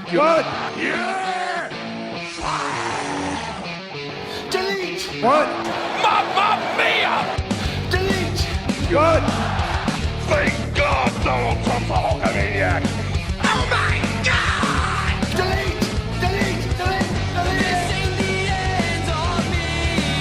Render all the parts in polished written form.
What? Yeah! Delete! What? Mamma mia! Delete! What? Thank God Donald Trump's a Hulkamaniac! Oh my God! Delete! Delete!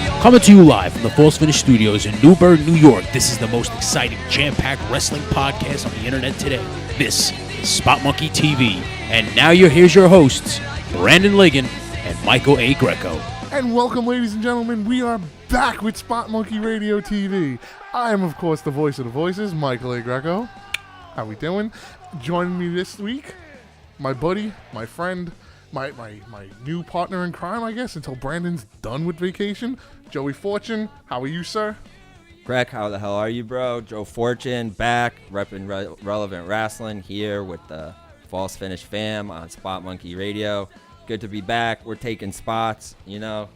Delete! Coming to you live from the False Finish Studios in Newburgh, New York, this is the most exciting, jam-packed wrestling podcast on the internet today. This is Spot Monkey TV. And now here's your hosts, Brandon Ligon and Michael A. Greco. And welcome, ladies and gentlemen. We are back with Spot Monkey Radio TV. I am, of course, the voice of the voices, Michael A. Greco. How we doing? Joining me this week, my buddy, my friend, my new partner in crime, I guess, until Brandon's done with vacation, Joey Fortune. How are you, sir? Greg, how the hell are you, bro? Joe Fortune, back, repping Relevant Wrestling here with the False Finish fam on Spot Monkey Radio. Good to be back. We're taking spots, you know.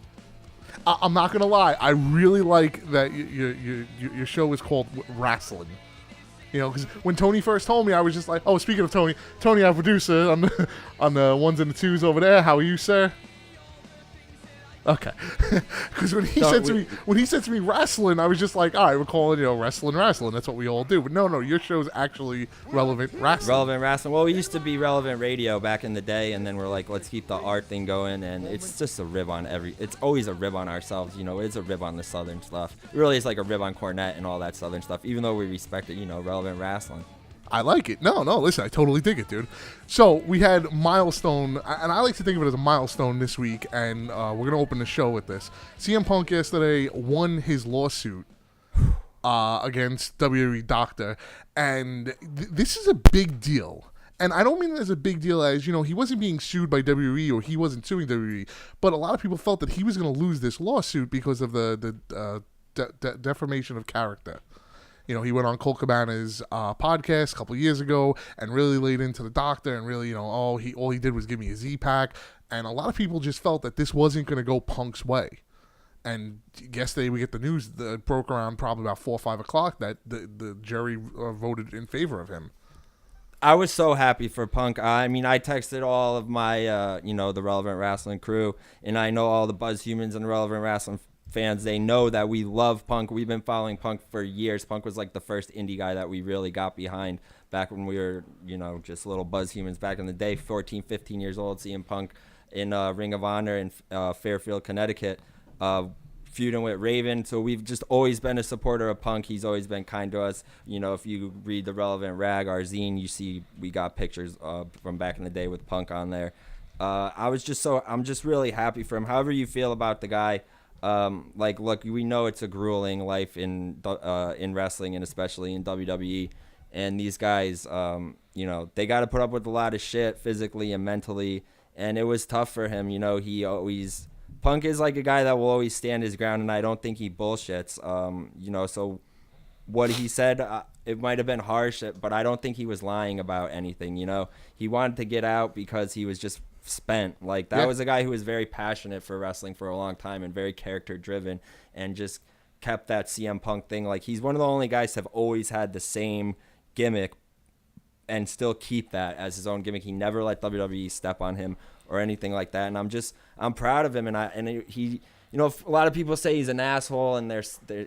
I'm not going to lie. I really like that your show is called Wrestling. You know, because when Tony first told me, I was just like, oh, speaking of Tony, our producer on the ones and the twos over there. How are you, sir? Okay, because when he said to me wrestling, I was just like, all right, we're calling wrestling. That's what we all do. But no, your show's actually Relevant Wrestling. Relevant Wrestling. Well, we used to be Relevant Radio back in the day, and then we're like, let's keep the art thing going, and it's just a rib on it's always a rib on ourselves, it's a rib on the Southern stuff. It really is like a rib on Cornette and all that Southern stuff, even though we respect it, Relevant Wrestling. I like it. No, listen, I totally dig it, dude. So we had milestone, and I like to think of it as a milestone this week, and we're going to open the show with this. CM Punk yesterday won his lawsuit against WWE Doctor, and this is a big deal. And I don't mean it as a big deal as, he wasn't being sued by WWE or he wasn't suing WWE, but a lot of people felt that he was going to lose this lawsuit because of the defamation of character. He went on Colt Cabana's podcast a couple of years ago and really laid into the Doctor and really, all he did was give me a Z-Pack. And a lot of people just felt that this wasn't going to go Punk's way. And yesterday we get the news that broke around probably about 4 or 5 o'clock that the jury voted in favor of him. I was so happy for Punk. I texted all of my, the Relevant Wrestling crew, and I know all the Buzz Humans and the Relevant Wrestling fans. They know that we love Punk. We've been following Punk for years. Punk was like the first indie guy that we really got behind back when we were, just little Buzz Humans back in the day, 14, 15 years old, seeing Punk in Ring of Honor in Fairfield, Connecticut, feuding with Raven. So we've just always been a supporter of Punk. He's always been kind to us. If you read the Relevant Rag, our zine, you see we got pictures from back in the day with Punk on there. I'm just really happy for him. However you feel about the guy, look, we know it's a grueling life in wrestling and especially in WWE, and these guys, they got to put up with a lot of shit physically and mentally, and it was tough for him. Punk is like a guy that will always stand his ground, and I don't think he bullshits. So what he said, it might have been harsh, but I don't think he was lying about anything. He wanted to get out because he was just spent. That was a guy who was very passionate for wrestling for a long time and very character driven and just kept that CM Punk thing. He's one of the only guys to have always had the same gimmick and still keep that as his own gimmick. He never let WWE step on him or anything like that, and I'm proud of him. And he a lot of people say he's an asshole and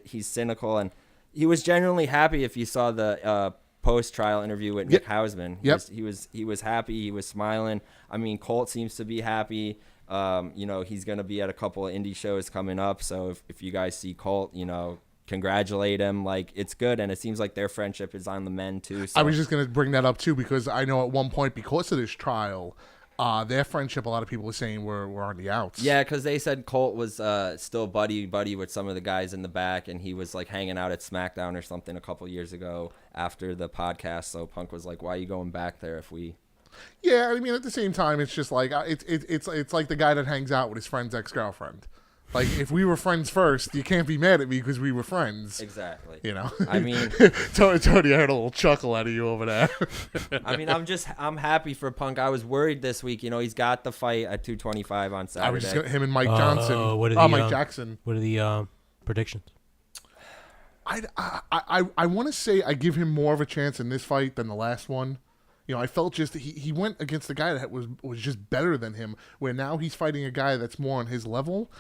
he's cynical, and he was genuinely happy. If you saw the post-trial interview with Nick Hausman. He was happy. He was smiling. Colt seems to be happy. He's going to be at a couple of indie shows coming up. So if you guys see Colt, congratulate him. It's good. And it seems like their friendship is on the mend too. So. I was just going to bring that up too, because I know at one point, because of this trial, their friendship, a lot of people were saying were on the outs. Yeah, because they said Colt was still buddy with some of the guys in the back, and he was hanging out at SmackDown or something a couple years ago after the podcast. So Punk was like, "Why are you going back there if we?" Yeah, at the same time, it's just it's like the guy that hangs out with his friend's ex-girlfriend. If we were friends first, you can't be mad at me because we were friends. Exactly. Tony, I heard a little chuckle out of you over there. I'm happy for Punk. I was worried this week. He's got the fight at 225 on Saturday. I was just him and Mike Johnson. Mike Jackson. What are the predictions? I want to say I give him more of a chance in this fight than the last one. You know, I felt just he went against a guy that was just better than him, where now he's fighting a guy that's more on his level.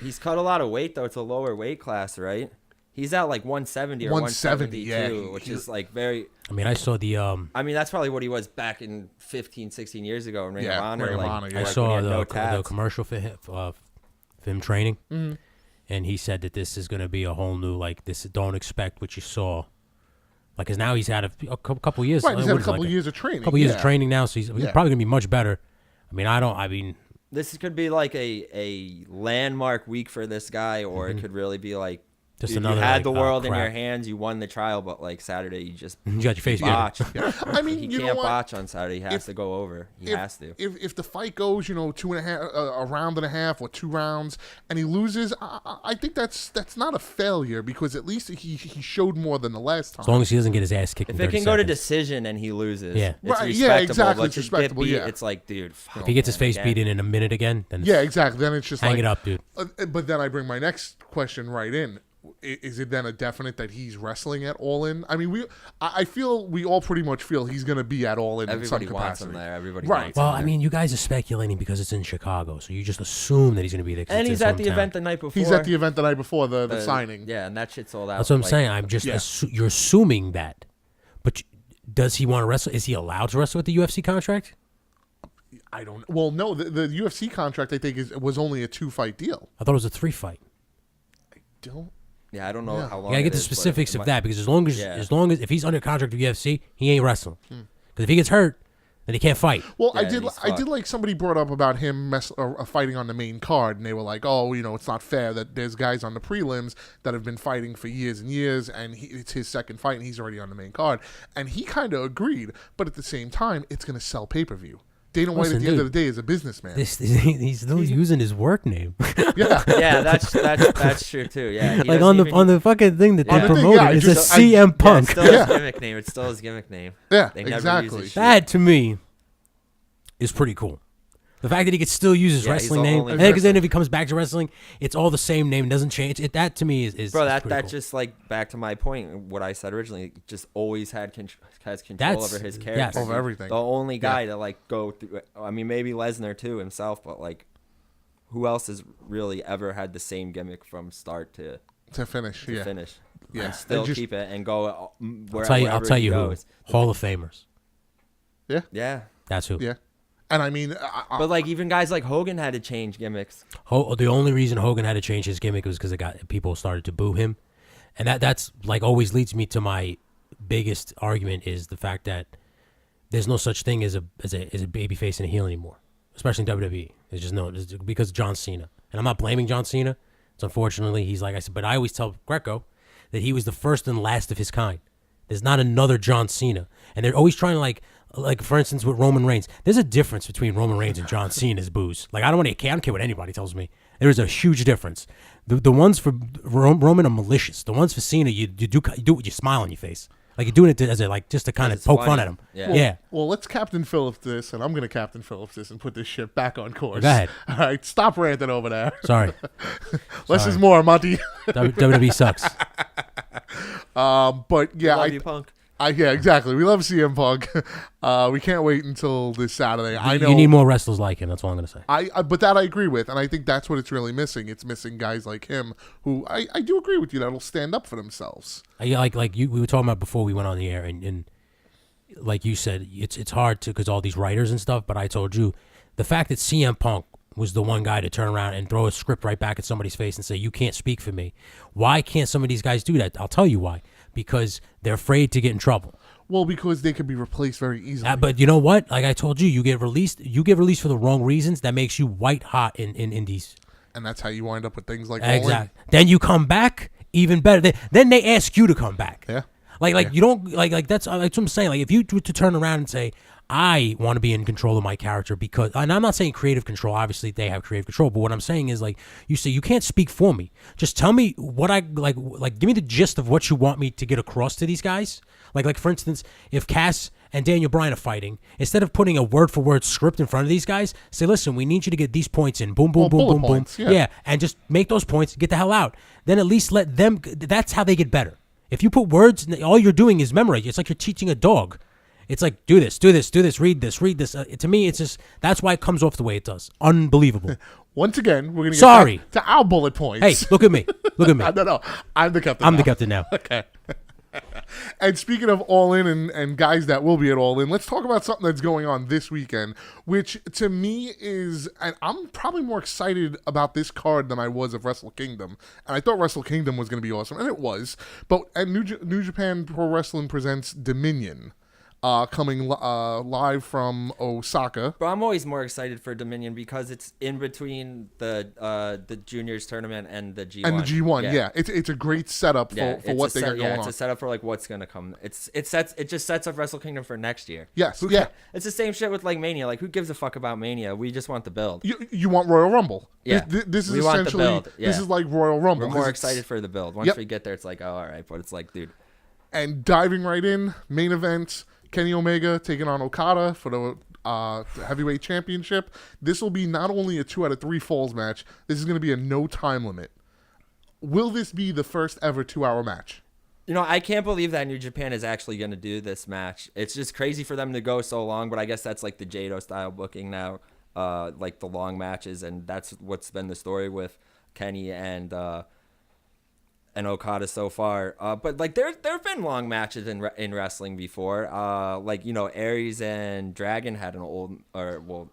He's cut a lot of weight, though. It's a lower weight class, right? He's at like 170 or 170, 172, yeah, which he- is like very. I mean, I saw the I mean, that's probably what he was back in 15, 16 years ago in Ring Yeah, of Honor. Ring of like, Honor, yeah. I like when saw he had no the tats. commercial for him training, and he said that this is going to be a whole new like this. Don't expect what you saw, like because now he's had a couple years. Right, he's had what a is it, couple like years of training. couple years of yeah. training now, so he's Yeah. probably going to be much better. I mean, This could be like a landmark week for this guy, or it could really be like, Just dude, another, you had like, the world in crap. your hands, you won the trial, but like Saturday, you just you got your face beat. botched. I mean, He you know can't what? botch on Saturday. He has If- to go over. He has to. If the fight goes, you know, 2.5, a round and a half or 2 rounds, and he loses, I think that's not a failure because at least he showed more than the last time. As long as he doesn't get his ass kicked. If in it 30 can go to seconds. decision and he loses, Yeah. it's Right, yeah, respectable. exactly, But it's to get respectable, beat, yeah. it's like, dude. If he gets his face again. beaten in a minute again, then Yeah, exactly. Then it's just hang like, it up, dude. But then I bring my next question right in. Is it then a definite that he's wrestling at All In? I mean, I feel we all pretty much feel he's going to be at All In Everybody some wants capacity. him there. Everybody Right. wants him Well, there. I mean, you guys are speculating because it's in Chicago, so you just assume that he's going to be there. 'cause And it's he's his at the hometown. event the night before. He's at the event the night before the signing. Yeah, and that shit sold out. That's what I'm like, saying. I'm just Yeah. you're assuming that, but does he want to wrestle? Is he allowed to wrestle with the UFC contract? I don't. Well, no, the UFC contract I think was only a 2-fight deal. I thought it was a 3-fight. Don't. Yeah, I don't know Yeah. how long. You gotta get it the is, but specifics it of might- that because as long as if he's under contract with UFC, he ain't wrestling. Because if he gets hurt, then he can't fight. Well, Yeah, I did he's like fucked. somebody brought up about him fighting on the main card, and they were like, "Oh, you know, it's not fair that there's guys on the prelims that have been fighting for years and years, and it's his second fight, and he's already on the main card." And he kind of agreed, but at the same time, it's going to sell pay-per-view. Dana White, Listen, at the end dude. of the day, is a businessman. He's still using his work name, Yeah, Yeah, that's true too. Yeah, he like doesn't on the even- fucking thing that On they the thing, promoted. yeah, I It's a just- CM Yeah, Punk. it's still Yeah. his gimmick name. It's still his gimmick name. yeah, They never use exactly. his shit. That to me is pretty cool. The fact that he could still use his Yeah, he's wrestling the name, only and then because then if he comes back to wrestling, it's all the same name, it doesn't change. That to me is Bro, is that pretty cool. just like back to my point, what I said originally, just always has control That's- over his yes. character. Over everything. The only guy to like go through. I mean, maybe Lesnar too himself, but like, who else has really ever had the same gimmick from start to To finish, yeah. finish? Yeah. and still And just- keep it and go. I'll tell you he who. goes. Hall of Famers. Yeah, That's who. Yeah. And I mean, but like even guys like Hogan had to change gimmicks. The only reason Hogan had to change his gimmick was because people started to boo him, and that's like always leads me to my biggest argument is the fact that there's no such thing as a baby face and a heel anymore, especially in WWE. There's just no it's because of John Cena, and I'm not blaming John Cena. It's unfortunately he's like I said, but I always tell Greco that he was the first and last of his kind. There's not another John Cena, and they're always trying to like for instance with Roman Reigns. There's a difference between Roman Reigns and John Cena's boos. Like I don't care what anybody tells me. There is a huge difference. The ones for Roman are malicious. The ones for Cena, you do it with your smile on your face. Like you're doing it as a just to kind of it's poke fun funny. at him. Yeah. Yeah. well, let's Captain Phillips this, and I'm going to Captain Phillips this and put this shit back on course. Go ahead. All right, stop ranting over there. Sorry. Less is more, Monty. WWE sucks. But yeah, Love you, Punk. yeah, exactly. We love CM Punk. We can't wait until this Saturday. I know You need more wrestlers like him. That's all I'm gonna say. but that I agree with, and I think that's what it's really missing. It's missing guys like him who I do agree with you that'll stand up for themselves. Like we were talking about before we went on the air, and like you said, it's hard to because all these writers and stuff. But I told you the fact that CM Punk was the one guy to turn around and throw a script right back at somebody's face and say, "You can't speak for me." Why can't some of these guys do that? I'll tell you why. Because they're afraid to get in trouble. Well, because they could be replaced very easily. But you know what? Like I told you, you get released for the wrong reasons. That makes you white hot in indies. And that's how you wind up with things like All In. Exactly. Then you come back even better. Then they ask you to come back. Yeah. Like you don't like that's what I'm saying. Like if you were to turn around and say, I want to be in control of my character because, and I'm not saying creative control. Obviously, they have creative control. But what I'm saying is like you say you can't speak for me. Just tell me what I like. Like give me the gist of what you want me to get across to these guys. Like for instance, if Cass and Daniel Bryan are fighting, instead of putting a word for word script in front of these guys, say, listen, we need you to get these points in. Boom, boom, boom, bullet boom, points, boom. yeah. And just make those points. Get the hell out. Then at least let them. That's how they get better. If you put words, all you're doing is memorize. It's like you're teaching a dog. It's like, do this, read this. To me, it's just, that's why it comes off the way it does. Unbelievable. Once again, we're going to get Sorry. back to our bullet points. Hey, look at me. No. I'm the captain I'm now. the captain now. Okay. And speaking of All In and guys that will be at All In, let's talk about something that's going on this weekend, which to me is, and I'm probably more excited about this card than I was of Wrestle Kingdom. And I thought Wrestle Kingdom was going to be awesome, and it was. But at New Japan Pro Wrestling presents Dominion, coming live from Osaka. But I'm always more excited for Dominion because it's in between the juniors tournament and the G1. And the G1, yeah. It's a great setup for what they got going on. It's a setup for like what's gonna come. It just sets up Wrestle Kingdom for next year. Yes, Who yeah. It's the same shit with like Mania. Like who gives a fuck about Mania? We just want the build. You want Royal Rumble. Yeah. This is We want the essentially, build, yeah. this is like Royal Rumble. We're more 'cause it's- excited for the build. Once Yep. we get there, it's like, oh, all right. But it's like, dude, And diving right in, main event, Kenny Omega taking on Okada for the heavyweight championship. This will be not only a 2 out of 3 falls match, this is going to be a no time limit. Will this be the first ever 2-hour match? you know, I can't believe that New Japan is actually going to do this match. It's just crazy for them to go so long, but I guess that's like the Jado style booking now, like the long matches, and that's what's been the story with Kenny and Okada so far. But like there have been long matches in wrestling before. Like, you know, Aries and Dragon had an old,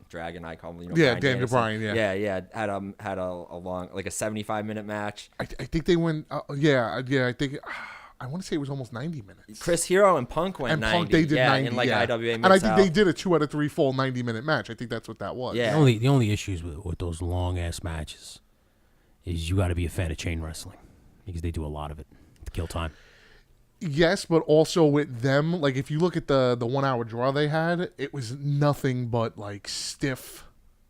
Dragon, I call him, you know, Yeah, Bryan Daniel Danielson. Bryan, yeah, had a long, like a 75-minute match. I think they went, I think, I want to say it was almost 90 minutes. Chris Hero and Punk went And 90. Punk, they did yeah, 90, in like yeah. IWA And I think Mid-South. they did a 2 out of 3 full 90-minute match. I think that's what that was. Yeah. The only issues with those long ass matches is you got to be a fan of chain wrestling because they do a lot of it to kill time. Yes, but also with them, like if you look at the 1 hour draw they had, it was nothing but like stiff.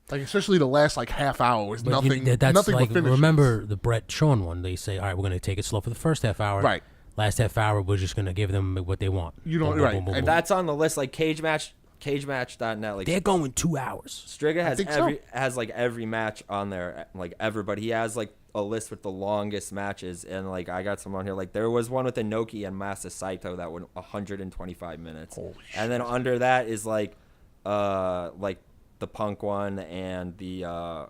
Like especially the last like half hour was But nothing. that's nothing like, but finishes. remember the Brett Shawn one? They say, all right, we're going to take it slow for the first half hour. Right. Last half hour, we're just going to give them what they want. You don't- Boom, boom, right. boom, boom, And boom. That's on the list, like cagematch.net. Like They're going 2 hours. Striga has think so. every match on there, like ever, but he has like a list with the longest matches, and like I got some on here. Like there was one with Inoki and Masa Saito that went 125 minutes. Holy and then under that is like the Punk one and the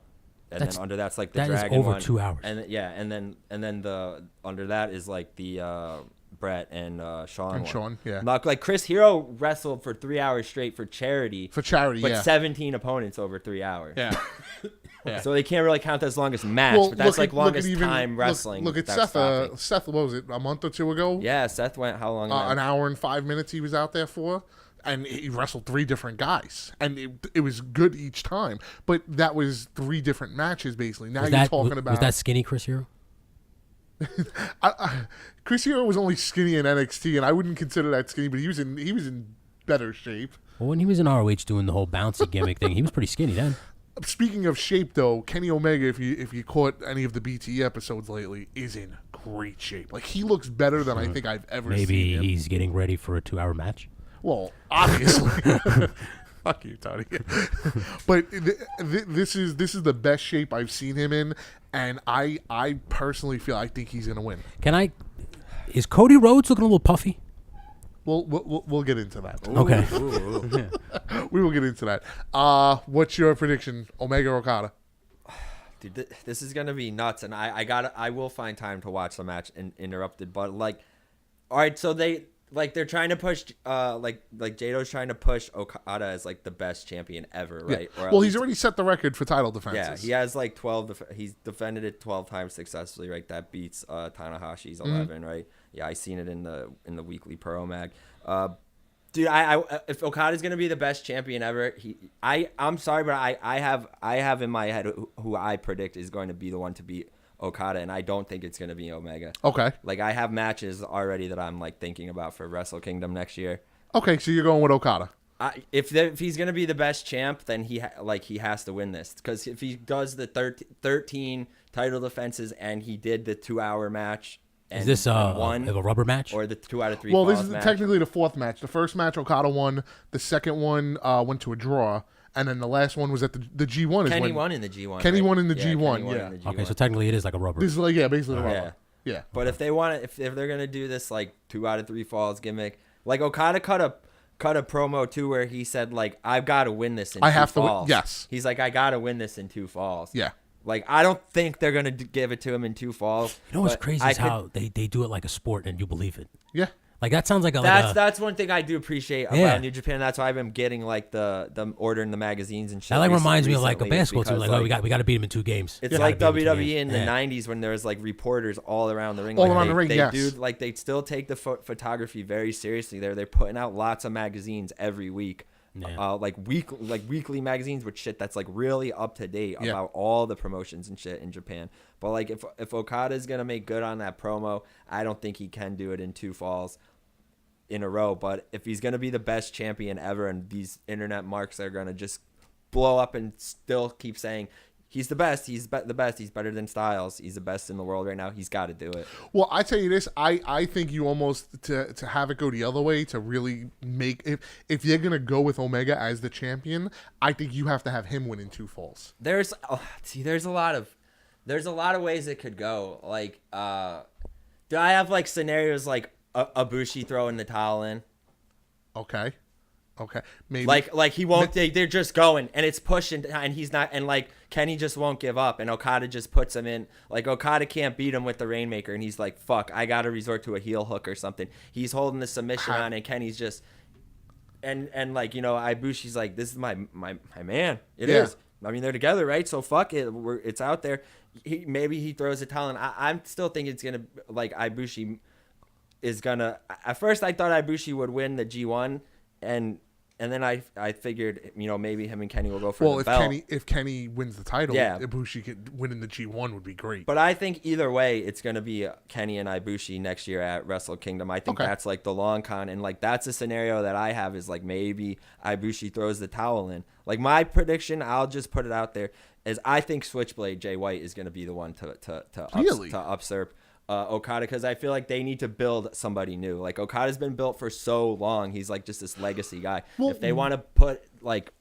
and That's- then under that's like the that is Dragon over one. 2 hours. And then the under that is like the Brett and Sean And one. Sean, yeah. Not like Chris Hero wrestled for 3 hours straight for charity. For charity, But yeah. 17 opponents over 3 hours. Yeah. So they can't really count that as longest match, but that's like longest time wrestling. Look at that's Seth. stopping. Seth, what was it? A month or two ago? Yeah, Seth went how long? An hour and 5 minutes he was out there for, and he wrestled 3 different guys, and it was good each time. But that was 3 different matches basically. Now you're talking about Was that skinny Chris Hero? Chris Hero was only skinny in NXT, and I wouldn't consider that skinny, but he was in better shape. Well, when he was in ROH doing the whole bouncy gimmick thing, he was pretty skinny then. Speaking of shape, though, Kenny Omega, if you caught any of the BT episodes lately, is in great shape. Like he looks better than I think I've ever seen Maybe him. he's getting ready for a 2 hour match. Well, obviously. Fuck you, Tony. But this is the best shape I've seen him in, and I personally feel I think he's gonna win. Is Cody Rhodes looking a little puffy? We'll get into that. Okay. We will get into that. What's your prediction, Omega or Okada? Dude, this is gonna be nuts, and I will find time to watch the match interrupted. But like, all right, so they're trying to push like Jado's trying to push Okada as like the best champion ever, right? Yeah. Or at Well, he's least- already set the record for title defenses. Yeah, he has like 12. He's defended it 12 times successfully, right? That beats Tanahashi's 11, right? Yeah, I seen it in the weekly Pro Mag. Dude, I if Okada's gonna be the best champion ever, I'm sorry, but I have in my head who I predict is going to be the one to beat Okada, and I don't think it's gonna be Omega. Okay. Like I have matches already that I'm like thinking about for Wrestle Kingdom next year. Okay, so you're going with Okada. If he's gonna be the best champ, then he has to win this, because if he does the 13 title defenses and he did the 2 hour match, and Is this won, a rubber match? or the 2 out of 3 Well, this falls is match? technically the 4th match. The first match Okada won. The second one went to a draw, and then the last one was at the G1. Kenny won in the G1. Kenny right? won in the Kenny G1, won yeah. in the G1. Okay, so technically it is like a rubber. This is like basically the Yeah. rubber. Yeah. But if they want to, if they're gonna do this like 2 out of 3 falls gimmick, like Okada cut cut a promo too where he said like, I've got to win this in I two have to win- falls. yes. He's like, I got to win this in 2 falls. Yeah. Like, I don't think they're going to give it to him in 2 falls. You know what's but crazy I is how they do it like a sport and you believe it. Yeah. Like that sounds like a That's one thing I do appreciate Yeah. about New Japan. That's why I've been getting like the ordering the magazines and shit. that like reminds me of like a recently, basketball team. because, Like, oh, we got to beat him in 2 games. It's We like gotta beat him in 2 WWE games. in the Yeah. 90s when there was like reporters all around the ring. All like, around the ring, they yes. do like they still take the photography very seriously. They're putting out lots of magazines every week. Yeah. Like weekly magazines with shit that's like really up to date Yeah. about all the promotions and shit in Japan. But like if Okada's gonna make good on that promo, I don't think he can do it in 2 falls in a row. But if he's gonna be the best champion ever, and these internet marks are gonna just blow up and still keep saying he's the best, the best, he's better than Styles, he's the best in the world right now, he's got to do it. Well, I tell you this, I think you almost to have it go the other way to really make if you're gonna go with Omega as the champion, I think you have to have him win in 2 falls. There's a lot of ways it could go. Like, do I have like scenarios like Ibushi throwing the towel in? Okay, maybe Like he won't. They're just going, and it's pushing, and he's not. And like Kenny just won't give up, and Okada just puts him in. Like Okada can't beat him with the Rainmaker, and he's like, "Fuck, I gotta resort to a heel hook or something." He's holding the submission on, and Kenny's just, and like Ibushi's like, "This is my man." It is. Yeah. I mean, they're together, right? So fuck it. It's out there. Maybe he throws a towel, and I'm still thinking it's gonna like Ibushi is gonna. At first, I thought Ibushi would win the G1, and then I figured maybe him and Kenny will go for the belt. If Kenny wins the title, Yeah. Ibushi could win in the G1 would be great. But I think either way, it's going to be Kenny and Ibushi next year at Wrestle Kingdom. I think Okay. that's like the long con. And like that's a scenario that I have is like maybe Ibushi throws the towel in. Like my prediction, I'll just put it out there, is I think Switchblade Jay White is going to be the one to Really? usurp Okada, because I feel like they need to build somebody new. Like Okada's been built for so long. He's like just this legacy guy. Well, if they want to put like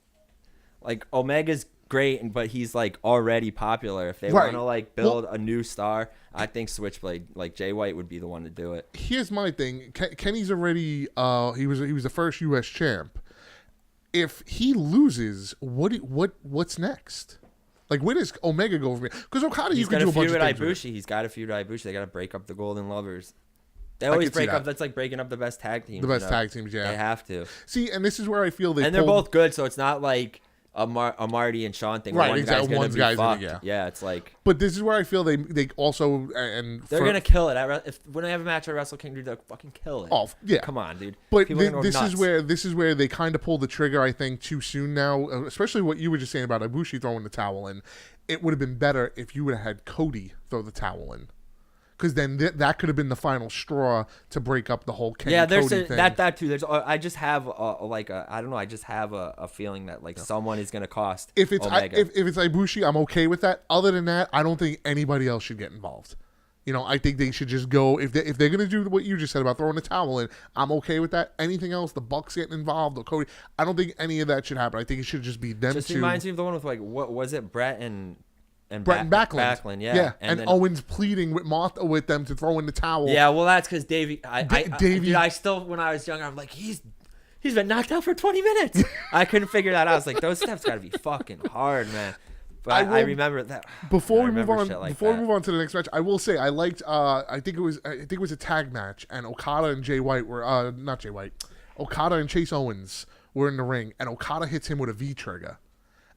Omega's great, but he's like already popular. If they Right. want to like build a new star, I think Switchblade, like Jay White, would be the one to do it. Here's my thing: Kenny's already he was the first U.S. champ. If he loses, what's next? Like, where does Omega go from here? Because Okada, you He's could got do a a bunch feud of with things. with. Ibushi. He's got a feud with Ibushi. They got to break up the Golden Lovers. They always could see break that. up. That's like breaking up the best tag teams. The best tag teams, yeah. They have to. See, and this is where I feel they And they're pulled- both good, so it's not like a Marty and Sean thing. Right, One exactly. guy's One gonna guy's be gonna- fucked. Yeah, it's like But this is where I feel they also and they're gonna kill it. When they have a match at Wrestle Kingdom, they'll fucking kill it. Oh, yeah. Come on, dude. But People are gonna go this nuts. is where they kind of pulled the trigger. I think too soon now, especially what you were just saying about Ibushi throwing the towel in. It would have been better if you would have had Cody throw the towel in, because then that could have been the final straw to break up the whole Kenny there's Cody thing. that too. There's I just have I don't know. I just have a feeling that like someone is gonna cost if it's Omega. if it's Ibushi, I'm okay with that. Other than that, I don't think anybody else should get involved. I think they should just go if they're gonna do what you just said about throwing the towel in. I'm okay with that. Anything else, the Bucks getting involved or Cody, I don't think any of that should happen. I think it should just be them just two. reminds me of the one with like what was it, Brett and Backlund. yeah. And then, Owens pleading with Martha with them to throw in the towel. yeah, well that's because Davey. Davey- Dude, I still when I was younger, I'm like he's been knocked out for 20 minutes. I couldn't figure that out. I was like those steps got to be fucking hard, man. But I remember that. Before I we move remember on, shit like before we that. move on to the next match, I will say I liked. I think it was a tag match, and Okada and Jay White were not Jay White. Okada and Chase Owens were in the ring, and Okada hits him with a V trigger.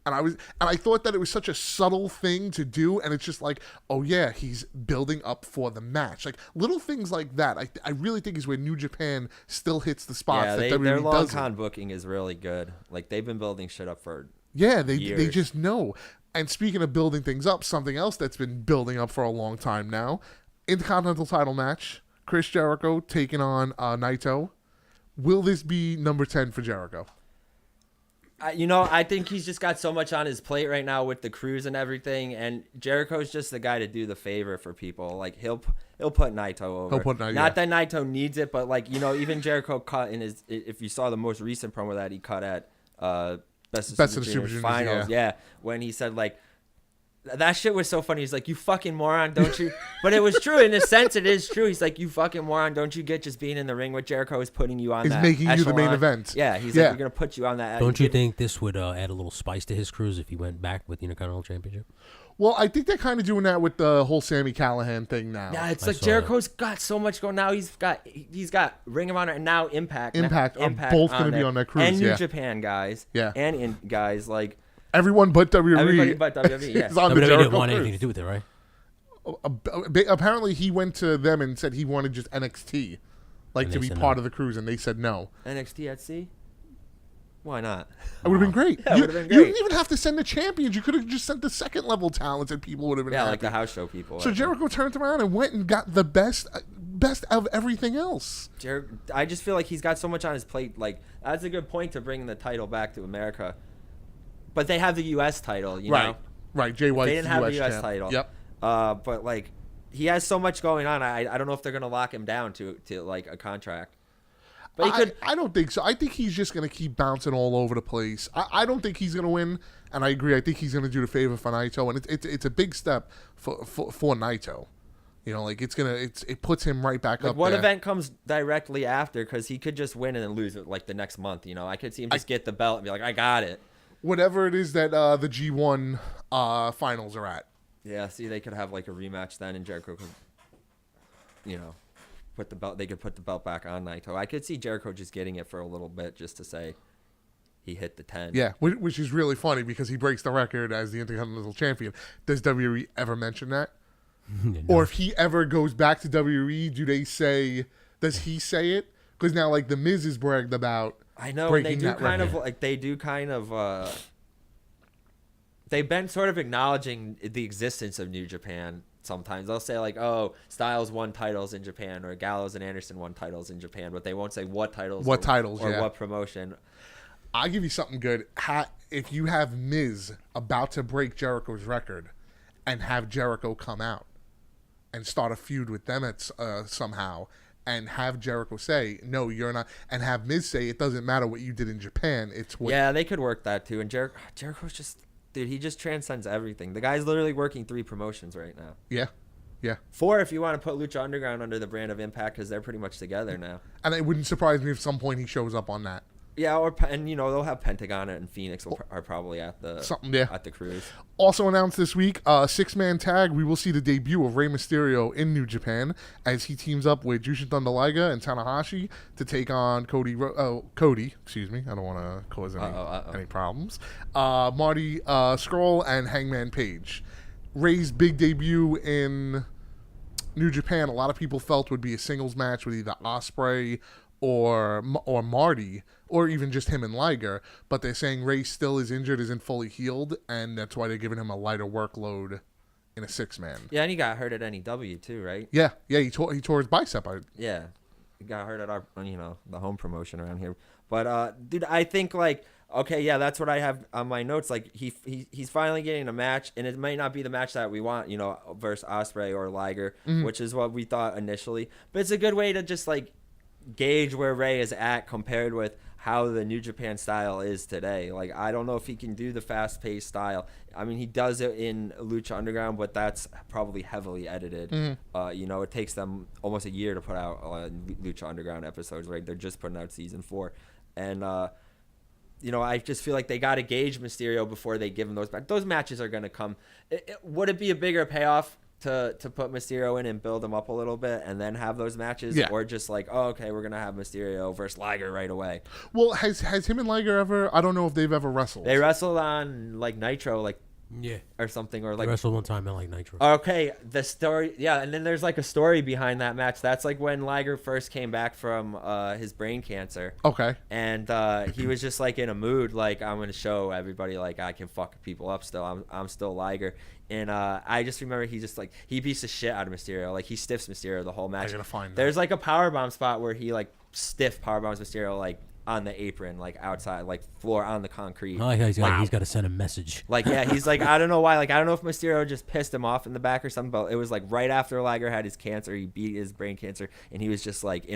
And I thought that it was such a subtle thing to do, and it's just like, oh yeah, he's building up for the match. Like little things like that, I really think is where New Japan still hits the spots Yeah, that WWE their long doesn't. con booking is really good. Like they've been building shit up for. Yeah, they years. just know. And speaking of building things up, something else that's been building up for a long time now, Intercontinental title match, Chris Jericho taking on Naito. Will this be number 10 for Jericho? I think he's just got so much on his plate right now with the cruise and everything, and Jericho's just the guy to do the favor for people. Like he'll put Naito over. He'll put Naito, Not that Naito needs it, but like even Jericho cut in his. If you saw the most recent promo that he cut at Best of the Super Juniors finals, yeah, when he said like That shit was so funny. He's like, you fucking moron, don't you? But it was true. In a sense, it is true. He's like, you fucking moron, don't you get just being in the ring with Jericho is putting you on Is that making you the main echelon. event. Yeah, he's Yeah. like, we're going to put you on that. Don't you think this would add a little spice to his cruise if he went back with the Intercontinental Championship? Well, I think they're kind of doing that with the whole Sami Callihan thing now. Yeah, it's I like saw Jericho's got so much going now. He's got Ring of Honor and now Impact. Impact are both gonna be on that cruise, And New yeah. Japan guys. Yeah. And guys like Everyone but WWE. everybody but WWE. Yeah. is on the WWE Jericho didn't want cruise. anything to do with it, right? Apparently, he went to them and said he wanted just NXT, like And to they be said part no. of the cruise, and they said no. NXT at sea? Why not? It would have been great. Yeah, it you, would've been you great. didn't even have to send the champions. You could have just sent the second level talents, and people would have been Yeah, happy. like the house show people. So Jericho turned around and went and got the best of everything else. I just feel like he's got so much on his plate. Like that's a good point to bring the title back to America. But they have the U.S. title, you know. Right. Jay White's They didn't have US the U.S. champ. title. Yep. But like, he has so much going on. I don't know if they're gonna lock him down to like a contract. But he could. I don't think so. I think he's just going to keep bouncing all over the place. I don't think he's going to win, and I agree. I think he's going to do the favor for Naito, and it's a big step for Naito. You know, like it puts him right back Like up what there. event comes directly after? Because he could just win and then lose it like the next month. You know, I could see him just get the belt and be like, I got it. Whatever it is that the G1 finals are at. Yeah. See, they could have like a rematch then, and Jericho could, you know, put the belt. They could put the belt back on Naito. I could see Jericho just getting it for a little bit, just to say he hit the 10. Yeah, which is really funny because he breaks the record as the Intercontinental Champion. Does WWE ever mention that? Or if he ever goes back to WWE, does he say it? Because now, like, The Miz is bragged about. I know, and breaking they do that kind record. of like they've been sort of acknowledging the existence of New Japan. Sometimes they'll say like, "Oh, Styles won titles in Japan," or Gallows and Anderson won titles in Japan, but they won't say what titles. What titles, or yeah. what promotion. I'll give you something good. If you have Miz about to break Jericho's record and have Jericho come out and start a feud with them somehow, and have Jericho say, no, you're not, and have Miz say, it doesn't matter what you did in Japan, it's what... Yeah, they could work that too. And Jericho's just, dude, he just transcends everything. The guy's literally working 3 promotions right now. Yeah. 4 if you want to put Lucha Underground under the brand of Impact, because they're pretty much together now. And it wouldn't surprise me if at some point he shows up on that. Yeah, and you know they'll have Pentagon and Phoenix are probably at the at the cruise. Also announced this week, 6-man tag. We will see the debut of Rey Mysterio in New Japan as he teams up with Jushin Thunder Liger and Tanahashi to take on Cody. Excuse me, I don't want to cause any problems. Marty Scurll and Hangman Page. Rey's big debut in New Japan. A lot of people felt would be a singles match with either Ospreay or Marty, or even just him and Liger, but they're saying Ray still is injured, isn't fully healed, and that's why they're giving him a lighter workload in a 6-man. Yeah, and he got hurt at NEW too, right? Yeah, he tore his bicep. Yeah, he got hurt at our, the home promotion around here. But dude, I think like, okay, yeah, that's what I have on my notes. Like he's finally getting a match, and it might not be the match that we want, versus Ospreay or Liger, which is what we thought initially. But it's a good way to just like gauge where Ray is at compared with how the New Japan style is today. Like, I don't know if he can do the fast-paced style. I mean, he does it in Lucha Underground, but that's probably heavily edited. It takes them almost a year to put out Lucha Underground episodes, right? They're just putting out season 4. And, I just feel like they got to gauge Mysterio before they give him those. Those matches are going to come. Would it be a bigger payoff to put Mysterio in and build him up a little bit and then have those matches? Yeah. Or just like, oh, okay, we're going to have Mysterio versus Liger right away. Well, has him and Liger ever, I don't know if they've ever wrestled. They wrestled on like Nitro, like, Yeah. or something, or They like, wrestled one time in like Nitro. okay, the story, yeah, and then there's like a story behind that match. That's like when Liger first came back from his brain cancer. Okay. And he was just like in a mood, like, I'm gonna show everybody like I can fuck people up still. I'm still Liger. And I just remember he beats the shit out of Mysterio. Like, he stiffs Mysterio the whole match. I gotta find that. There's like a powerbomb spot where he like stiff powerbombs Mysterio like on the apron, like outside, like floor on the concrete. I like how he's got to send a message. Like, yeah, he's like, I don't know why. Like, I don't know if Mysterio just pissed him off in the back or something, but it was like right after Liger had his cancer, he beat his brain cancer, and he was just like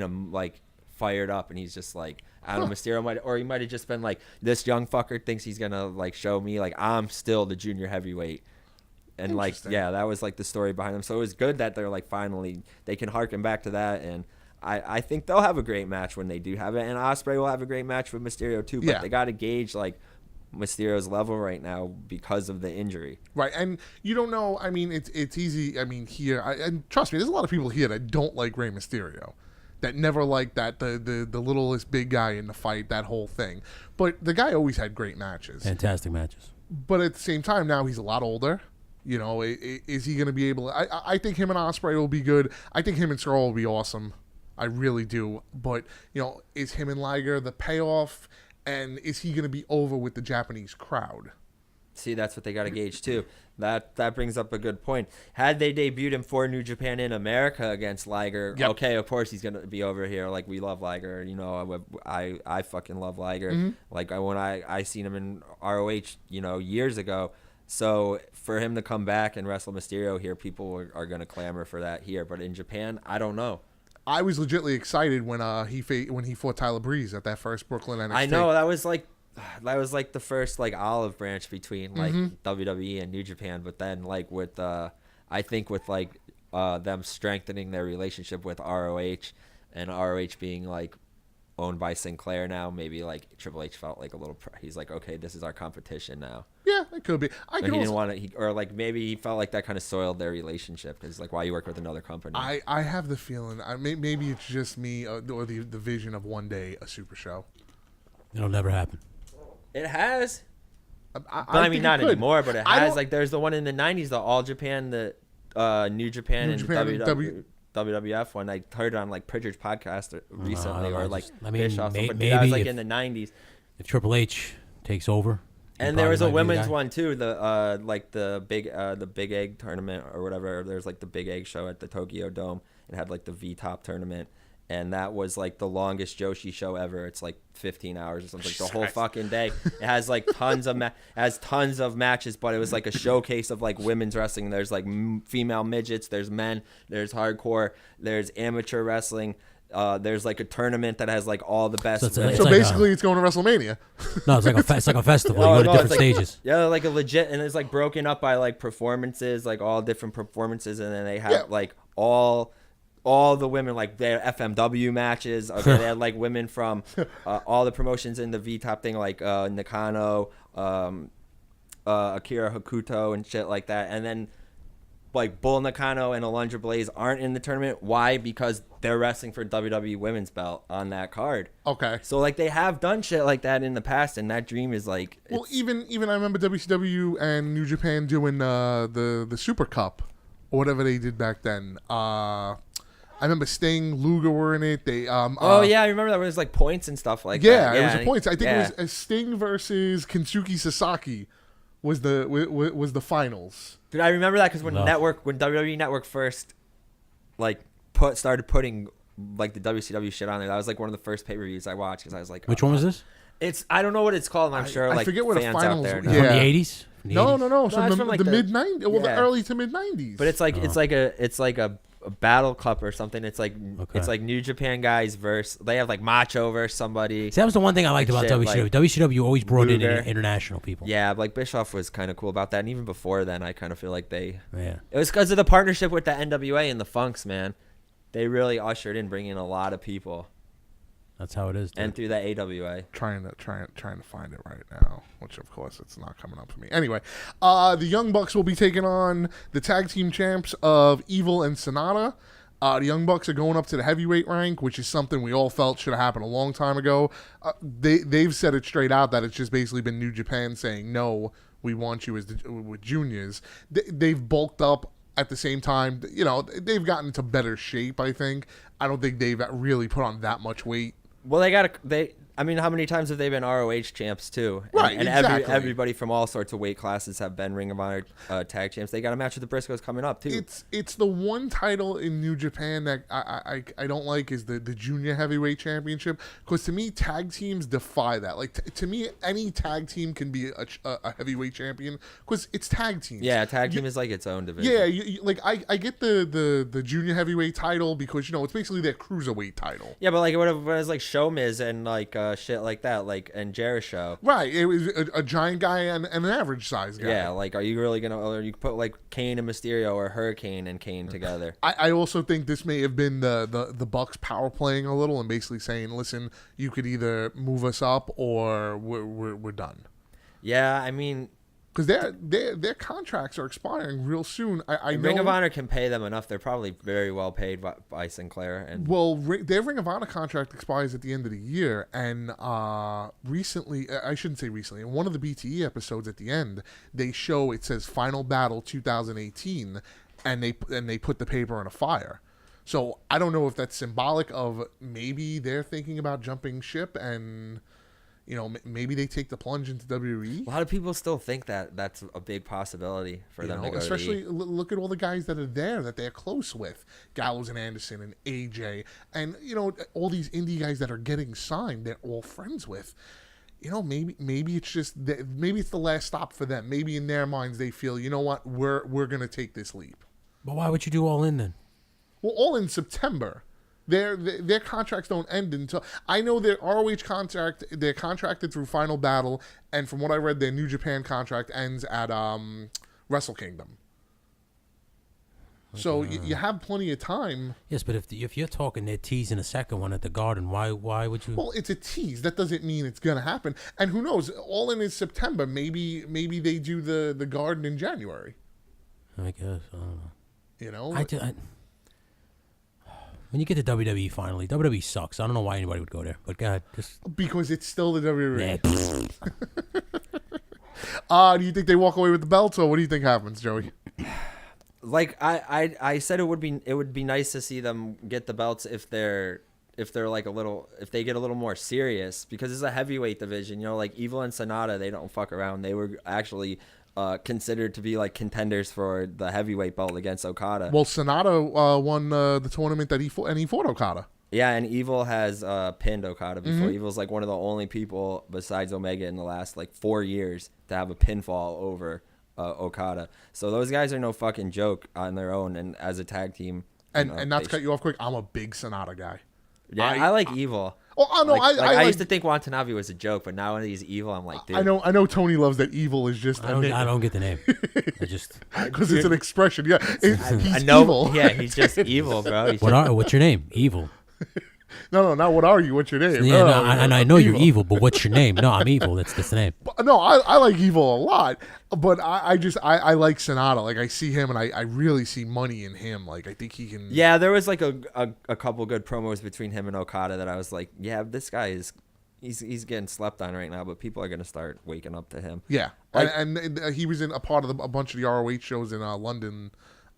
fired up, and he's just like, I don't know, Mysterio he might have just been like, this young fucker thinks he's gonna like show me like I'm still the junior heavyweight. And like, Interesting. yeah, that was like the story behind them. So it was good that they're like finally they can harken back to that, and I think they'll have a great match when they do have it, and Ospreay will have a great match with Mysterio too. But Yeah. they got to gauge like Mysterio's level right now because of the injury. Right, and you don't know. I mean, it's easy. I mean, here, and trust me, there's a lot of people here that don't like Rey Mysterio, that never liked that the littlest big guy in the fight, that whole thing. But the guy always had great matches. Fantastic matches. But at the same time, now he's a lot older. You know, is he going to be able? I think him and Ospreay will be good. I think him and Skull will be awesome. I really do. But you know, is him and Liger the payoff? And is he going to be over with the Japanese crowd? See, that's what they got to gauge too. That brings up a good point. Had they debuted him for New Japan in America against Liger, Yep. okay, of course he's gonna be over here. Like, we love Liger, you know. I fucking love Liger. Mm-hmm. Like, when I seen him in ROH, you know, years ago. So for him to come back and wrestle Mysterio here, people are gonna clamor for that here. But in Japan, I don't know. I was legitimately excited when he fought Tyler Breeze at that first Brooklyn NXT. I know that was like the first like olive branch between like Mm-hmm. WWE and New Japan, but then like with I think with like them strengthening their relationship with ROH and ROH being like owned by Sinclair now, maybe like Triple H felt like a little he's like, okay, this is our competition now. Yeah, it could be. But he didn't want to, or like maybe he felt like that kind of soiled their relationship because like, why you work with another company? I have the feeling. Maybe it's just me or the vision of one day a Super Show. It'll never happen. It has. I But I mean, think not it could. anymore. But it I has. don't- Like, there's the one in the '90s, the All Japan, the New Japan, New and Japan and WWF one. I heard it on like Pritchard's podcast recently, don't or know, like I mean, Bischoff. But maybe that was like if- in the '90s. If Triple H takes over, he And there was a probably might be the women's guy. one too. The like the Big Egg tournament or whatever. There's like the Big Egg show at the Tokyo Dome. It had like the V Top tournament. And that was like the longest Joshi show ever. It's like 15 hours or something. The whole fucking day. It has like tons of matches, but it was like a showcase of like women's wrestling. There's like female midgets, there's men, there's hardcore, there's amateur wrestling. There's like a tournament that has like all the best. So it's women- So like basically, it's going to WrestleMania. No, it's like a festival. Oh, You go to no, different it's like- stages. Yeah, like a legit, and it's like broken up by like performances, like all different performances, and then they have Yeah. like all the women, like they have FMW matches. Okay, they had like women from all the promotions in the V Top thing, like Nakano, Akira Hakuto, and shit like that. And then like Bull Nakano and Alundra Blaze aren't in the tournament. Why? Because they're wrestling for WWE Women's Belt on that card. Okay. So like they have done shit like that in the past, and that dream is like Well, it's- even I remember WCW and New Japan doing the Super Cup or whatever they did back then. I remember Sting, Luger were in it. They Oh yeah, I remember that. It was like points and stuff like yeah, that. it was and a points. I think yeah. it was Sting versus Kensuke Sasaki was the finals. Dude, I remember that because when No. WWE Network first like started putting like the WCW shit on there, that was like one of the first pay per views I watched because I was like, Which oh, one was this? It's I don't know what it's called. And I'm sure I like forget what the fans out finals there were. know. Yeah. From the 80s? From the No, 80s? no, no. So it's the, from, like, the the- mid '90s, well, the yeah. early to mid '90s. But it's like a battle cup or something. It's like Okay. it's like New Japan guys versus they have like Macho versus somebody. See, that was the one thing I liked about Shit, WCW. like WCW always brought in Luger. international people. Yeah, like Bischoff was kind of cool about that, and even before then, I kind of feel like Yeah. it was because of the partnership with the NWA and the Funks, man. They really ushered in bringing a lot of people, That's how it is. Dude. and through the AWA. trying to find it right now, which of course it's not coming up for me. Anyway, the Young Bucks will be taking on the tag team champs of Evil and Sonata. The Young Bucks are going up to the heavyweight rank, which is something we all felt should have happened a long time ago. They've said it straight out that it's just basically been New Japan saying, no, we want you with juniors. They've bulked up at the same time. You know, they've gotten into better shape, I think. I don't think they've really put on that much weight. Well, I mean, how many times have they been ROH champs too? Right, and exactly. everybody from all sorts of weight classes have been Ring of Honor tag champs. They got a match with the Briscoes coming up too. It's the one title in New Japan that I don't like is the junior heavyweight championship, because to me tag teams defy that. Like to me, any tag team can be a heavyweight champion because it's tag teams. Yeah, tag team is like its own division. Yeah, like I get the junior heavyweight title because it's basically their cruiserweight title. Yeah, but like what it was like Show Miz and like shit like that, like and Jericho. Right. It was a giant guy and an average size guy. Yeah, like, are you really gonna? Or you put like Kane and Mysterio or Hurricane and Kane together? I also think this may have been the Bucks power playing a little and basically saying, listen, you could either move us up or we're done. Yeah, I mean, Because their contracts are expiring real soon. I know. Ring of Honor can pay them enough. They're probably very well paid by Sinclair. And Well, their Ring of Honor contract expires at the end of the year, and recently, I shouldn't say recently, in one of the BTE episodes at the end, they show it says Final Battle 2018, and they put the paper on a fire. So I don't know if that's symbolic of maybe they're thinking about jumping ship and. Maybe they take the plunge into WWE. a lot of people still think that that's a big possibility for them to go Especially to look at all the guys that are there that they're close with, Gallows and Anderson and AJ, and all these indie guys that are getting signed. They're all friends with. Maybe it's just maybe it's the last stop for them. Maybe in their minds they feel, you know what, we're gonna take this leap. But why would you do All In then? Well, all in September. Their contracts don't end until I know their ROH contract. They're contracted through Final Battle, and from what I read, their New Japan contract ends at Wrestle Kingdom. So you have plenty of time. Yes, but if you're talking they're teasing a second one at the Garden, why would you? Well, it's a tease. That doesn't mean it's gonna happen. And who knows? All in is September. Maybe they do the Garden in January. I guess I don't know. When you get to WWE finally, WWE sucks. I don't know why anybody would go there, but God, just because it's still the WWE. yeah. Do you think they walk away with the belts, or what do you think happens, Joey? Like I said, it would be nice to see them get the belts if they're like if they get a little more serious, because it's a heavyweight division. Like Evil and Sonata, they don't fuck around. They were actually considered to be like contenders for the heavyweight belt against Okada. Well, Sonata won the tournament that he fought Okada. Yeah, and Evil has pinned Okada before. Mm-hmm. Evil's like one of the only people besides Omega in the last like 4 years to have a pinfall over Okada. So those guys are no fucking joke on their own and as a tag team. And not to cut you off quick, I'm a big Sonata guy. Yeah, I like Evil. Oh no, I used to think Watanabe was a joke, but now when he's Evil, I'm like, dude. I know. Tony loves that Evil is just. I don't get the name. I just. Because it's an expression. Yeah, he's I know. evil. Yeah, he's just evil, bro. What's your name? Evil. No, not what are you? What's your name? Yeah, no, I know you're evil, but what's your name? No, I'm evil. That's the name. No, I like Evil a lot, but I like Sonata. Like I see him, and I really see money in him. Like I think he can. Yeah, there was like a couple good promos between him and Okada that I was like, yeah, this guy he's getting slept on right now, but people are gonna start waking up to him. Yeah, Like- and he was in a part of a bunch of the ROH shows in London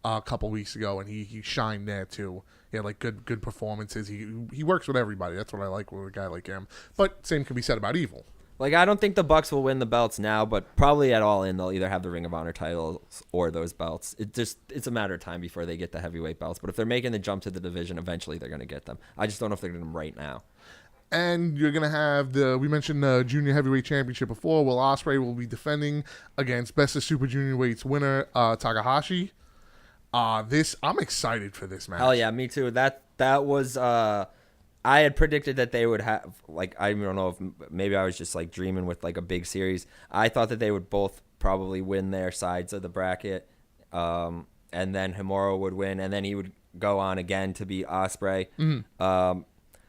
a couple weeks ago, and he shined there too. He had like good performances. He works with everybody. That's what I like with a guy like him. But same can be said about Evil. Like, I don't think the Bucks will win the belts now, but probably at All In they'll either have the Ring of Honor titles or those belts. It's a matter of time before they get the heavyweight belts. But if they're making the jump to the division, eventually they're gonna get them. I just don't know if they're getting them right now. And you're gonna have we mentioned the Junior Heavyweight Championship before. Will Ospreay will be defending against Best of Super Junior Weights winner Takahashi. I'm excited for this match. Hell yeah, me too. That was I had predicted that they would have, like, I don't know if maybe I was just like dreaming with like a big series. I thought that they would both probably win their sides of the bracket, and then Himura would win, and then he would go on again to beat Ospreay. Mm-hmm.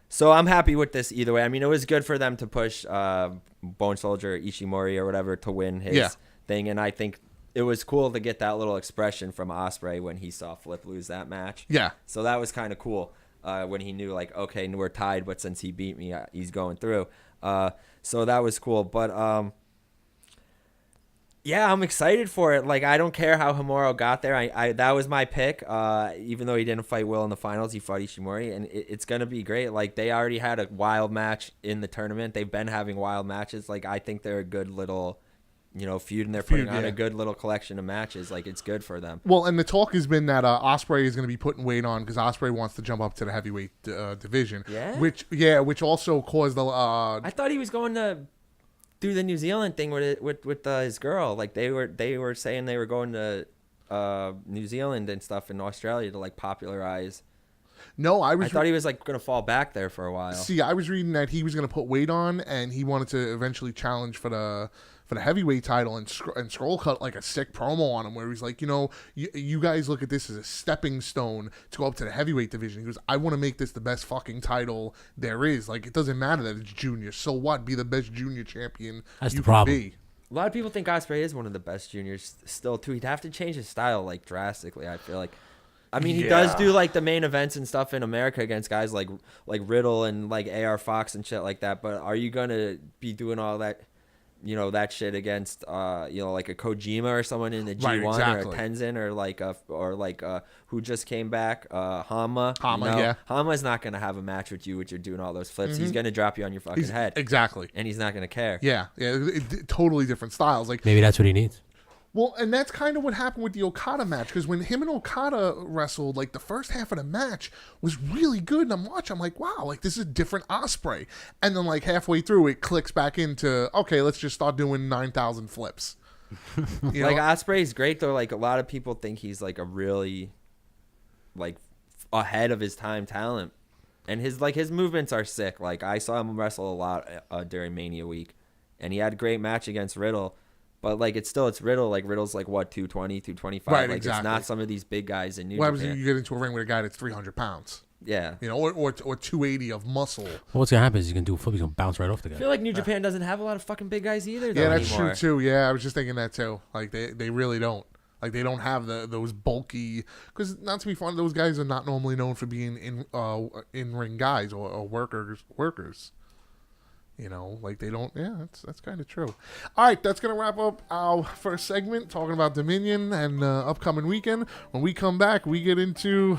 So I'm happy with this either way. I mean, it was good for them to push Bone Soldier Ishimori or whatever to win his thing, and I think it was cool to get that little expression from Ospreay when he saw Flip lose that match. Yeah. So that was kind of cool when he knew, like, okay, we're tied, but since he beat me, he's going through. So that was cool. But, yeah, I'm excited for it. Like, I don't care how Himura got there. I that was my pick. Even though he didn't fight Will in the finals, he fought Ishimori, and it's going to be great. Like, they already had a wild match in the tournament. They've been having wild matches. Like, I think they're a good little... feud, and they're putting on a good little collection of matches. Like, it's good for them. Well, and the talk has been that Ospreay is going to be putting weight on because Ospreay wants to jump up to the heavyweight division. Yeah? Which also caused the. I thought he was going to do the New Zealand thing with his girl. Like, they were saying they were going to New Zealand and stuff in Australia to like popularize. No, I I thought he was like gonna fall back there for a while. See, I was reading that he was going to put weight on, and he wanted to eventually challenge for the heavyweight title, and Scroll cut like a sick promo on him where he's like, you guys look at this as a stepping stone to go up to the heavyweight division. He goes, I want to make this the best fucking title there is. Like, it doesn't matter that it's junior. So what? Be the best junior champion That's you the problem. can be. A lot of people think Ospreay is one of the best juniors still too. He'd have to change his style like drastically. I feel like. I mean, he does do like the main events and stuff in America against guys like Riddle and like AR Fox and shit like that. But are you gonna be doing all that, that shit against like a Kojima or someone in the G1 Right, exactly. or a Tenzin or who just came back, Hama? Yeah. Hama's not gonna have a match with you, which you're doing all those flips. He's gonna drop you on your fucking head, Exactly. and he's not gonna care. Yeah, totally different styles. Like, Maybe that's what he needs. well, and that's kind of what happened with the Okada match, because when him and Okada wrestled, like, the first half of the match was really good, and I'm watching, I'm like, wow, like, this is a different Ospreay. And then, like, halfway through, it clicks back into, okay, let's just start doing 9,000 flips. Like Ospreay's great though. Like a lot of people think he's like a really like ahead of his time talent, and his movements are sick. Like I saw him wrestle a lot during Mania week, and he had a great match against Riddle. But like it's Riddle. Like Riddle's like what 220, 225. Right, like exactly. It's not some of these big guys in New What happens Japan. if you get into a ring with a guy that's 300 pounds? Yeah. Or 280 of muscle. Well, what's gonna happen is he's gonna do a flip. He's gonna bounce right off the I guy. feel like New Japan doesn't have a lot of fucking big guys either. Though, Yeah, that's anymore. true too. Yeah, I was just thinking that too. Like they really don't. Like they don't have those bulky. Because not to be funny, those guys are not normally known for being in ring guys or workers. Like they don't. Yeah, that's kind of true. All right, that's gonna wrap up our first segment talking about Dominion and upcoming weekend. When we come back, we get into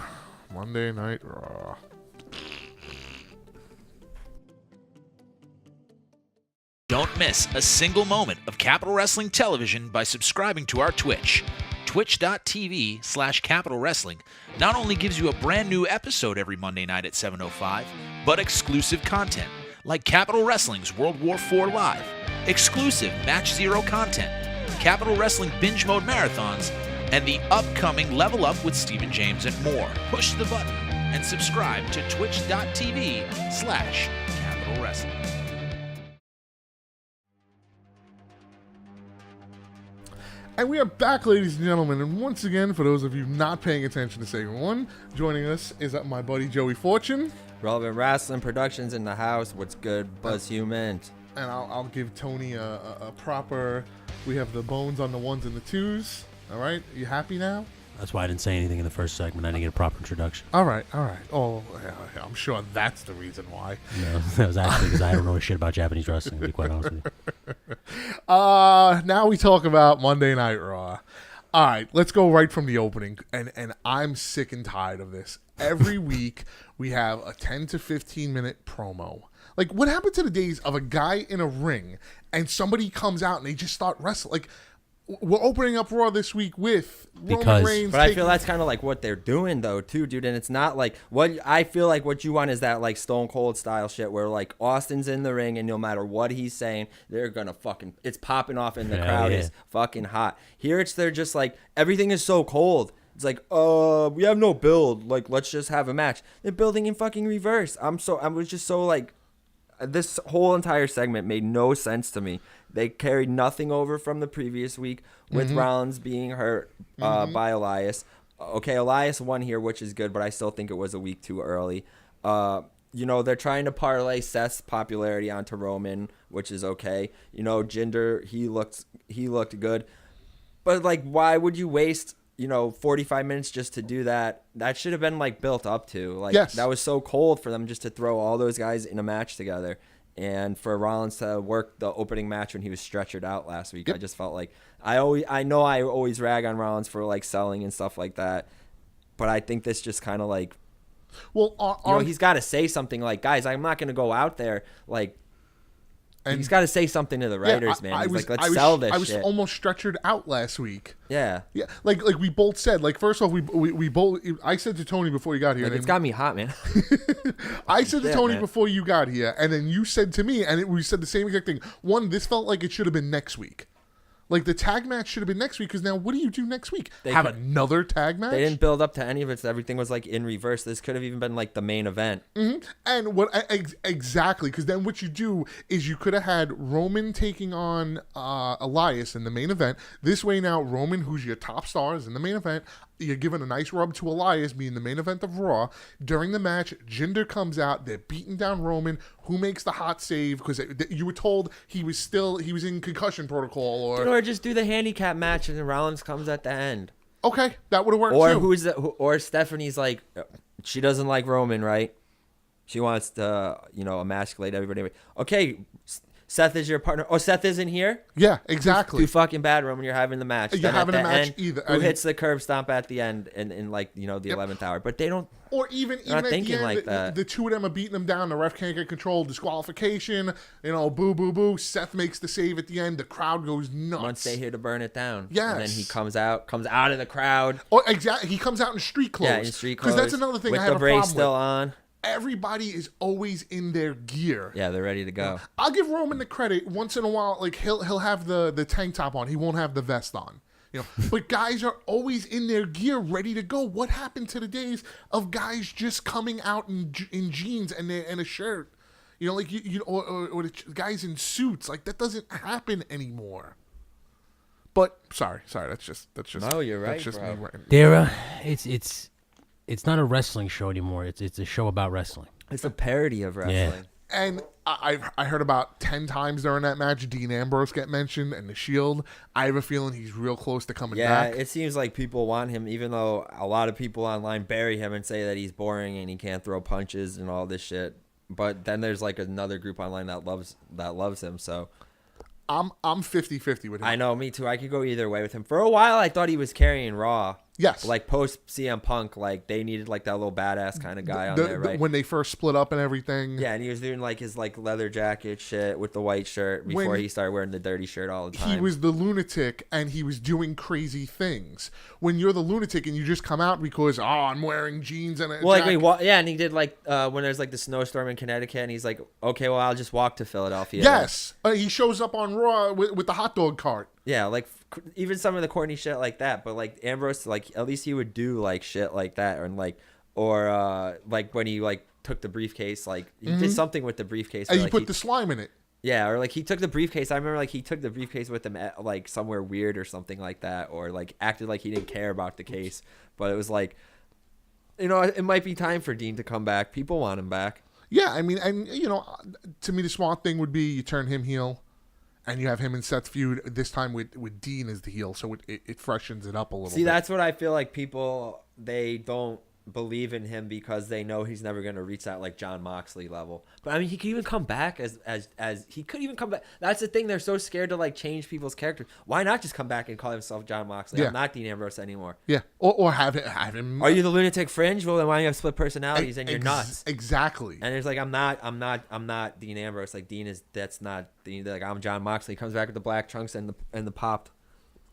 Monday Night Raw. Don't miss a single moment of Capital Wrestling Television by subscribing to our Twitch. Twitch.tv/Capital Wrestling not only gives you a brand new episode every Monday night at 7:05, but exclusive content like Capital Wrestling's World War IV Live, exclusive Match Zero content, Capital Wrestling Binge Mode Marathons, and the upcoming Level Up with Stephen James and more. Push the button and subscribe to Twitch.tv/Capital Wrestling. And we are back, ladies and gentlemen. And once again, for those of you not paying attention to segment one, joining us is my buddy Joey Fortune. Relevant Wrestling Productions in the house. What's good, Buzz Human? And I'll give Tony a proper. We have the bones on the ones and the twos. All right, you happy now? That's why I didn't say anything in the first segment. I didn't get a proper introduction. All right. Oh, yeah, I'm sure that's the reason why. No, that was actually because I don't know shit about Japanese wrestling, to be quite honest with you. Now we talk about Monday Night Raw. All right, let's go right from the opening. And I'm sick and tired of this. Every week we have a 10 to 15 minute promo. Like, what happened to the days of a guy in a ring and somebody comes out and they just start wrestling? Like, we're opening up Raw this week with Roman Because- Reigns. But I feel that's kind of like what they're doing though too, dude. And it's not like what I feel like what you want is that like Stone Cold style shit where like Austin's in the ring and no matter what he's saying, they're gonna fucking it's popping off and the Hell crowd yeah. is fucking hot. Here they're just like everything is so cold. It's like, we have no build. Like, let's just have a match. They're building in fucking reverse. I was just so like, this whole entire segment made no sense to me. They carried nothing over from the previous week with Rollins being hurt by Elias. Okay, Elias won here, which is good, but I still think it was a week too early. They're trying to parlay Seth's popularity onto Roman, which is okay. Jinder, he looked good. But, like, why would you waste, 45 minutes just to do that? That should have been, like, built up to. Like, Yes. That was so cold for them just to throw all those guys in a match together. And for Rollins to work the opening match when he was stretchered out last week, I just felt like I always rag on Rollins for, like, selling and stuff like that. But I think this just kind of, like, well, he's got to say something like, guys, I'm not going to go out there, like, he's got to say something to the writers, man. He's like, let's sell this I was shit. almost stretchered out last week. Yeah. Yeah, like we both said. Like, first off, we both. I said to Tony before you got here. Like, and it's got me hot, man. I said to Yeah, Tony man. before you got here, and then you said to me, and we said the same exact thing. One, this felt like it should have been next week. Like, the tag match should have been next week, because now what do you do next week? Have another tag match? They didn't build up to any of it. So everything was like in reverse. This could have even been like the main event. And what exactly? Because then what you do is you could have had Roman taking on Elias in the main event. This way now, Roman, who's your top star, is in the main event. You're giving a nice rub to Elias, being the main event of Raw. During the match, Jinder comes out. They're beating down Roman. Who makes the hot save? Because you were told he was in concussion protocol, Or just do the handicap match and then Rollins comes at the end. okay, that would have worked Or too. or Stephanie's like, she doesn't like Roman, right? She wants to, emasculate everybody. Okay, Seth is your partner. Oh, Seth isn't here? Yeah, exactly. Too fucking bad, Roman. You're having the match. You're Then at having the a match end, either. Who hits the curb stomp at the end in like, the 11th hour. But they don't. Or even not at the thinking end, like that. the two of them are beating them down. The ref can't get control. Disqualification. Boo, boo, boo. Seth makes the save at the end. The crowd goes nuts. Once they here to burn it down. Yes. And then he comes out of the crowd. Oh, exactly. He comes out in street clothes. Yeah, in street clothes. Because that's another thing with I have the a brace problem still with. on. Everybody is always in their gear. Yeah, they're ready to go. I'll give Roman the credit. Once in a while, like he'll have the tank top on. He won't have the vest on. But guys are always in their gear, ready to go. What happened to the days of guys just coming out in jeans and a shirt? Or the guys in suits. Like, that doesn't happen anymore. But sorry, that's just. No, you're right, That's just bro. me ranting. There, it's not a wrestling show anymore. It's a show about wrestling. It's a parody of wrestling. And I heard about 10 times during that match Dean Ambrose get mentioned and the Shield. I have a feeling he's real close to coming Yeah, back. it seems like people want him, even though a lot of people online bury him and say that he's boring and he can't throw punches and all this shit. But then there's like another group online that loves him. So I'm 50-50 with him. I know, me too. I could go either way with him. For a while, I thought he was carrying Raw. Yes. Like post CM Punk, like they needed like that little badass kind of guy on there, right? When they first split up and everything. Yeah, and he was doing like his like leather jacket shit with the white shirt before When he started wearing the dirty shirt all the time. He was the lunatic and he was doing crazy things. When you're the lunatic and you just come out because, I'm wearing jeans and a Well, jacket. yeah, and he did like when there's like the snowstorm in Connecticut, and he's like, okay, well, I'll just walk to Philadelphia. Yes. He shows up on Raw with the hot dog cart. Yeah, like even some of the corny shit like that, but like Ambrose, like at least he would do like shit like that, and like like when he like took the briefcase, like he did something with the briefcase. And where, you like, put the slime in it. yeah, or like he took the briefcase. I remember like he took the briefcase with him at like somewhere weird or something like that, or like acted like he didn't care about the case. But it was like, it might be time for Dean to come back. People want him back. Yeah, I mean, and to me the smart thing would be you turn him heel. And you have him and Seth feud this time with Dean as the heel, so it freshens it up a little bit. See, that's what I feel like people, they don't believe in him because they know he's never going to reach that like John Moxley level. But I mean, he could even come back as he could even come back. That's the thing. They're so scared to like change people's characters. Why not just come back and call himself John Moxley? Yeah. I'm not Dean Ambrose anymore. Yeah, or have him. Are you the lunatic fringe? Well, then why do you have split personalities and you're nuts? Exactly. And it's like, I'm not Dean Ambrose. Like that's not Dean. Like I'm John Moxley. He comes back with the black trunks and the popped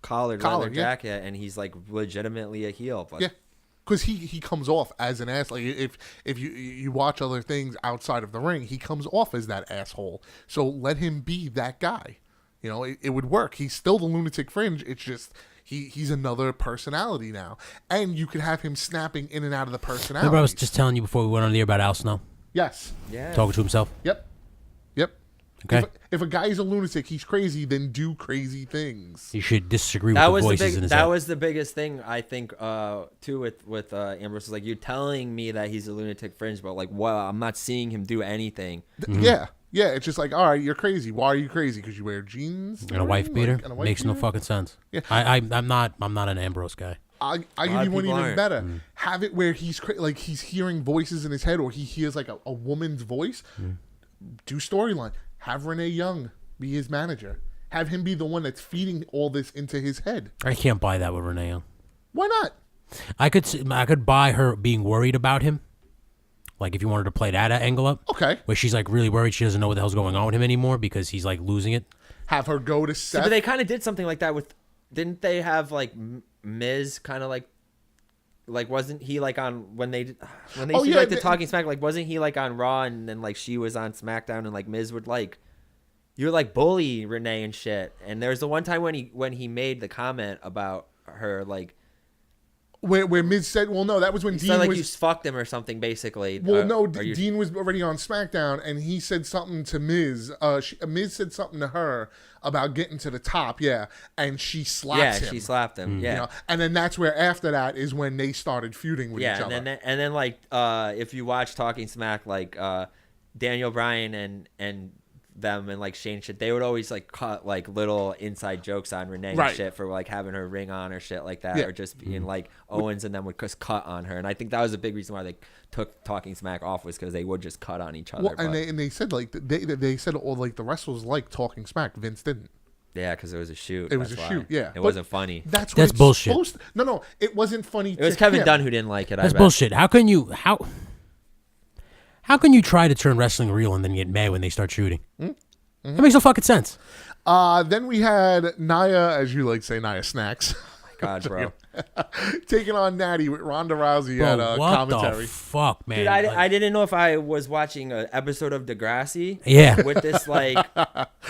collared leather jacket, and he's like legitimately a heel. But Yeah, because he comes off as an ass. Like if you watch other things outside of the ring, he comes off as that asshole. So let him be that guy. It would work. He's still the lunatic fringe. It's just he's another personality now, and you could have him snapping in and out of the personality. Remember I was just telling you before we went on the air about Al Snow Yes. yeah, talking to himself. Yep. Okay, If a guy's a lunatic, he's crazy. Then do crazy things. you should disagree with that the was the voices in big. his That head. was the biggest thing I think too with Ambrose. Is like, you're telling me that he's a lunatic fringe, but like, well, I'm not seeing him do anything. Yeah. It's just like, all right, you're crazy. Why are you crazy? Because you wear jeans And a wife beater and a wife makes no beater? fucking sense. Yeah. I'm not an Ambrose guy. I lot give you of one people even aren't. better. Have it where he's like he's hearing voices in his head, or he hears like a woman's voice. Do storyline. Have Renee Young be his manager. Have him be the one that's feeding all this into his head. I can't buy that with Renee Young. Why not? I could buy her being worried about him. Like if you wanted to play that angle up, Okay. where she's like really worried she doesn't know what the hell's going on with him anymore because he's like losing it. Have her go to See, Seth. but they kind of did something like that with. Didn't they have like Miz kind of like wasn't he like on when they Oh, see yeah, like the they- Talking Smack, like wasn't he like on Raw and then like she was on SmackDown and like Miz would like you would like bully Renee and shit. And there was the one time when he made the comment about her, like, Where Miz said, well, no, that was when he Dean said like was. you fucked him or something, basically. Well, no, or you- Dean was already on SmackDown, and he said something to Miz. Miz said something to her about getting to the top, yeah, and she slaps him. she slapped him. Yeah. You know? And then that's where after that is when they started feuding with each Yeah, other. and then like if you watch Talking Smack, like Daniel Bryan and them and like Shane shit, they would always like cut like little inside jokes on Renee Right. and shit for like having her ring on or shit like that, Yeah. or just being like Owens and them would just cut on her. And I think that was a big reason why they took Talking Smack off, was because they would just cut on each other. Well, but- and they said like they said all like the wrestlers liked talking smack. Vince didn't. yeah, because it was a shoot. It was that's a why. shoot. Yeah, it But wasn't funny. That's That's it's bullshit. supposed to- no, it wasn't funny. It was to Kevin him. Dunn who didn't like it. That's I bet. bullshit. How can you try to turn wrestling real and then get mad when they start shooting? That makes no fucking sense. Then we had Nia, as you like to say, Nia Snacks, God, bro. taking on Natty with Ronda Rousey at Bro, what commentary. the fuck, man? Dude, I didn't know if I was watching an episode of Degrassi. Yeah. With this like,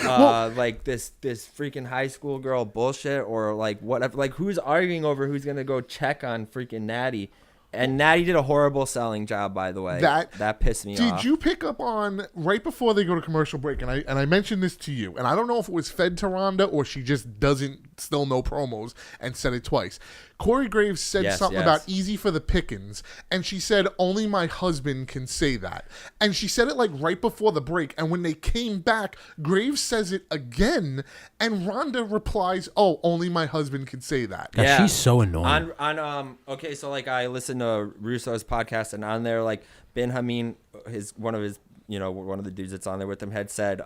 like this freaking high school girl bullshit, or like whatever. Like, who's arguing over who's gonna go check on freaking Natty? And Natty did a horrible selling job, by the way. That pissed me off. Did you pick up on right before they go to commercial break? And I mentioned this to you, and I don't know if it was fed to Ronda or she just doesn't still know promos and said it twice. Corey Graves said Yes, something yes. about easy for the pickings, and she said only my husband can say that. And she said it like right before the break, and when they came back, Graves says it again, and Ronda replies, "Oh, only my husband can say that." God, she's so annoying. Okay, so like I listened to Russo's podcast, and on there, like Ben Hameen, one of the dudes that's on there with him, had said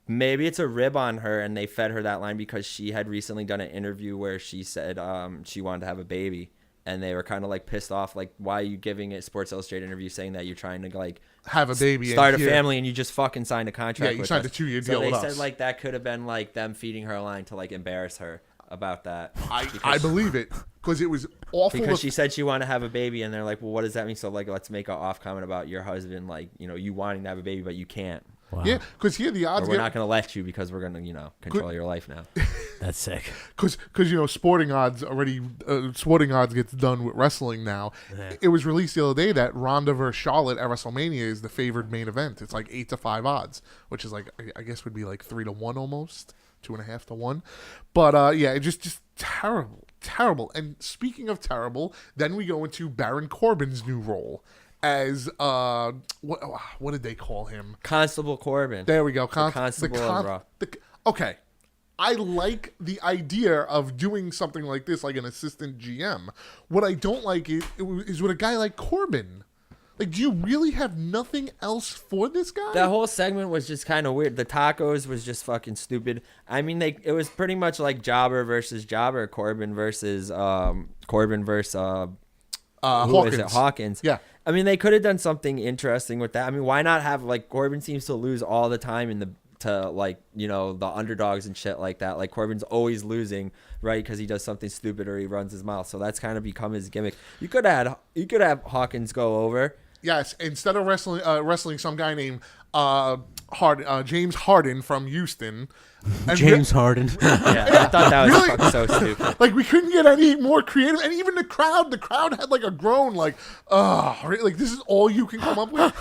maybe it's a rib on her, and they fed her that line because she had recently done an interview where she said she wanted to have a baby, and they were kind of like pissed off, like, why are you giving a Sports Illustrated interview saying that you're trying to like Have a baby, start a and here- family, and you just fucking signed a contract? Yeah, you with signed us. a 2-year So deal they with said us. like that could have been like them feeding her a line to like embarrass her about that. I believe it because it was awful. Because to- she said she wanted to have a baby, and they're like, well, what does that mean? So like, let's make an off comment about your husband, like, you wanting to have a baby, but you can't. Wow. yeah, because here the Or odds we're get not going to let you because we're going to, control your life now. That's sick. because sporting odds gets done with wrestling now. It was released the other day that Ronda versus Charlotte at WrestleMania is the favored main event. It's like 8-5 odds, which is like I guess would be like 3-1 almost, 2.5 to 1. But yeah, it just terrible. And speaking of terrible, then we go into Baron Corbin's new role as what did they call him? Constable Corbin. There we go. Constable of Raw. Okay. I like the idea of doing something like this, like an assistant GM. What I don't like is with a guy like Corbin. Like, do you really have nothing else for this guy? That whole segment was just kind of weird. The tacos was just fucking stupid. I mean, it was pretty much like Jobber versus Jobber, Corbin versus who is it? Hawkins. Yeah. I mean, they could have done something interesting with that. I mean, why not have like Corbin seems to lose all the time to like, the underdogs and shit like that. Like Corbin's always losing, right? Because he does something stupid or he runs his mouth. So that's kind of become his gimmick. You could have Hawkins go over. Yes, instead of wrestling some guy named James Harden from Houston. And James Harden. Yeah, I thought that was Really? fucking so stupid. like we couldn't get any more creative, and even the crowd had like a groan, like, really? Like this is all you can come up with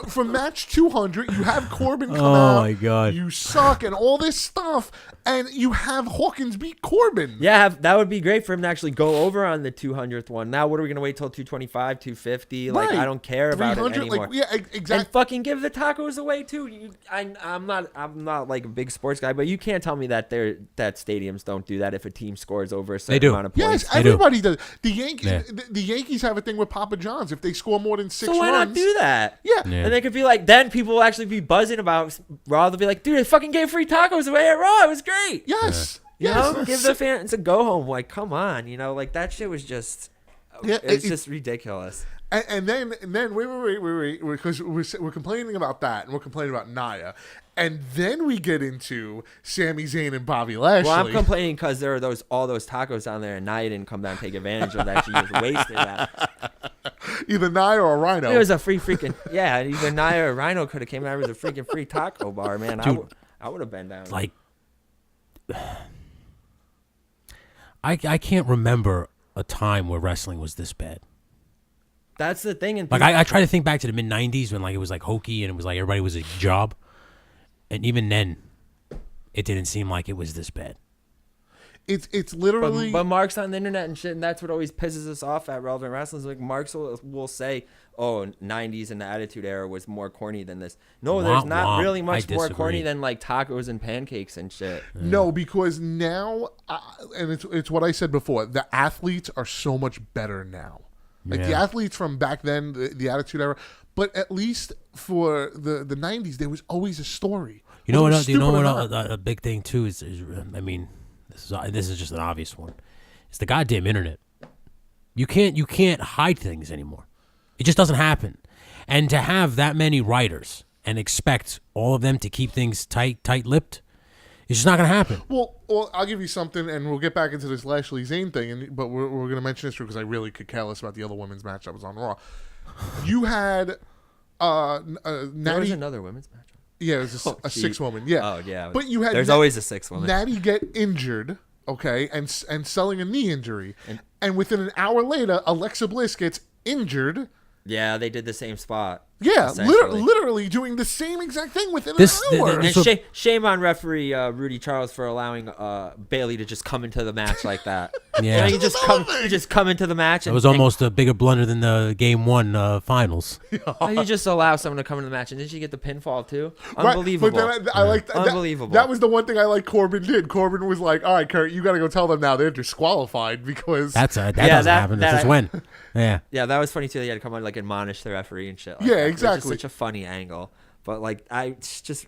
for match 200. You have Corbin come out. Oh, my God. You suck and all this stuff, and you have Hawkins beat Corbin. Yeah, that would be great for him to actually go over on the 200th one. Now, what are we gonna wait till 225, 250? Like, Right. I don't care about it 300, anymore. like, yeah, exactly. And fucking give the tacos away too. I'm not like a big sports guy, but you can't tell me that stadiums don't do that if a team scores over a certain do. amount of points. Yes, They do. everybody does. The Yankees, Yeah. the Yankees have a thing with Papa John's. If they score more than 6 So why runs, not do that? Yeah. Yeah. And they could be like, then people will actually be buzzing about Raw. They'll be like, dude, they fucking gave free tacos away at Raw. It was great. Yes. You Yes. know, give the fans a go home. Like, come on, like that shit was just, Yeah, it's it- just ridiculous. And then wait, because we're complaining about that, and we're complaining about Nia, and then we get into Sami Zayn and Bobby Lashley. Well, I'm complaining because there are all those tacos down there, and Nia didn't come down and take advantage of that. She just wasted that. Either Nia or a Rhino. It was a free freaking yeah. Either Nia or Rhino could have came out with a freaking free taco bar, man. Dude. I would have been down. Like, I can't remember a time where wrestling was this bad. That's the thing. And Like, I try to think back to the mid-'90s when, like, it was, like, hokey and it was, like, everybody was a job. And even then, it didn't seem like it was this bad. It's literally. But Mark's on the internet and shit, and that's what always pisses us off at Relevant Wrestling. Is like Mark's will say, "Oh, '90s and the Attitude Era was more corny than this." No, there's Womp not womp. really I much more disagree. corny than like tacos and pancakes and shit. No, because now, and it's what I said before. The athletes are so much better now. Like the Yeah. athletes from back then, the Attitude Era. But at least for the '90s, there was always a story. You know Whether what? it You was know stupid what? or not. A big thing too is I mean, this is just an obvious one. It's the goddamn internet. You can't hide things anymore. It just doesn't happen. And to have that many writers and expect all of them to keep things tight-lipped, it's just not gonna happen. Well, I'll give you something, and we'll get back into this Lashley Zane thing. But we're going to mention this because I really could care less about the other women's match that was on Raw. You had There was Natty. another women's match. Yeah, it was a geez. 6-woman. Yeah. Oh yeah. But you had there's always a 6 woman. Natty get injured, okay, and selling a knee injury, and within an hour later, Alexa Bliss gets injured. Yeah, they did the same spot. Yeah, essentially. literally doing the same exact thing within This- an hour. And So- shame on referee Rudy Charles for allowing Bailey to just come into the match like that. Yeah. You just come into the match. It was almost a bigger blunder than the Game 1 finals. You just allow someone to come into the match, and did she get the pinfall too? Right, Unbelievable. But then I like that. Unbelievable. That was the one thing I like Corbin did. Corbin was like, "All right, Kurt, you got to go tell them now they're disqualified because That doesn't that- happen. That's that just I- when. Yeah. Yeah, that was funny too. They had to come on like admonish the referee and shit. Like Yeah, that. It was exactly. just such a funny angle, but like it's just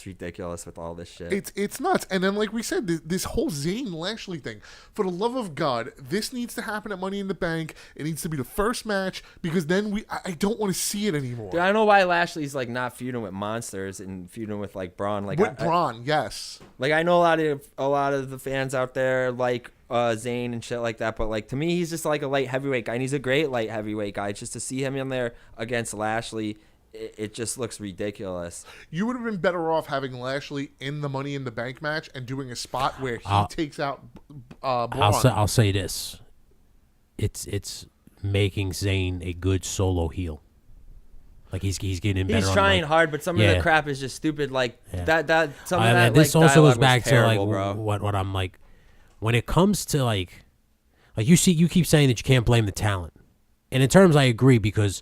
ridiculous with all this shit. it's nuts." And then, like we said, this whole Zayn Lashley thing. For the love of God, this needs to happen at Money in the Bank. It needs to be the first match because then I don't want to see it anymore. Dude, I don't know why Lashley's like not feuding with monsters and feuding with like Braun. Like With Braun, yes. Like I know a lot of the fans out there like Zayn and shit like that, but like to me he's just like a light heavyweight guy, and he's a great light heavyweight guy. Just to see him in there against Lashley, it just looks ridiculous. You would have been better off having Lashley in the Money in the Bank match and doing a spot where he takes out Braun. I'll say this. It's making Zayn a good solo heel. Like he's getting better. He's on, trying like, hard, but some of Yeah. the crap is just stupid. Like Yeah. that some of that. This like, also goes dialogue back was to like terrible, bro. what I'm like when it comes to like you keep saying that you can't blame the talent, and in terms I agree because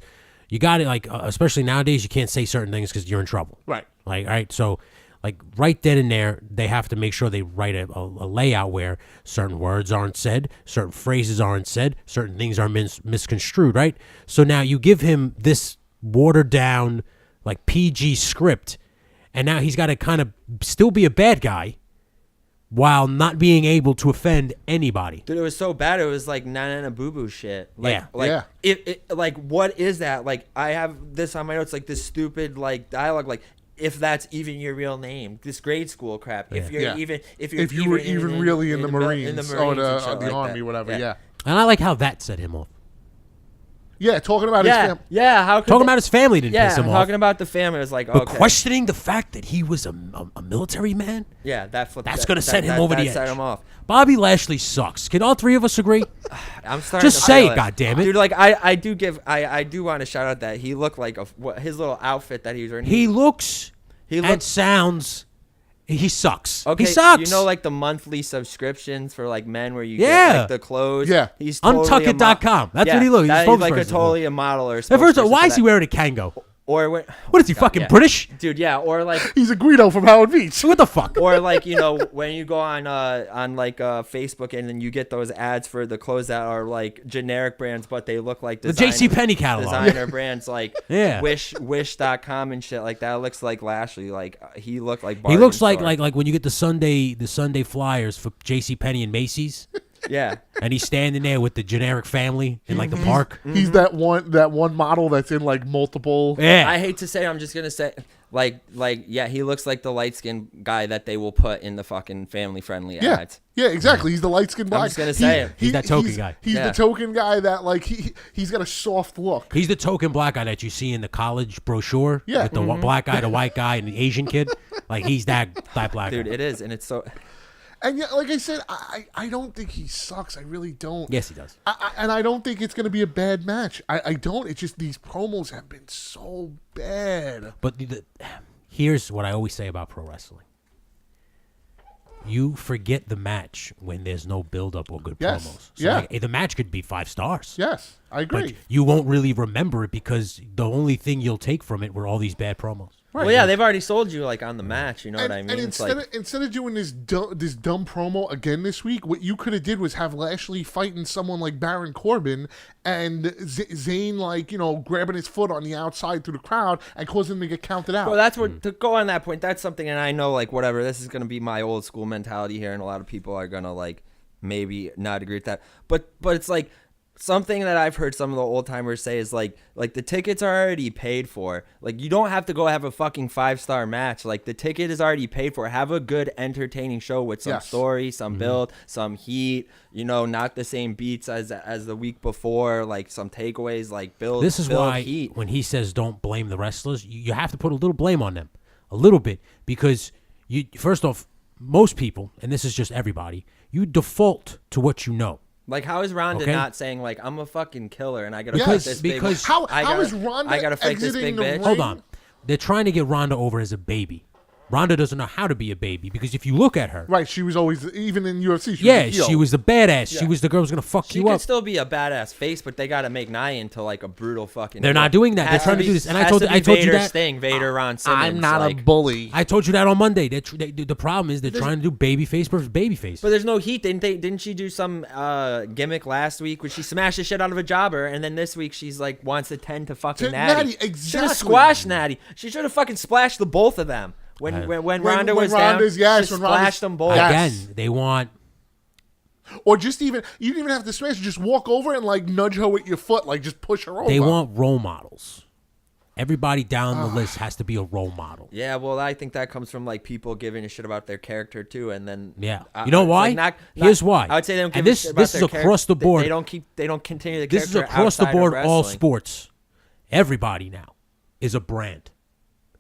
you got it like especially nowadays you can't say certain things because you're in trouble. Right. Like all right, so like right then and there they have to make sure they write a layout where certain words aren't said, certain phrases aren't said, certain things are misconstrued. Right. So now you give him this watered down like PG script, and now he's got to kind of still be a bad guy while not being able to offend anybody. Dude, it was so bad. It was like Nana Boo Boo shit. Like, Yeah. Like, Yeah. It like what is that? Like I have this on my notes. Like this stupid like dialogue. Like if that's even your real name. This grade school crap. If you're Yeah. if If you were even really in the Marines, or and the shit like Army, that. whatever, yeah. And I like how that set him off. Yeah, talking about his Yeah, family. yeah. How could Talking they- about his family didn't yeah, piss him talking off. about the family was like But okay. questioning the fact that he was a military man, Yeah, that flipped. that's that- going to set him over the that edge. Set him off. Bobby Lashley sucks. Can all three of us agree? I'm starting. Just to say feel it, goddammit. dude. Like I do want to shout out that he looked like his little outfit that he was wearing. He looks He and looked- sounds. He sucks. Okay, he sucks. you know, like the monthly subscriptions for like men where you Yeah. get like the clothes. Yeah. he's totally Untuckit.com. That's what he looks. He's He's a like a spokesperson. totally a model or. At first, spokesperson why for is he that. wearing a Kango? Or when, What is he, fucking yeah. British? dude? Yeah, or like. He's a Guido from Howard Beach. What the fuck? Or like when you go on like Facebook and then you get those ads for the clothes that are like generic brands but they look like The JCPenney catalog. designer brands like Yeah. Wish.com and shit like that. It looks like Lashley. Like he looked like He bargain looks like store. when you get the Sunday flyers for JCPenney and Macy's, yeah. and he's standing there with the generic family in like the park. He's that one model that's in like multiple. Yeah. I hate to say, I'm just gonna say, Yeah, he looks like the light skinned guy that they will put in the fucking family friendly Yeah, ads. yeah, exactly. He's the light skinned black. just gonna say it. He's that token guy. He's Yeah. the token guy that like he's got a soft look. He's the token black guy that you see in the college brochure. Yeah. With the black guy, the white guy, and the Asian kid. Like he's that black Dude, guy. it is, and it's so. And yeah, like I said, I don't think he sucks. I really don't. Yes, he does. And I don't think it's going to be a bad match. I don't. It's just these promos have been so bad. But here's what I always say about pro wrestling. You forget the match when there's no build-up or good Yes. promos. Yeah. Like, the match could be 5 stars. Yes, I agree. But you won't really remember it because the only thing you'll take from it were all these bad promos. Well, yeah, they've already sold you like on the match. You know what I mean? And It's instead of doing this dumb promo again this week, what you could have did was have Lashley fighting someone like Baron Corbin and Zayn grabbing his foot on the outside through the crowd and causing him to get counted out. Well, that's what to go on that point. That's something, and I know like whatever. This is gonna be my old school mentality here, and a lot of people are gonna like maybe not agree with that. But it's like something that I've heard some of the old timers say is like the tickets are already paid for. Like you don't have to go have a fucking 5-star match. Like the ticket is already paid for. Have a good entertaining show with some Yes. story, some build, some heat. Not the same beats as the week before. Like some takeaways. Like build. This is build why heat. when he says don't blame the wrestlers, you have to put a little blame on them. A little bit. Because you first off, most people, and this is just everybody, you default to what you know. Like, how is Ronda Okay. not saying like I'm a fucking killer and I gotta Yes, fight this because- big? How I gotta, is Ronda I gotta fight this exiting big the bitch. ring? Hold on. They're trying to get Ronda over as a baby. Ronda doesn't know how to be a baby because if you look at her, Right, she was always, even in UFC, she was the badass. She was the girl who's gonna fuck She you could up. still be a badass face, but they gotta make Nia into like a brutal fucking. They're not doing that. They're Has trying to be- do this. And I has told to you- be I told you Vader that- Sting, Vader, Ron Simmons. I'm not like, a bully. I told you that on Monday. The problem is they're trying to do babyface versus babyface. But there's no heat. Didn't she do some gimmick last week where she smashed the shit out of a jobber, and then this week she's like wants to tend to fucking To Natty. Natty, Should have exactly. squashed Natty. She should have fucking splashed the both of them. When Ronda was down, Ronda's- yes, she when Ronda's- splashed them both. Yes. Again, they want Or just even, you didn't even have to smash, just walk over and like nudge her with your foot, like just push her over. they want role models. Everybody down the list has to be a role model. Yeah, well, I think that comes from like people giving a shit about their character too, and then Yeah. You know it's, why? like, Here's why. I would say they don't give And a this- shit about this is their across the character. board. They don't continue the This is character. across the outside of board, all wrestling. sports. Everybody now is a brand.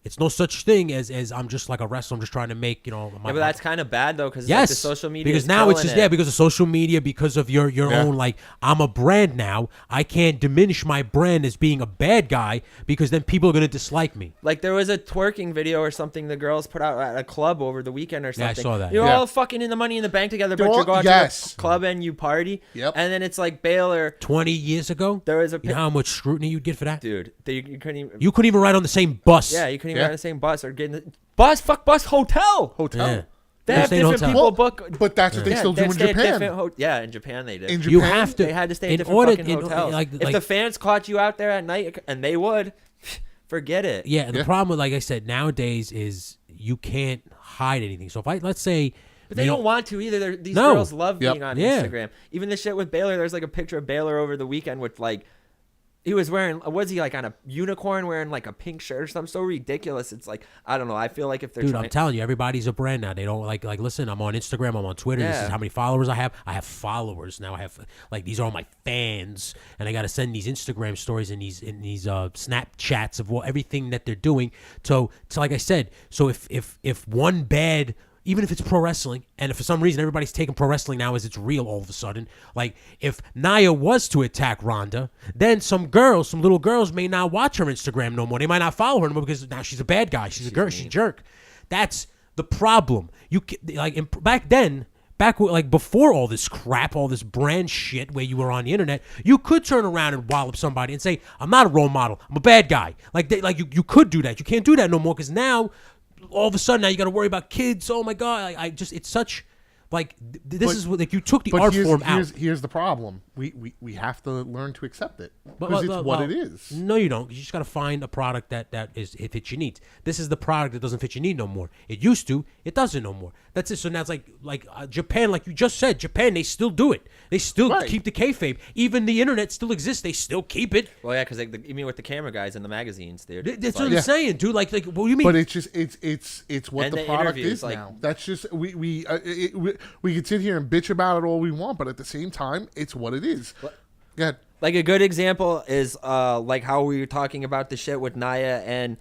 It's no such thing as I'm just like a wrestler. I'm just trying to make my, Yeah, but that's kind of bad though, because yes, the social media. because is now it's killing just it. because of social media, because of your own like I'm a brand now. I can't diminish my brand as being a bad guy because then people are gonna dislike me. Like there was a twerking video or something the girls put out at a club over the weekend or Yeah, I something. saw that. You're Yeah. all fucking in the Money in the Bank together, They're but all- you're going yes. to a club and you party. Yep. And then it's like Baylor, 20 years ago, there was a you know how much scrutiny you'd get for that? dude. You couldn't even. You couldn't even ride on the same bus. Yeah, you couldn't even Yeah. ride the same bus or get in the bus. Fuck bus hotel. hotel. Yeah. They Yeah, have stay in different hotel. people Well, book. but that's what they Yeah, still do in stay at Japan. different yeah, in Japan they did. In Japan, You have to. They had to stay in at different order, fucking in- hotels. like- if like- the fans caught you out there at night, and they would, forget it. Yeah, and the Yeah. problem with, like I said, nowadays is you can't hide anything. So if let's say, But they don't want to either. These No. girls love Yep. being on Yeah. Instagram. Even the shit with Baylor, there's like a picture of Baylor over the weekend with like, he was wearing, was he like on a unicorn wearing like a pink shirt or something? So ridiculous. It's like, I don't know. I feel like if they're dude, trying. I'm telling you, everybody's a brand now. They don't like listen, I'm on Instagram, I'm on Twitter. This Yeah. is how many followers I have. I have followers now. I have like these are all my fans, and I got to send these Instagram stories and these Snapchats of everything that they're doing. So like I said, so if one bad, even if it's pro wrestling, and if for some reason everybody's taking pro wrestling now as it's real all of a sudden, like if Nia was to attack Ronda, then some little girls may not watch her Instagram no more. They might not follow her no more because now she's a bad guy. She's a girl. She's a jerk. That's the problem. Back before all this crap, all this brand shit where you were on the internet, you could turn around and wallop somebody and say, I'm not a role model. I'm a bad guy. You could do that. You can't do that no more because now all of a sudden now you got to worry about kids. Oh my God. It's such Like this But- is what like you took the But art form out. here's the problem. We have to learn to accept it But- because but- it's what well, it is. No, you don't. You just got to find a product that it fits your needs. This is the product that doesn't fit your need no more. It used to. It doesn't no more. That's it. So now it's like Japan, like you just said, Japan. They still do it. They still Right. keep the kayfabe. Even the internet still exists. They still keep it. Well, yeah, because you mean with the camera guys in the magazines, dude. That's It's what like- I'm saying, dude. Like what do you mean? But it's just it's what And the the product interviews, is like- now. That's just we can sit here and bitch about it all we want, but at the same time, it's what it is. Go ahead. Like a good example is like how we were talking about the shit with Nia and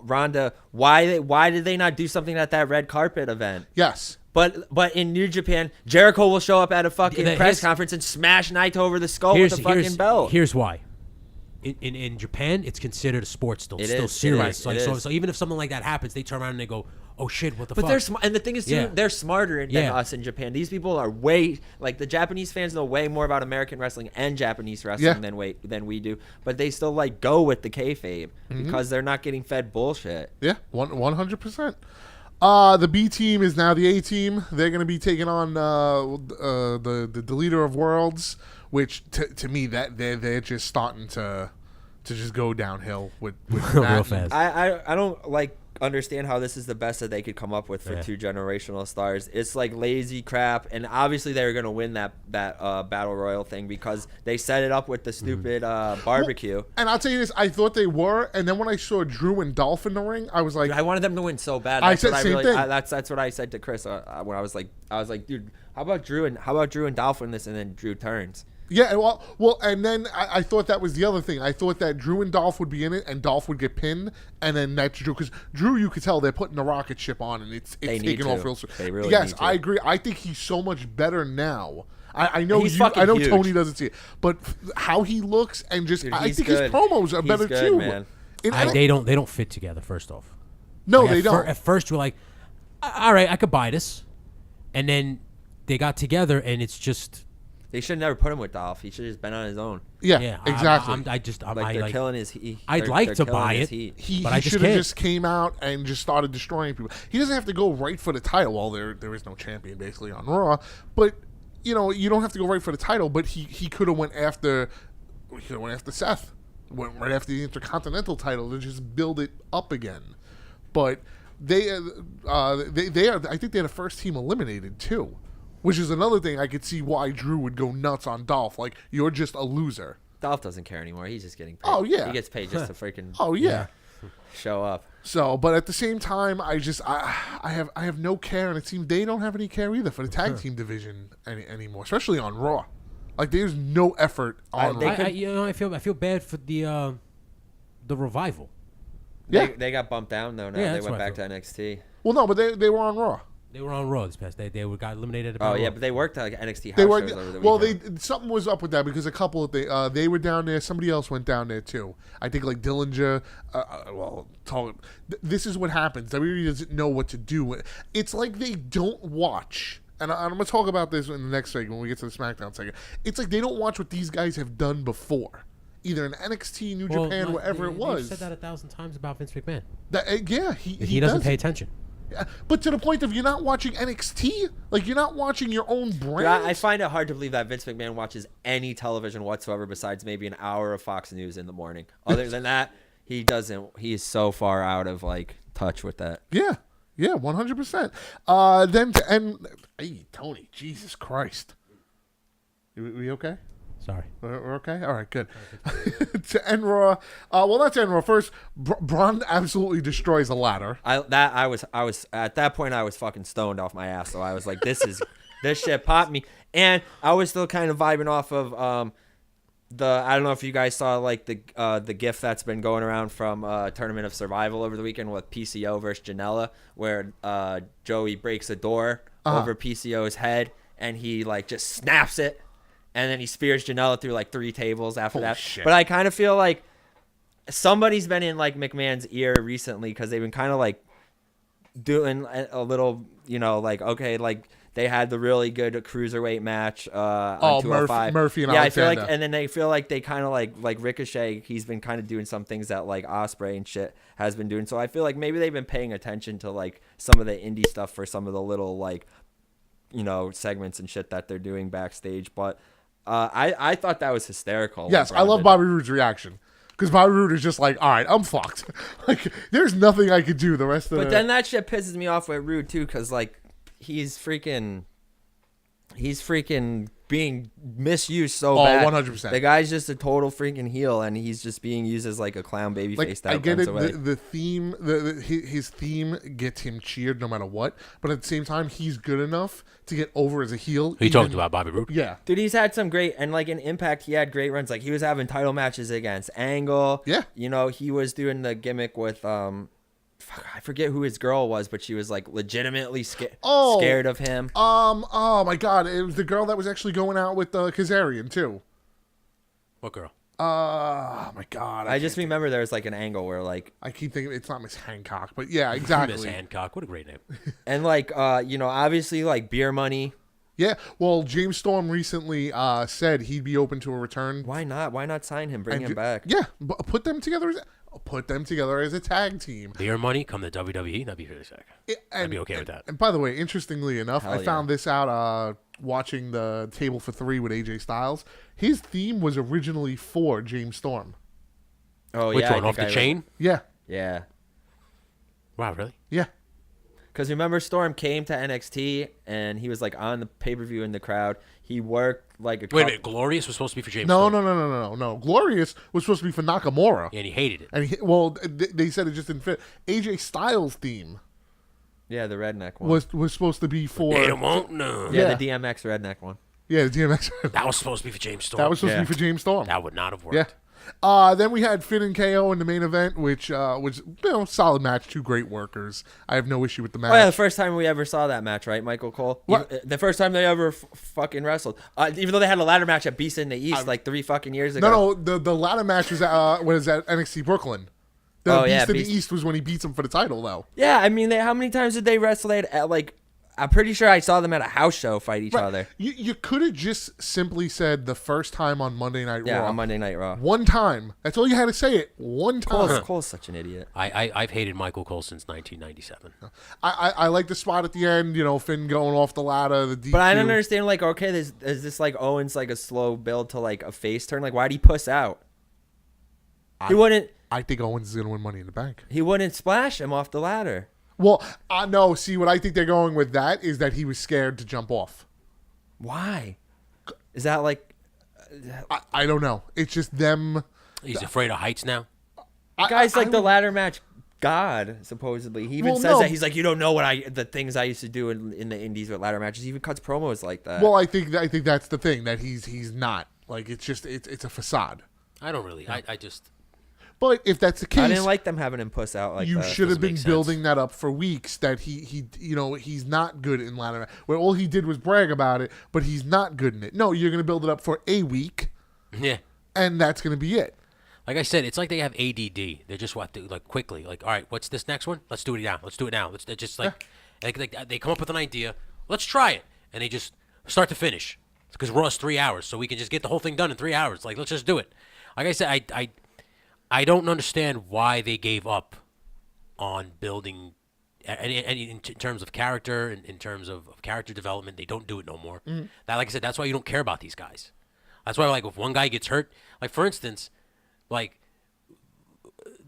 Ronda. Why did they not do something at that red carpet event? Yes. But in New Japan, Jericho will show up at a fucking Yeah, press here's- conference and smash Naito over the skull with a fucking belt. Here's why. In Japan, it's considered a sport still. It It's still is, it serious. is, Like, it so, is. so even if something like that happens, they turn around and they go, "Oh shit, what the But fuck?" and the thing is, too, Yeah. they're smarter than Yeah. us in Japan. These people are like the Japanese fans know way more about American wrestling and Japanese wrestling Yeah. than we do. But they still like go with the kayfabe Mm-hmm. because they're not getting fed bullshit. Yeah, 100%. The B team is now the A team. They're going to be taking on the leader of worlds, which to me that they're just starting to just go downhill with Real that. fast. I don't like understand how this is the best that they could come up with for Yeah. two generational stars. It's like lazy crap, and obviously they were gonna win that battle royal thing because they set it up with the stupid barbecue. And I'll tell you this, I thought they were, and then when I saw Drew and Dolph in the ring, I was like, I wanted them to win so bad. I That's said what same really, thing. that's what I said to Chris when I was like, dude, how about Drew and Dolph win this, and then Drew turns. yeah, well, and then I thought that was the other thing. I thought that Drew and Dolph would be in it, and Dolph would get pinned, and then that's Drew, because Drew, you could tell they're putting the rocket ship on, and it's They need taking off to. real soon. They really yes, need to. I agree. I think he's so much better now. I know He's you. fucking I know huge. Tony doesn't see it, but how he looks and just Dude, I he's think good. his promos are He's better good, too. man. They don't fit together. First off, No, Like, they at don't. At first, you're like, all right, I could buy this, and then they got together, and it's just They should never put him with Dolph. He should have just been on his own. yeah, yeah, exactly. I'm Like they're like, killing his heat. I'd like to buy it. He But I just should have can't. just came out and just started destroying people. He doesn't have to go right for the title. Well, there is no champion basically on Raw, but you know you don't have to go right for the title. But he could have went after Seth, went right after the Intercontinental title to just build it up again. But they are. I think they're the first team eliminated too, which is another thing I could see why Drew would go nuts on Dolph. Like you're just a loser. Dolph doesn't care anymore. He's just getting paid. Oh, yeah. He gets paid just to freaking Oh yeah. show up. So, but at the same time, I have no care, and it seems they don't have any care either for the tag team division anymore, especially on Raw. Like there's no effort on they Raw. I feel bad for the revival. Yeah. They got bumped down though. Now Yeah, they that's went what I back to NXT. Well, no, but they were on Raw. They were on Raw this past. They got eliminated. Oh At yeah, Raw. but they worked like NXT house They were shows over the well. weekend. Something was up with that because a couple of they were down there. Somebody else went down there too. I think like Dillinger. This is what happens. WWE doesn't know what to do. It's like they don't watch. And I'm going to talk about this in the next segment when we get to the SmackDown segment. It's like they don't watch what these guys have done before, either in NXT, New Well, Japan, no, wherever it was. They've said that 1,000 times about Vince McMahon. Yeah, He doesn't pay attention. But to the point of you're not watching NXT, like you're not watching your own brand. Dude, I find it hard to believe that Vince McMahon watches any television whatsoever besides maybe an hour of Fox News in the morning. Other than that, he doesn't. He is so far out of like touch with that. Yeah, 100%. Then to end, hey Tony, Jesus Christ, we okay? Sorry. We're okay. All right, good. To end Raw, well, not to end Raw. First, Braun absolutely destroys a ladder. I was at that point I was fucking stoned off my ass, so I was like, this shit popped me, and I was still kind of vibing off of I don't know if you guys saw like the gif that's been going around from Tournament of Survival over the weekend with PCO versus Janela, where Joey breaks a door over PCO's head and he like just snaps it, and then he spears Janela through like 3 tables after that. shit. But I kind of feel like somebody's been in like McMahon's ear recently because they've been kind of like doing a little, like, okay, like they had the really good cruiserweight match on 205. Murphy and yeah, I feel like, Alexander. and then they feel like they kind of like Ricochet. He's been kind of doing some things that like Ospreay and shit has been doing. So I feel like maybe they've been paying attention to like some of the indie stuff for some of the little like segments and shit that they're doing backstage. But I thought that was hysterical. when Yes, I Braun love did Bobby Roode's reaction. Because Bobby Roode is just like, all right, I'm fucked. Like, there's nothing I could do the rest of But the... then that shit pisses me off with Rude too, because like he's freaking being misused so Oh, bad. 100%. The guy's just a total freaking heel, and he's just being used as like a clown baby Like, face. I That get it. away. The theme, his theme gets him cheered no matter what. But at the same time, he's good enough to get over as a heel. Who you talking about, Bobby Roode? Yeah. Dude, he's had some great, and like in Impact, he had great runs. Like he was having title matches against Angle. Yeah. He was doing the gimmick with I forget who his girl was, but she was like legitimately scared of him. Oh my God! It was the girl that was actually going out with Kazarian too. What girl? Oh my God! I just remember there was like an angle where like, I keep thinking it's not Miss Hancock, but yeah, exactly. Miss Hancock. What a great name. and like obviously like Beer Money. Yeah. Well, James Storm recently said he'd be open to a return. Why not? Why not sign him? Bring And him back. Yeah, but put them together as a tag team. Beer Money come to WWE. That'd be really sick. I'd be okay with that. And by the way, interestingly enough, Hell I yeah. found this out watching the Table for Three with AJ Styles. His theme was originally for James Storm. Oh Which yeah. one? Off the chain? Yeah, Yeah. Wow, really? yeah. Because remember, Storm came to NXT and he was like on the pay per view in the crowd. He worked like a Wait a minute. Glorious was supposed to be for James No, Storm. no. Glorious was supposed to be for Nakamura. And he hated it. And they said it just didn't fit. AJ Styles' theme Yeah, the redneck one. was supposed to be for They won't know. yeah, yeah. the DMX redneck one. yeah, the DMX. That was supposed to be for James Storm. That was supposed to Yeah. be for James Storm. That would not have worked. Yeah. Then we had Finn and KO in the main event, which was solid match, two great workers. I have no issue with the match. Oh yeah, the first time we ever saw that match, right, Michael Cole? What? The first time they ever fucking wrestled. Even though they had a ladder match at Beast in the East like 3 fucking years ago. No, the ladder match was at NXT Brooklyn. The Oh, Beast yeah, in Beast. the East was when he beats him for the title, though. Yeah, I mean, how many times did they wrestle? They had, like, I'm pretty sure I saw them at a house show fight each other. You could have just simply said the first time on Monday Night Yeah, Raw. on Monday Night Raw. One time. That's all you had to say it. One time. Cole's such an idiot. I've hated Michael Cole since 1997. I like the spot at the end, Finn going off the ladder, the DQ. But I don't understand, like, okay, is this like Owens like a slow build to like a face turn? Like, why'd he puss out? He wouldn't I think Owens is going to win Money in the Bank. splash him off the ladder. Well, no, see, what I think they're going with that is that he was scared to jump off. Why? Is that like I don't know. It's just them. He's afraid of heights now. guy's like I the would- ladder match god, supposedly. He even Well, says no. that. He's like, you don't know the things I used to do in the indies with ladder matches. He even cuts promos like that. Well, I think that's the thing, that he's not. Like, it's just it's a facade. I don't really. I just. But if that's the case, I didn't like them having him puss out like you that. should have doesn't been make sense. building that up for weeks. That he's not good in ladder match. Where all he did was brag about it, but he's not good in it. No, you're going to build it up for a week, Yeah. and that's going to be it. Like I said, it's like they have ADD. They just want to like quickly. Like, all right, what's this next one? Let's do it now. Let's do it now. Let's they're just like they come up with an idea. Let's try it, and they just start to finish. Because Raw's 3 hours, so we can just get the whole thing done in 3 hours. Like, let's just do it. Like I said, I don't understand why they gave up on building any in terms of character and in terms of character development. They don't do it no more. That, like I said, that's why you don't care about these guys. That's why, like, if one guy gets hurt, like for instance, like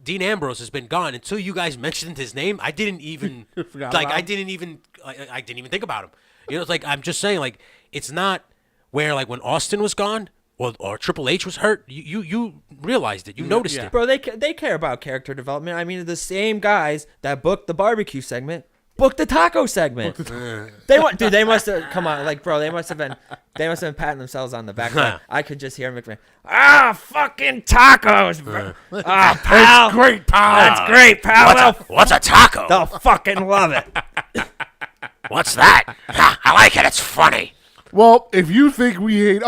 Dean Ambrose has been gone until you guys mentioned his name. I didn't even Forgot like. about I him. didn't even think about him. It's like I'm just saying, like it's not where like when Austin was gone or Triple H was hurt. You realized it. You noticed it. Bro, they care about character development. I mean, the same guys that booked the barbecue segment booked the taco segment. They must have come on, like, bro, they must have been patting themselves on the back. Like, I could just hear McMahon. Fucking tacos, bro. Pal, It's great, pal. that's great, pal. What's a taco? They'll fucking love it. What's that? I like it. It's funny. Well, if you think we hate...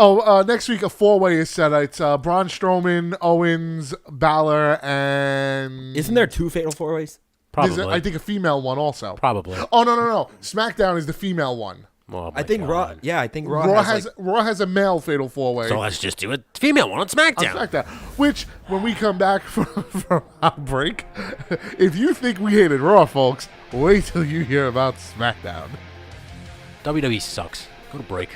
next week a 4-way is set. It's Braun Strowman, Owens, Balor, and... Isn't there 2 fatal 4-ways? There's, Probably. I think, a female one also. Probably. Oh, no. SmackDown is the female one. Oh, my I think Raw. God. Yeah, I think Raw, Raw has. has a male fatal 4-way. So let's just do a female one on on SmackDown. SmackDown. Which, when we come back from our break, if you think we hated Raw, folks, wait till you hear about SmackDown. WWE sucks. Go to break.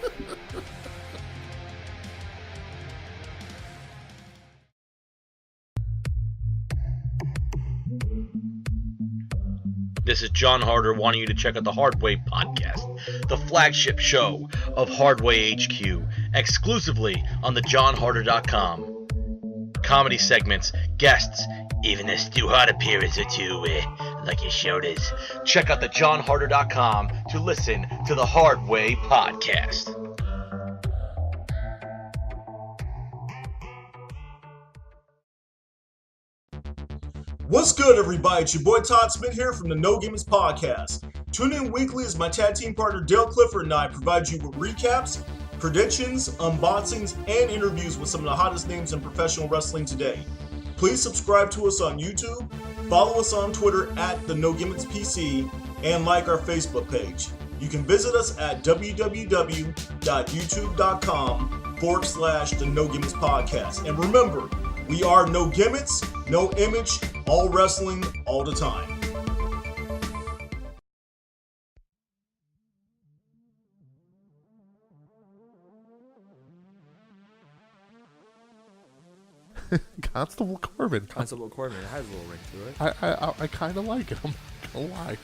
This is John Harder wanting you to check out the Hardway Podcast, the flagship show of Hardway HQ, exclusively on the johnharder.com. Comedy segments, guests, even a Stu Hart appearance or two, like your show does. Check out the johnharder.com to listen to the Hardway Podcast. What's good, everybody? It's your boy Todd Smith here from the No Gamers Podcast. Tune in weekly as my tag team partner Dale Clifford and I provide you with recaps, predictions, unboxings, and interviews with some of the hottest names in professional wrestling today. Please subscribe to us on YouTube, follow us on Twitter at the No Gimmicks PC, and like our Facebook page. You can visit us at www.youtube.com/the No Gimmicks Podcast. And remember, we are no gimmicks, no image, all wrestling, all the time. Constable Corbin. Constable Corbin, it has a little ring to it. I kind of like it. I'm not gonna lie.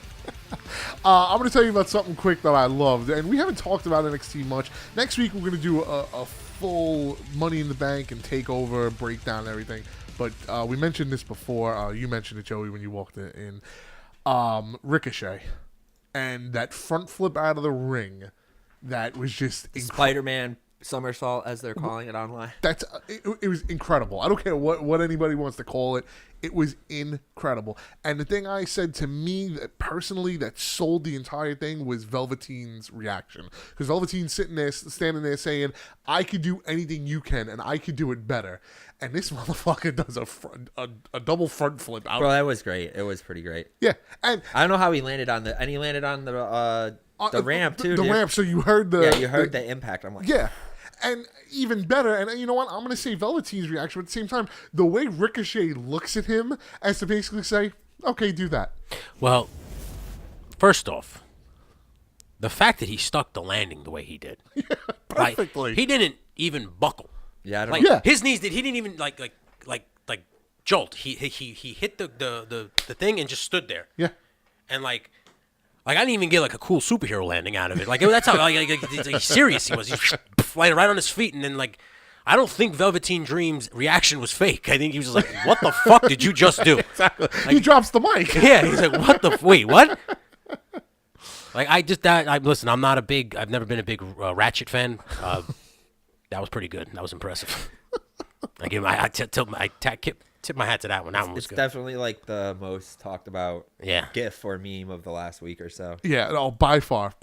I'm gonna tell you about something quick that I loved, and we haven't talked about NXT much. Next week we're gonna do a full Money in the Bank and Takeover breakdown and everything. But we mentioned this before. You mentioned it, Joey, when you walked in. Ricochet and that front flip out of the ring. That was just Spider-Man somersault, as they're calling it online. That's it was incredible. I don't care what anybody wants to call it. It was incredible. And the thing I said to me that personally that sold the entire thing was Velveteen's reaction. Because Velveteen's standing there saying, I could do anything you can and I could do it better. And this motherfucker does a double front flip out. Bro, that was great. It was pretty great. Yeah. And I don't know how he landed on the ramp too. The dude. ramp, so you heard the... Yeah, you heard the impact. I'm like... Yeah. And even better, and you know what? I'm going to say Velveteen's reaction, but at the same time, the way Ricochet looks at him as to basically say, okay, do that. Well, first off, the fact that he stuck the landing the way he did. Yeah, perfectly. Like, he didn't even buckle. Yeah, I don't Like, know. Yeah. his knees did. He didn't even like jolt. He hit the thing and just stood there. Yeah. And like I didn't even get like a cool superhero landing out of it. Like that's how like serious he was. He landed right on his feet, and then like I don't think Velveteen Dream's reaction was fake. I think he was just like, "What the fuck did you just do?" Exactly. He drops the mic. Yeah, he's like, "What the wait, what?" Like listen. I've never been a big Ratchet fan. That was pretty good. That was impressive. I tip my hat to that one. That one was It's good. definitely like the most talked about Yeah. GIF or meme of the last week or so. Yeah, no, by far.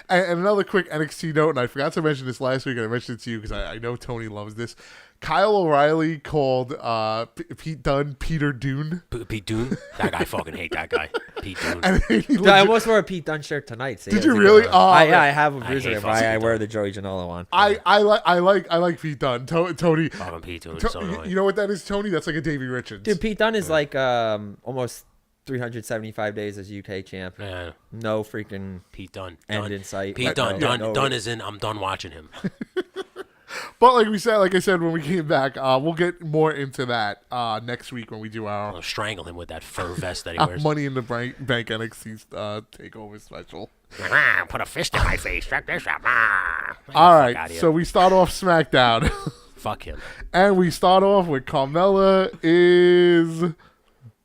And another quick NXT note, and I forgot to mention this last week, and I mentioned it to you because I know Tony loves this. Kyle O'Reilly called Pete Dunne Peter Dune. Pete Dunne? That guy fucking hate that guy. Pete Dunne. And he Dude, I almost wore a Pete Dunne shirt tonight. So Did yeah, you it's a really? good one. Oh, I have a I bruiser. hate If fucking I Pete wear Dunne. the Joey Janela one. I like Pete Dunne. Tony. Fucking Pete Dunne. To- So annoying. you know what that is, Tony? That's like a Davey Richards. Dude, Pete Dunne is like almost 375 days as UK champ. Yeah, No freaking Pete Dunne. end Dunne. in sight. Pete No, Dunne. no. Dunne is in. I'm done watching him. But like I said when we came back, we'll get more into that next week when we do our I'll strangle him with that fur vest that he wears. Money in the Bank NXT takeover special. Put a fist in my face. Check this out. All Fuck outta right, here. so we start off SmackDown, Fuck him. and we start off with Carmella is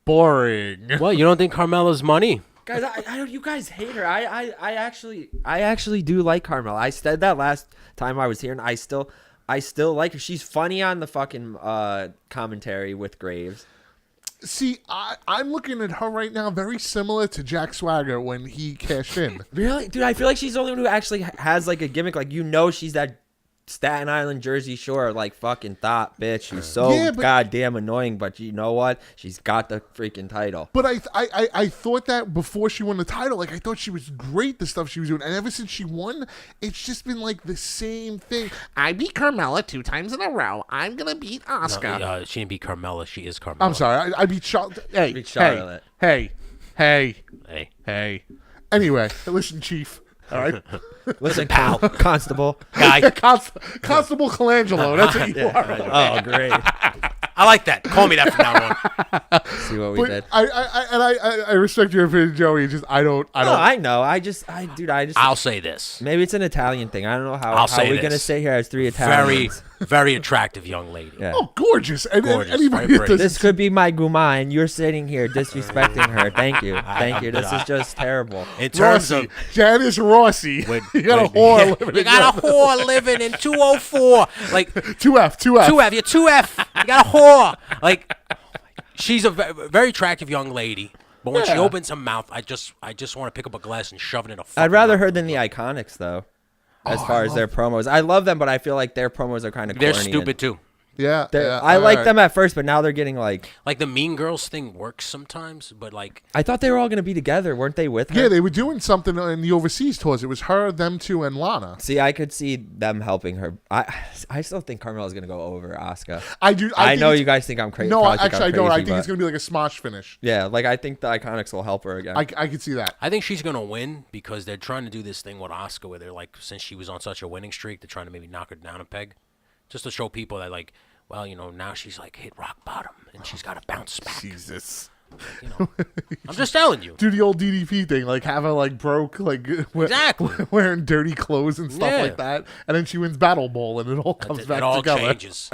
boring. Well, you don't think Carmella's money? Guys, I don't. You guys hate her. I actually do like Carmella. I said that last time I was here, and I still like her. She's funny on the fucking commentary with Graves. See, I'm looking at her right now very similar to Jack Swagger when he cashed in. Really, dude? I feel like she's the only one who actually has like a gimmick. Like she's that Staten Island, Jersey Shore, like fucking thought bitch. She's so Yeah, but- goddamn annoying, but you know what? She's got the freaking title. But I thought that before she won the title, like I thought she was great, the stuff she was doing, and ever since she won, it's just been like the same thing. I beat Carmella 2 times in a row. I'm gonna beat Asuka. No, she didn't beat Carmella. She is Carmella. I'm sorry, I beat Charlotte. Hey, Beat Charlotte. hey. Hey. Anyway, listen, Chief. All right. Listen, pal, constable. Guy. Constable Colangelo. That's what you are. Oh, great. I like that. Call me that from now on. See what we But did. I respect your opinion, Joey. Just I don't. No, I know. I just. I'll say this. Maybe it's an Italian thing. I don't know how. I'll say we're this. gonna sit here as three Very, Italians. very attractive young lady. Yeah. Oh, gorgeous. And Gorgeous, anybody very that pretty. This could be my guma, and you're sitting here disrespecting her. Thank you. Thank you. This is just terrible. In terms Rossi, of Janice Rossi. you got a whore living you in got a whore living in 204. Like 2F. 2F. You're 2F. You got a whore. Like she's a very attractive young lady. But when she Yeah. opens her mouth, I just want to pick up a glass and shove it in a. I'd rather her than the Iconics, though. As far as their promos, I love them, but I feel like their promos are kind of They're corny. stupid too. Yeah. I like them at first, but now they're getting like. Like the Mean Girls thing works sometimes, but like I thought they were all gonna be together, weren't they? With her? Yeah, they were doing something in the overseas tours. It was her, them two, and Lana. See, I could see them helping her. I still think Carmella's gonna go over Asuka. I do. I think know it's- you guys think I'm crazy. No, probably think actually, I I'm don't. I crazy, think it's but- gonna be like a smosh finish. Yeah, like I think the Iconics will help her again. I could see that. I think she's gonna win because they're trying to do this thing with Asuka, where they're like, since she was on such a winning streak, they're trying to maybe knock her down a peg, just to show people that like, well, now she's like hit rock bottom and she's got to bounce back. Jesus. I'm just telling you. Do the old DDP thing, like have her like broke, like Exactly. wearing dirty clothes and stuff Yeah. like that, and then she wins Battle Bowl, and it all comes It back all together. changes.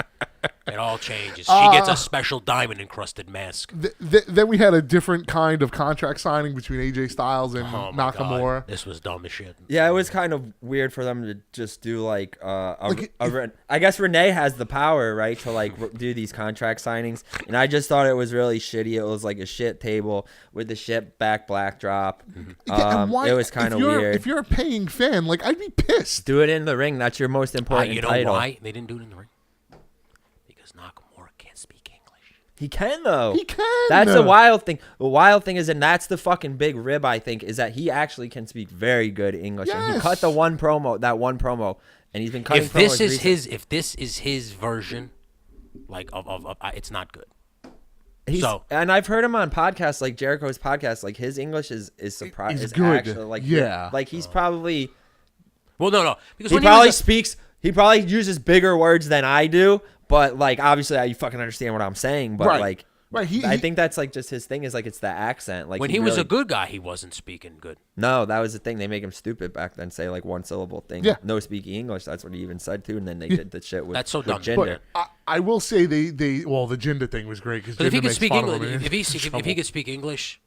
It all changes. She gets a special diamond encrusted mask. Then we had a different kind of contract signing between AJ Styles and Oh my Nakamura. God. This was dumb as shit. Yeah, it was kind of weird for them to just do like I guess Renee has the power, right, to like do these contract signings, and I just thought it was really shitty. It was like a shit table with the shit back backdrop. Yeah, and why, It was kind of weird. If you're a paying fan, like I'd be pissed. Do it in the ring. That's your most important You know title. why they didn't do it in the ring? Because Nakamura can't speak English. He can though. He can. That's the wild thing. The wild thing is, and that's the fucking big rib, I think, is that he actually can speak very good English. And he Yes. cut that one promo, and he's been cutting If this promos is recently. if this is his version, like of it's not good. He's, and I've heard him on podcasts like Jericho's podcast. Like his English is surprising. He's Is good. Actually, like Yeah. like he's probably Well, no, because he when probably he was speaks. He probably uses bigger words than I do. But like obviously, you fucking understand what I'm saying. But Right. like, Right. I think that's like just his thing. Is like it's the accent. Like when he was really- a good guy, he wasn't speaking good. No, that was the thing. They make him stupid back then. Say like one syllable thing. Yeah. No speaking English. That's what he even said too. And then they did the shit with That's so with dumb. Jinder. But I will say they the Jinder thing was great because But if he could makes speak fun of English, him. if he could speak English,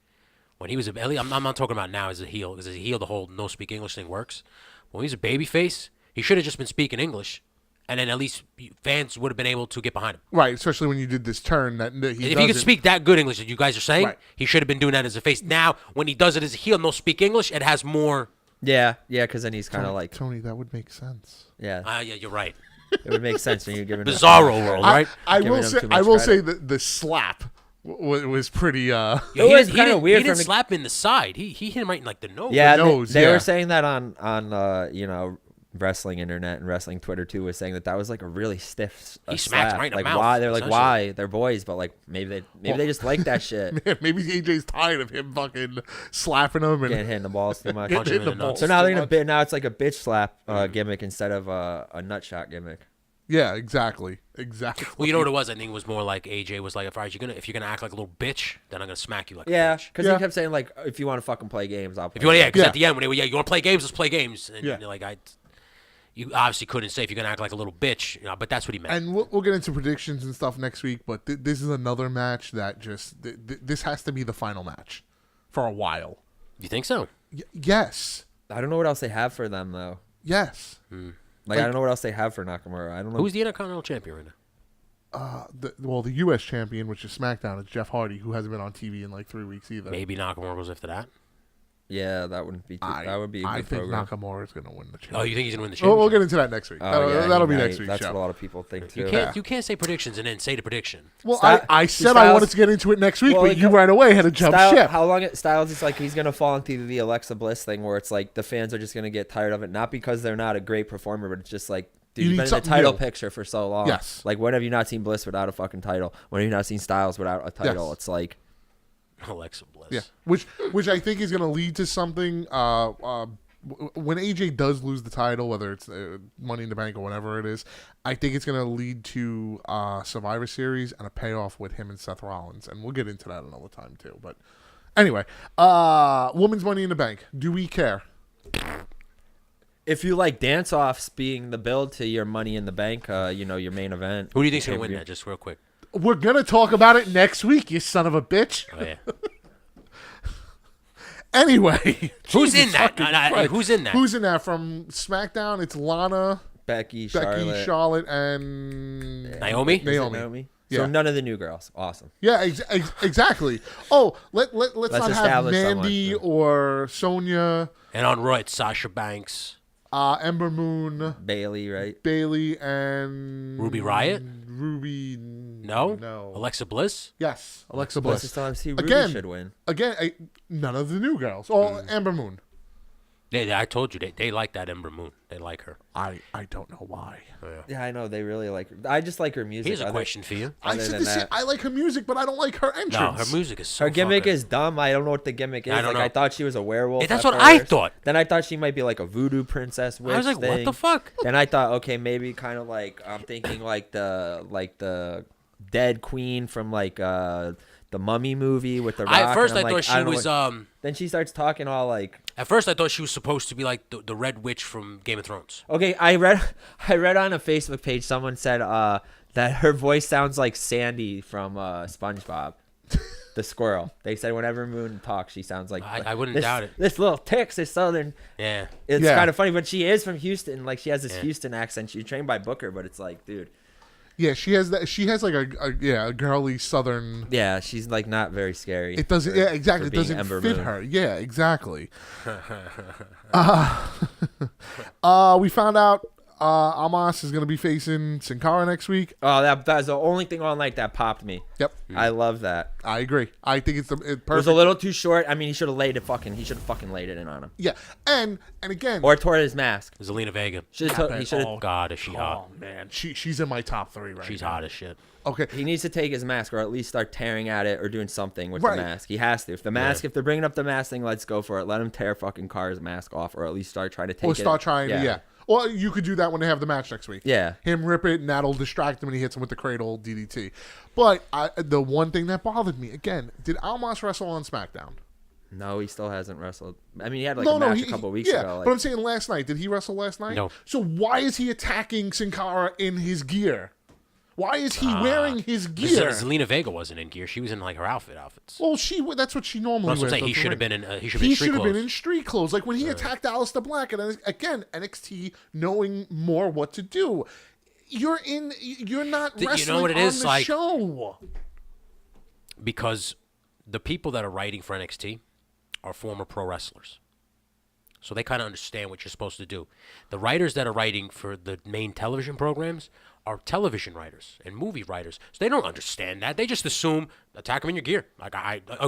when he was I'm not talking about now as a heel, because as a heel the whole no speak English thing works. When he was a babyface, he should have just been speaking English, and then at least fans would have been able to get behind him. Right, especially when you did this turn that he If he could doesn't. speak that good English that you guys are saying, Right. he should have been doing that as a face. Now, when he does it as a heel, no speak English, it has more. Yeah, because then he's kind of like, Tony, that would make sense. yeah, Yeah, you're right. it would make sense when you're giving Bizarro world, right? I Giving will him say too much I will say credit. that the slap was pretty. Yeah, It was he kinda didn't- weird He didn't from the- slap him in the side. He hit him right in like the nose. Yeah, nose, they yeah. were saying that on wrestling internet and wrestling Twitter too, was saying that was like a really stiff. He smacked slap. right in the like mouth, why they're like essentially. why they're boys, but like maybe they just like that shit. Maybe AJ's tired of him fucking slapping him and Getting hit in the balls too much. Punching him in the balls nuts. So now they're too gonna much. bit. Now it's like a bitch slap gimmick instead of a nut shot gimmick. Yeah, exactly. Well, you know what it was? I think it was more like AJ was like, if you're gonna act like a little bitch, then I'm gonna smack you like a Yeah, bitch. because Yeah. he kept saying like, if you want to fucking play games, I'll play. If you want, yeah, because Yeah. at the end when they were, you want to play games, let's play games. And Yeah. you're like, you obviously couldn't say if you're gonna act like a little bitch, but that's what he meant. And we'll get into predictions and stuff next week. But this is another match that just this has to be the final match for a while. You think so? Yes, I don't know what else they have for them though. yes. Like I don't know what else they have for Nakamura. I don't know. Who's the Intercontinental Champion right now? The U.S. champion, which is SmackDown, is Jeff Hardy, who hasn't been on TV in like 3 weeks either. Maybe Nakamura goes after that. Yeah, that wouldn't be. That would be a I good think program. Nakamura is going to win the Oh, championship. you think he's gonna win the We'll championship? get into that next week. Oh, yeah, that'll be yeah, next week's That's show. what a lot of people think too. You can't say predictions and then say the prediction. Well, Sty- I said I Styles- wanted to get into it next week, Well, but it you co- right away had to jump ship. How long Styles is like he's gonna fall into the Alexa Bliss thing where it's like the fans are just gonna get tired of it, not because they're not a great performer, but it's just like dude, You you've need been in the something title new. picture for so long. Yes. Like when have you not seen Bliss without a fucking title? When have you not seen Styles without a title? Yes. It's like Alexa Bliss. Yeah, which I think is going to lead to something when AJ does lose the title, whether it's Money in the Bank or whatever it is, I think it's going to lead to Survivor Series and a payoff with him and Seth Rollins, and we'll get into that another time too. But anyway, Women's Money in the Bank. Do we care? If you like dance-offs being the build to your Money in the Bank, your main event. Who do you think's gonna win that? Just real quick. We're going to talk about it next week, you son of a bitch. Oh yeah. Anyway, Who's Jesus in that? fucking No, Christ. who's in that? Who's in that from SmackDown? It's Lana, Becky, Charlotte, and Naomi? Naomi. Yeah. So none of the new girls. Awesome. Yeah, exactly. Oh, let's not have establish Mandy someone. or Sonya, And on Raw, it's Sasha Banks, Ember Moon, Bailey, right? Bailey, and Ruby Riott. Ruby. No, Alexa Bliss. Yes, Alexa Plus, Bliss. it's see, Ruby Again, should win. None of the new girls. Oh, Ember Moon. I told you they like that Ember Moon. They like her. I don't know why. Yeah, I know they really like her. I just like her music. Here's a question for you. I said the same. I like her music, but I don't like her entrance. No, her music is so Her gimmick fucking- is dumb. I don't know what the gimmick is. I don't know. I thought she was a werewolf. Yeah, that's at what I first. thought. Then I thought she might be like a voodoo princess witch I was like, what thing. the fuck? Then I thought, okay, maybe kind of like I'm thinking like the dead queen from like the Mummy movie with the rock. At first, and I I'm thought like, she don't know was. what- Then she starts talking all like. At first, I thought she was supposed to be like the Red Witch from Game of Thrones. Okay, I read on a Facebook page someone said that her voice sounds like Sandy from SpongeBob, the squirrel. They said whenever Moon talks, she sounds like I wouldn't this, doubt it. This little Texas Southern. Yeah. It's Yeah. kind of funny, but she is from Houston. Like she has this Yeah. Houston accent. She's trained by Booker, but it's like, dude, Yeah, she has that. She has like a girly Southern. yeah, she's like not very scary. It doesn't. for- Yeah, exactly. for It doesn't being Ember fit Moon. her. Yeah, exactly. We found out Amos is going to be facing Sin Cara next week. Oh, that's the only thing on like that popped me. Yep, I love that. I agree. I think it's It was perfect. a little too short. I mean, he should have laid it fucking. He should have fucking laid it in on him, Yeah, and again, or tore his mask. Zelina Vega. He should have. Oh God, is she hot? man, she's in my top 3 right She's now. hot as shit. Okay, He needs to take his mask, or at least start tearing at it, or doing something with Right. the mask. He has to. If the mask, if they're bringing up the mask thing, let's go for it. Let him tear fucking Carr's mask off, or at least start trying to take or it. start trying to yeah. Well, you could do that when they have the match next week. Yeah. Him rip it, and that'll distract him, and he hits him with the cradle DDT. But the one thing that bothered me again, did Almas wrestle on SmackDown? No, he still hasn't wrestled. I mean, he had like a match a couple weeks ago. But I'm saying last night. Did he wrestle last night? No. So why is he attacking Sin Cara in his gear? Why is he wearing his gear? Zelina Vega wasn't in gear. She was in like her outfits. Well, that's what she normally That's what wears. I'm saying. He doesn't should have ring. been in. He should have He been in should street have been clothes. in street clothes. Like when he attacked Aleister Black, and again, NXT knowing more what to do. You're not You know wrestling what it on is, the like- show. Because the people that are writing for NXT are former pro wrestlers. So they kind of understand what you're supposed to do. The writers that are writing for the main television programs are television writers and movie writers. So they don't understand that. They just assume attack him in your gear.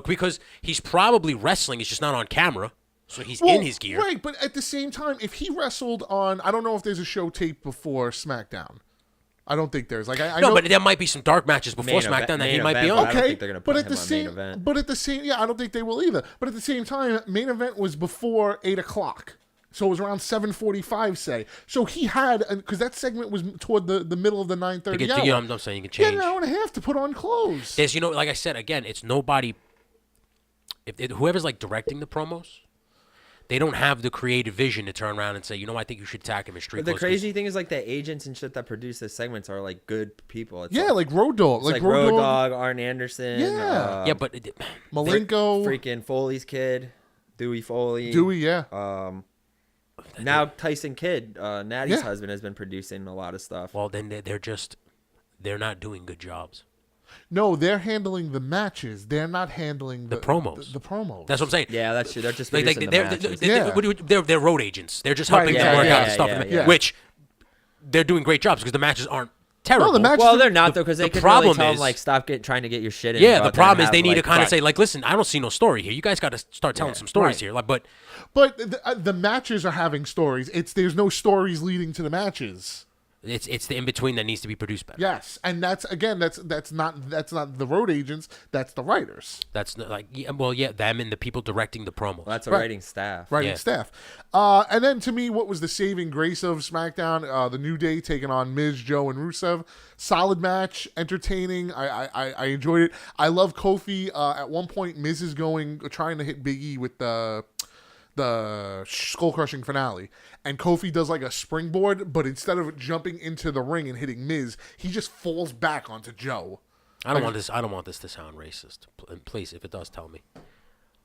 Because he's probably wrestling, it's just not on camera. So he's in his gear. Right, but at the same time, if he wrestled on, I don't know if there's a show tape before SmackDown. I don't think there's. Like I No, know, but there might be some dark matches before SmackDown that he might be on. I don't okay, think they're gonna but put at him the on same, main event. but at the same, yeah, I don't think they will either. But at the same time, main event was before 8:00, so it was around 7:45. Say, so he had because that segment was toward the middle of the 9:30 hour. You know what I'm saying? You can He had change. an hour and a half to put on clothes. There's, like I said, again, it's nobody. Whoever's like directing the promos, they don't have the creative vision to turn around and say, I think you should attack him in street But the clothes. crazy thing is, like, the agents and shit that produce the segments are like good people. It's Yeah, like Road Dogg, it's like Road Dogg, Arn Anderson. Yeah. Yeah, but Malenko, freaking Foley's kid, Dewey Foley. Dewey, yeah. Now Tyson Kidd, Natty's Yeah. husband, has been producing a lot of stuff. well, then they're not doing good jobs. No, they're handling the matches. They're not handling The promos. The promos. That's what I'm saying. Yeah, that's true. They're just Like, producing they're, the matches. they're road agents. They're just Right, helping yeah, them work yeah, out the stuff, yeah. which they're doing great jobs because the matches aren't terrible. No, the matches. Well, they're not though, because they the could really problem tell them is- like stop trying to get your shit in. Yeah, go the out there and problem is have, they need to like, kind of right. say, like, listen, I don't see no story here. You guys got to start telling some stories right. here. Like, but But the matches are having stories. There's no stories leading to the matches. It's the in between that needs to be produced better. Yes, and that's not the road agents. That's the writers, That's not like them and the people directing the promos. Well, that's a Right. writing staff. writing Yeah. staff. And then to me, what was the saving grace of SmackDown? The New Day taking on Miz, Joe, and Rusev. Solid match, entertaining. I enjoyed it. I love Kofi. At one point, Miz is trying to hit Big E with the skull crushing finale, and Kofi does like a springboard, but instead of jumping into the ring and hitting Miz, he just falls back onto Joe. I don't want this to sound racist. Please, if it does, tell me.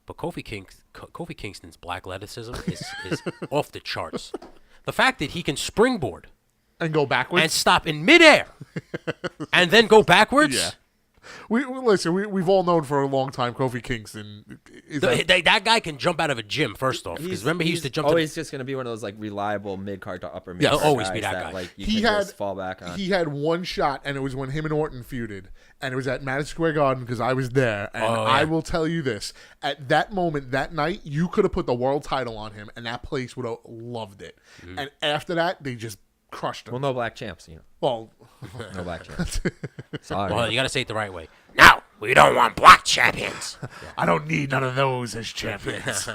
But Kofi Kingston's black athleticism is off the charts. The fact that he can springboard And go backwards. and stop in midair and then go backwards. Yeah. Listen. We've all known for a long time Kofi Kingston is That guy can jump out of a gym, first off. Because remember, he used to jump always just going to be one of those like reliable mid card to upper mid. He'll always be that guy. Like you he can had just fall back on. He had one shot, and it was when him and Orton feuded, and it was at Madison Square Garden because I was there. And I will tell you this: at that moment, that night, you could have put the world title on him, and that place would have loved it. And after that, they just crushed him. Well, no black champs, you know. Well, No black champs. Sorry. Well, you got to say it the right way. No, we don't want black champions. I don't need none of those as champions.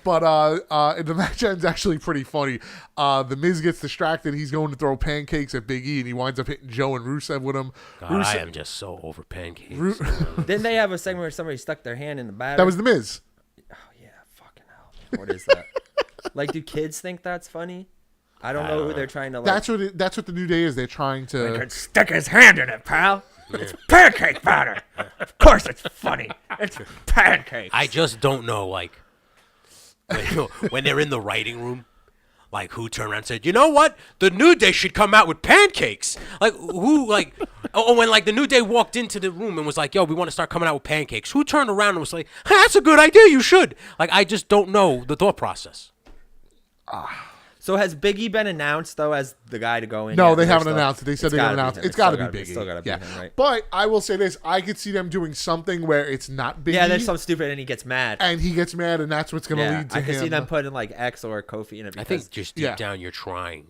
But the match ends actually pretty funny. The Miz gets distracted. He's going to throw pancakes at Big E, and he winds up hitting Joe and Rusev with him. God, I am just so over pancakes. Didn't they have a segment where somebody stuck their hand in the batter? That was the Miz. Oh yeah, fucking hell. What is that? Like, do kids think that's funny? I don't know who they're trying to like. That's what the New Day is. They're trying to. Stick his hand in it, pal. It's pancake batter. Of course it's funny. It's pancake. I just don't know, like, when they're in the writing room, like, who turned around and said, you know what? The New Day should come out with pancakes. Like, who, like, when, like, the New Day walked into the room and was like, yo, we want to start coming out with pancakes. Who turned around and was like, hey, that's a good idea, you should. Like, I just don't know the thought process. So has Big E been announced though as the guy to go in? No, yet? they They're haven't still- announced it. They said it's they're gotta going to announce be it. him. It's got to still be Big E. Still got to be Yeah. him, right? But I will say this: I could see them doing something where it's not Big E. Yeah, there's some stupid and he gets mad. and he gets mad, and that's what's going to Yeah, lead to I him. can see them putting like X or Kofi in it. I Because, think just deep Yeah. down you're trying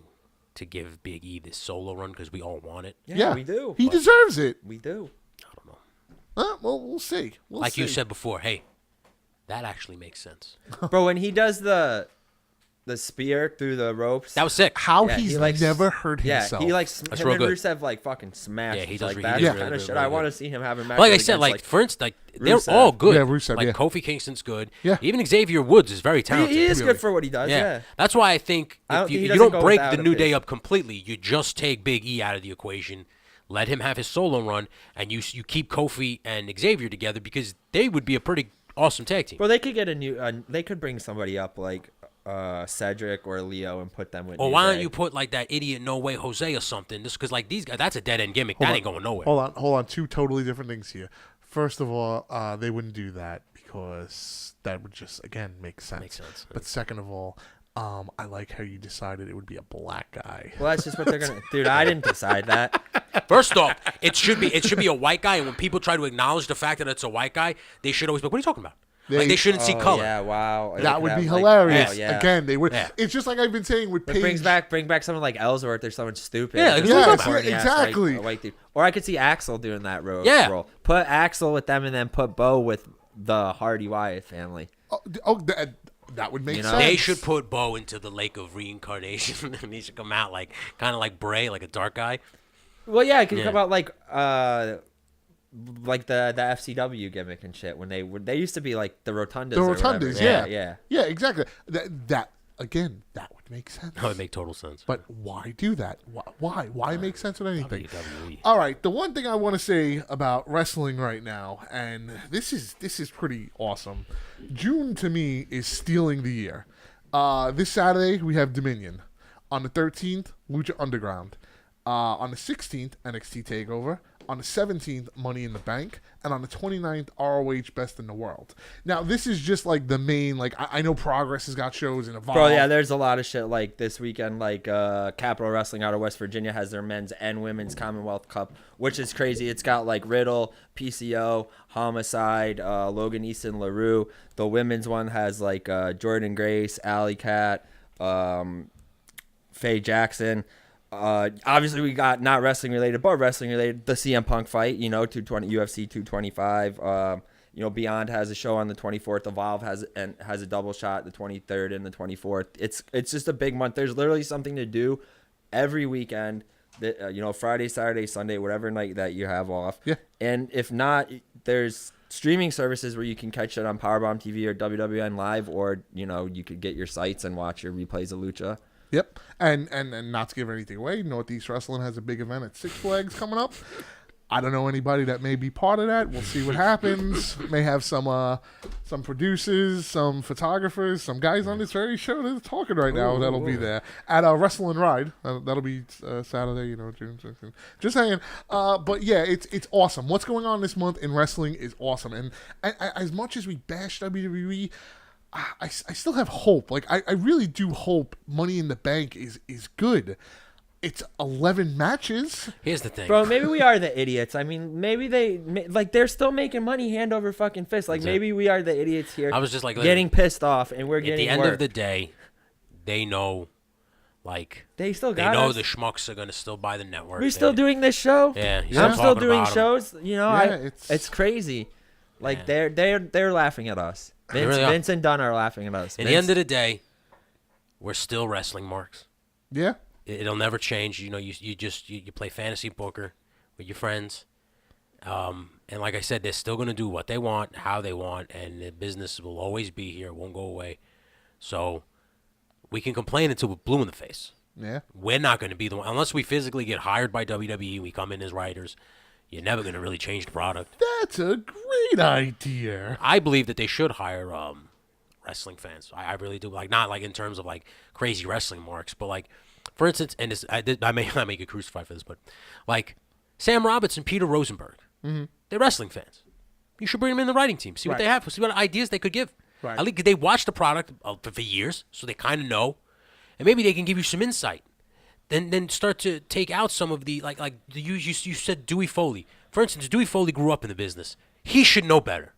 to give Big E this solo run because we all want it. yeah, we do. He deserves it. We do. I don't know. Well, we'll see. Like you said before, hey, that actually makes sense. Bro, when he does the spear through the ropes. That was sick. how Yeah, he's he likes- never hurt yeah, himself. he like That's him real and good. Rusev like fucking smash. Yeah, he It's does like re- that's he the does kind really of good, shit really I want to good. see him have a match. Like I with said, against, like for instance, like they're Rusev. all good. Yeah, Rusev, like yeah. Kofi Kingston's good. Yeah. Even Xavier Woods is very talented. he is Really. good for what he does. Yeah. That's why I think I don't if think he you doesn't don't go break without the a New Day face. up completely, you just take Big E out of the equation, let him have his solo run, and you keep Kofi and Xavier together because they would be a pretty awesome tag team. Well, they could get a new. They could bring somebody up like Cedric or Leo and put them with. Or New why don't Day. you put like that idiot No Way Jose or something? Just because like these guys, that's a dead end gimmick. That ain't going nowhere. Hold on. Two totally different things here. First of all, they wouldn't do that because that would just again make sense. Makes sense, But second of all, I like how you decided it would be a black guy. Well, that's just what they're gonna. Dude, I didn't decide that. First off, it should be a white guy, and when people try to acknowledge the fact that it's a white guy, they should always be like, "What are you talking about?" Like they shouldn't see Oh, color. Yeah, wow. They That could would be have, like- hilarious. oh, yeah. Again, they would. Yeah. It's just like I've been saying with It Paige. bring back someone like Ellsworth or someone stupid. Yeah, Just yeah, a corny ass, exactly. Like, a white dude. Or I could see Axel doing that role. Yeah. Put Axel with them and then put Bo with the Hardy Wyatt family. That would make You know? sense. They should put Bo into the lake of reincarnation, and he should come out like kind of like Bray, like a dark guy. Well, yeah, it could Yeah. come out like the FCW gimmick and shit when they used to be like the Rotundas. The or whatever. Rotundas, yeah. yeah. Yeah, exactly. That again, that would make sense. That would make total sense. But why do that? Why make sense with anything? WWE. All right, the one thing I want to say about wrestling right now, and this is pretty awesome. June to me is stealing the year. This Saturday we have Dominion. On the 13th, Lucha Underground. On the 16th, NXT Takeover. On the 17th, Money in the Bank. And on the 29th, ROH Best in the World. Now, this is just like the main, like, I know Progress has got shows and Evolve. Bro, yeah, there's a lot of shit like this weekend. Like Capital Wrestling out of West Virginia has their men's and women's Commonwealth Cup, which is crazy. It's got like Riddle, PCO, Homicide, Logan Easton, LaRue. The women's one has like Jordan Grace, Alley Cat, Faye Jackson. Obviously, we got not wrestling related, but wrestling related. The CM Punk fight, you know, UFC 225. You know, Beyond has a show on the 24th. Evolve has a double shot the 23rd and the 24th. It's just a big month. There's literally something to do every weekend. That you know, Friday, Saturday, Sunday, whatever night that you have off. Yeah. And if not, there's streaming services where you can catch it on Powerbomb TV or WWN Live, or you know, you could get your sites and watch your replays of Lucha. Yep. And not to give anything away, Northeast Wrestling has a big event at Six Flags coming up. I don't know anybody that may be part of that. We'll see what happens. May have some producers, some photographers, some guys on this very show that's talking right now that'll be there at Wrestle and Ride. That'll be Saturday, you know, June 16th. Just saying. But yeah, it's awesome. What's going on this month in wrestling is awesome. And as much as we bash WWE, I still have hope. Like I really do hope Money in the Bank is good. It's 11 matches. Here's the thing, Bro, maybe we are the idiots. I mean, maybe they're still making money hand over fucking fist. Like, maybe we are the idiots here. I was just like getting pissed off, and we're getting at the end work. of the day, they know, like they still they got know us. the schmucks are gonna still buy the network. We're still doing this show. Yeah, he's I'm still talking doing about 'em. shows. You know, Yeah, it's crazy. Like Yeah. they're laughing at us. They really are. Vince and Dunn are laughing at us. At the end of the day, we're still wrestling marks. Yeah. It'll never change. You know, you play fantasy poker with your friends, and like I said, they're still gonna do what they want, how they want, and the business will always be here. It won't go away. So we can complain until we're blue in the face. Yeah. We're not going to be the one unless we physically get hired by WWE and we come in as writers. You're never going to really change the product. That's a great idea. I believe that they should hire wrestling fans. I really do. Like, not like in terms of like crazy wrestling marks, but like, for instance, and this, I may get crucified for this, but like Sam Roberts and Peter Rosenberg, they're wrestling fans. You should bring them in the writing team. See what Right. they have. See what ideas they could give. Right. At least they watch the product for years, so they kind of know, and maybe they can give you some insight. Then start to take out some of the like you said Dewey Foley. For instance, Dewey Foley grew up in the business. He should know better.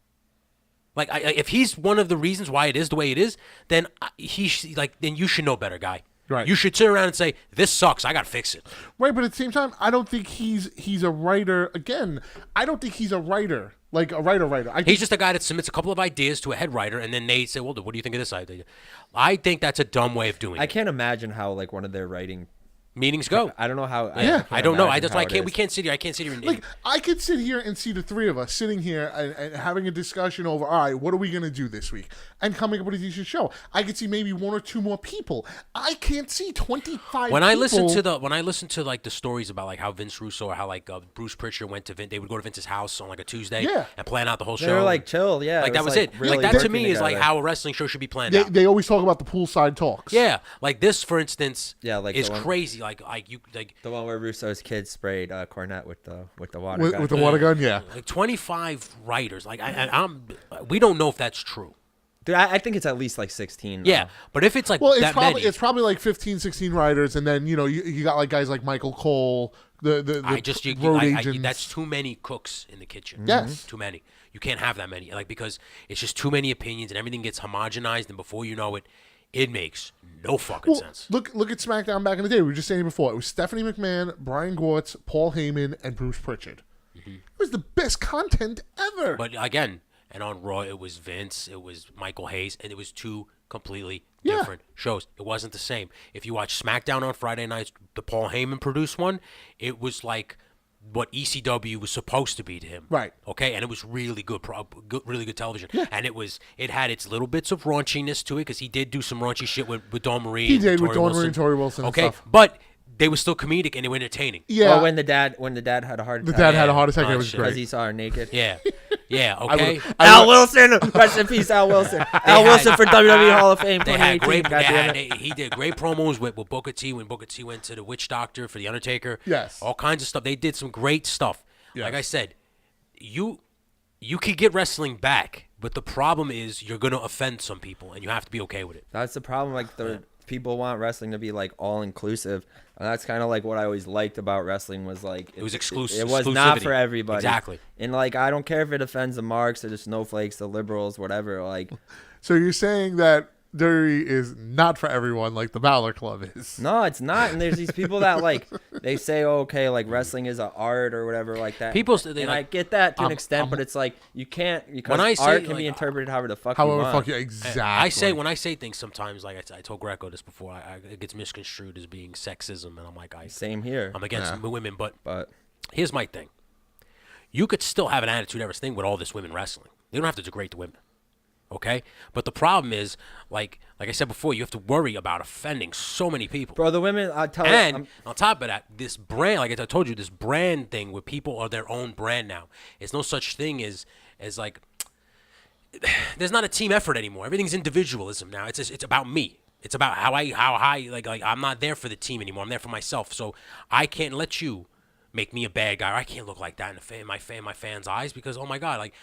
Like if he's one of the reasons why it is the way it is, then then you should know better, guy. Right. You should sit around and say, "This sucks. I got to fix it." Right, but at the same time, I don't think he's a writer. Again, I don't think he's a writer. Like a writer. He's just a guy that submits a couple of ideas to a head writer, and then they say, "Well, what do you think of this idea?" I think that's a dumb way of doing I it. can't imagine how like one of their writing Meetings go. I don't know how. Yeah, I don't know. That's why can't. we can't sit here. I can't sit here and like I could sit here and see the three of us sitting here and having a discussion over, all right, what are we gonna do this week, and coming up with a decent show. I could see maybe one or two more people. I can't see 25. When I listen people. to like the stories about like how Vince Russo or how like Bruce Pritchard went to they would go to Vince's house on like a Tuesday Yeah. and plan out the whole show. They were like chill, yeah. Like that was it. really Like that to working me is like together. how a wrestling show should be planned out. They always talk about the poolside talks. Yeah, like this for instance. Yeah, like is the one- crazy. Like you like the one where Russo's kids sprayed Cornette with the water with, gun. with the water gun. Yeah. like 25 writers. Like we don't know if that's true. Dude, I think it's at least like 16. Yeah, but if it's like Well, that many, it's probably like 15, 16 writers, and then you got like guys like Michael Cole, the road agents. that's too many cooks in the kitchen. Yes. Too many. You can't have that many. Like because it's just too many opinions and everything gets homogenized, and before you know it, it makes no fucking sense. Look at SmackDown back in the day. We were just saying it before. It was Stephanie McMahon, Brian Gewirtz, Paul Heyman, and Bruce Pritchard. It was the best content ever. But again, and on Raw, it was Vince, it was Michael Hayes, and it was two completely Yeah. different shows. It wasn't the same. If you watch SmackDown on Friday nights, the Paul Heyman produced one, it was like what ECW was supposed to be to him. Right. Okay, and it was really good, really good television. Yeah. And it had its little bits of raunchiness to it because he did do some raunchy shit with Dawn Marie. He and did with Tori Dawn Wilson. Marie and Tori Wilson and Okay, stuff. but they were still comedic and they were entertaining. Yeah. Oh, when the dad had a heart The attack. dad had a heart attack. Oh, It was shit. because great. he saw her naked. Yeah, yeah. Okay. Al Wilson, rest in peace, Al Wilson. Al Wilson for WWE Hall of Fame They had 2018. great. goddamn it. He did great promos with Booker T when Booker T went to the Witch Doctor for the Undertaker. Yes. all kinds of stuff. They did some great stuff. Yes. Like I said, you could get wrestling back, but the problem is you're gonna offend some people, and you have to be okay with it. That's the problem. Like the people want wrestling to be like all inclusive, and that's kind of like what I always liked about wrestling was like It was exclusive. It was not exclusivity. for everybody. Exactly. And like I don't care if it offends the marks or the snowflakes, the liberals, whatever. Like So you're saying that WWE is not for everyone like the Balor Club is. No, it's not. And there's these people that like they say, oh, okay, like wrestling is an art or whatever like that. People, and I get that to an extent, but it's like you can't because When I say, art can like, be interpreted however the fuck you However, want. fuck you, exactly. I say when I say things sometimes, like I told Greco this before, it gets misconstrued as being sexism, and I'm like, Same here. I'm against women, but here's my thing: you could still have an attitude everything with all this women wrestling. You don't have to degrade the women, okay? But the problem is, like I said before, you have to worry about offending so many people. Bro, the women, I tell And you, on top of that, this brand, like I told you, this brand thing where people are their own brand now. It's no such thing as like, there's not a team effort anymore. Everything's individualism now. It's about me. It's about how I like I'm not there for the team anymore. I'm there for myself. So I can't let you make me a bad guy. Or I can't look like that in my fans' eyes because oh my God, like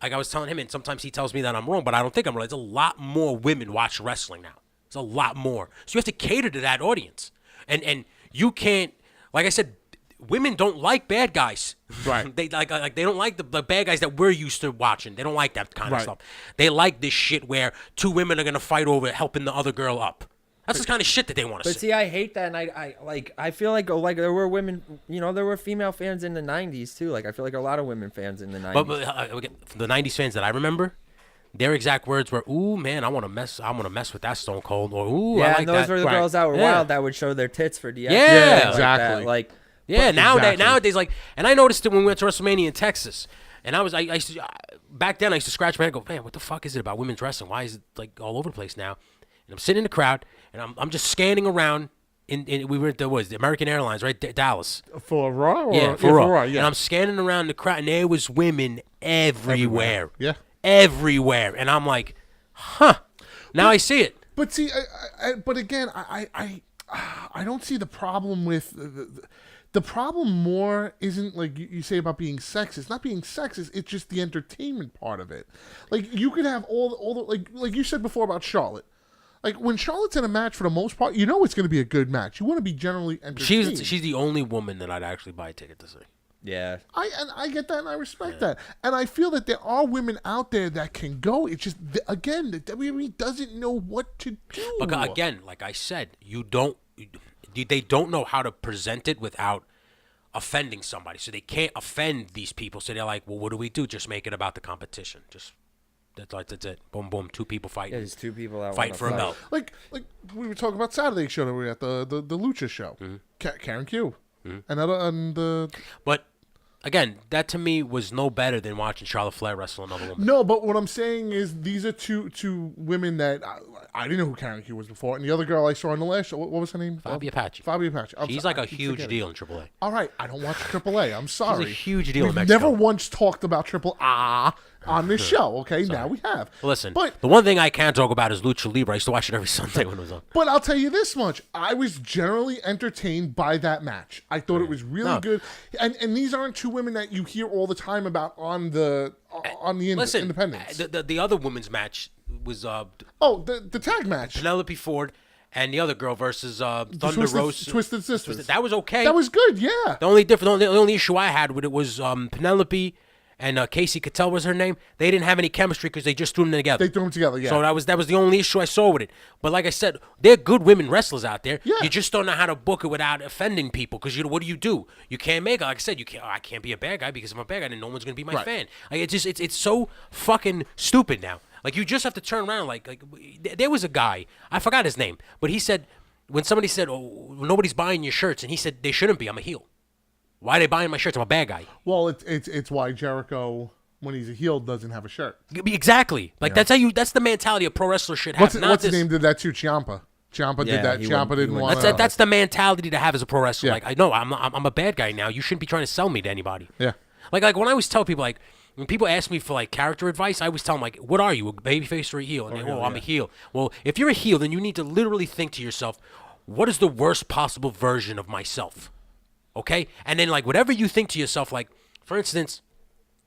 I was telling him, and sometimes he tells me that I'm wrong, but I don't think I'm wrong. There's a lot more women watch wrestling now. There's a lot more. So you have to cater to that audience. And you can't, like I said, women don't like bad guys. Right. They like they don't like the bad guys that we're used to watching. They don't like that kind of Right. stuff. They like this shit where two women are going to fight over helping the other girl up. That's the kind of shit that they want to but see. see, I hate that, and I feel like there were women, there were female fans in the '90s too. Like I feel like a lot of women fans in the '90s. But the '90s fans that I remember, their exact words were, "Ooh, man, I want to mess with that Stone Cold," or "Ooh, yeah, I like and those that." were the Right. girls that were Yeah. wild that would show their tits for DX. Yeah, exactly. Like Yeah, Exactly. nowadays, like, and I noticed it when we went to WrestleMania in Texas, and I used to, back then I used to scratch my head and go, man, what the fuck is it about women's wrestling? Why is it like all over the place now? And I'm sitting in the crowd, and I'm just scanning around. We were at the American Airlines, right, Dallas. For Raw? Or, Yeah, for Raw. Yeah. And I'm scanning around the crowd, and there was women everywhere. Yeah. Everywhere. And I'm like, huh. Now I see it. But see, but again, I don't see the problem with the problem. More isn't like you say about being sexist. Not being sexist. It's just the entertainment part of it. Like you could have all the like you said before about Charlotte. Like when Charlotte's in a match, for the most part, you know it's going to be a good match. You want to be generally entertained. She's the only woman that I'd actually buy a ticket to see. yeah, I get that and I respect that, and I feel that there are women out there that can go. It's just again the WWE doesn't know what to do. But again, like I said, they don't know how to present it without offending somebody. So they can't offend these people. So they're like, well, what do we do? Just make it about the competition. That's it. Boom, boom. Two people fighting. there's two people that Fight wanna for a belt. Like we were talking about Saturday's show that we were at the Lucha show. Mm-hmm. Karen Q, and the But again, that to me was no better than watching Charlotte Flair wrestle another woman. no. But what I'm saying is these are two women that I didn't know who Karen Q was before, and the other girl I saw in the last show. What was her name? Fabio Apache. Fabio Apache. She's like a huge deal in AAA. All right, I don't watch AAA. I'm sorry. She's a huge deal in We've Mexico. never once talked about Triple A on this show. Okay, now we have. Listen, but the one thing I can't talk about is Lucha Libre. I used to watch it every Sunday when it was on. But I'll tell you this much: I was generally entertained by that match. I thought it was really good, and these aren't two women that you hear all the time about on the Listen, independents. the other women's match was the tag match. Penelope Ford and the other girl versus Thunder Rosa. Twisted Sisters. That was okay. That was good. Yeah. The only issue I had with it was Penelope and Casey Cattell was her name. They didn't have any chemistry because they just threw them together. They threw them together. Yeah. So that was the only issue I saw with it. But like I said, they're good women wrestlers out there. Yeah. You just don't know how to book it without offending people. Because what do? You can't make it. Like I said, I can't be a bad guy because I'm a bad guy and no one's gonna be my fan. Like it's so fucking stupid now. Like you just have to turn around. Like there was a guy, I forgot his name, but he said when somebody said, "Oh, nobody's buying your shirts," and he said they shouldn't be. I'm a heel. Why are they buying my shirts? I'm a bad guy. Well, it's why Jericho, when he's a heel, doesn't have a shirt. Exactly. Like that's the mentality a pro wrestler should have. What's his name? Did that too? Ciampa. Ciampa did that. Ciampa didn't want. That's the mentality to have as a pro wrestler. Yeah. Like I know I'm a bad guy now. You shouldn't be trying to sell me to anybody. Yeah. Like when I always tell people like when people ask me for like character advice, I always tell them like, what are you, a babyface or a heel? And they go, I'm a heel. Well, if you're a heel, then you need to literally think to yourself, what is the worst possible version of myself? Okay? And then like whatever you think to yourself, like for instance,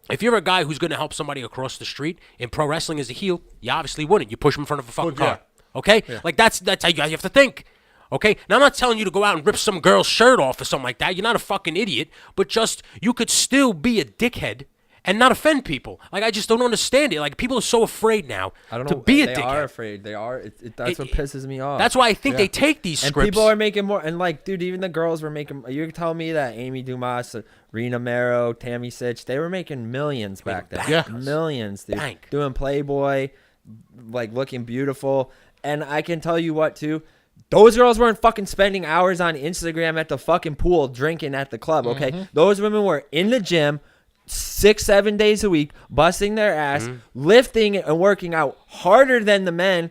if you're a guy who's going to help somebody across the street in pro wrestling as a heel, you obviously wouldn't. You push him in front of a fucking car. Okay? Yeah. Like that's how you have to think. Okay? Now I'm not telling you to go out and rip some girl's shirt off or something like that. You're not a fucking idiot, but just you could still be a dickhead and not offend people. Like, I just don't understand it. Like, people are so afraid now I don't to know. be a They dickhead. are afraid. They are. That's what pisses me off. That's why I think they take these and scripts. people are making more. And like, dude, even the girls were making. You're telling me that Amy Dumas, Rena Mero, Tammy Sitch, they were making millions back then. Yeah. Millions, dude. Bank. Doing Playboy, like looking beautiful. And I can tell you what, too. Those girls weren't fucking spending hours on Instagram at the fucking pool drinking at the club, okay? Those women were in the gym 6-7 days a week, busting their ass, lifting and working out harder than the men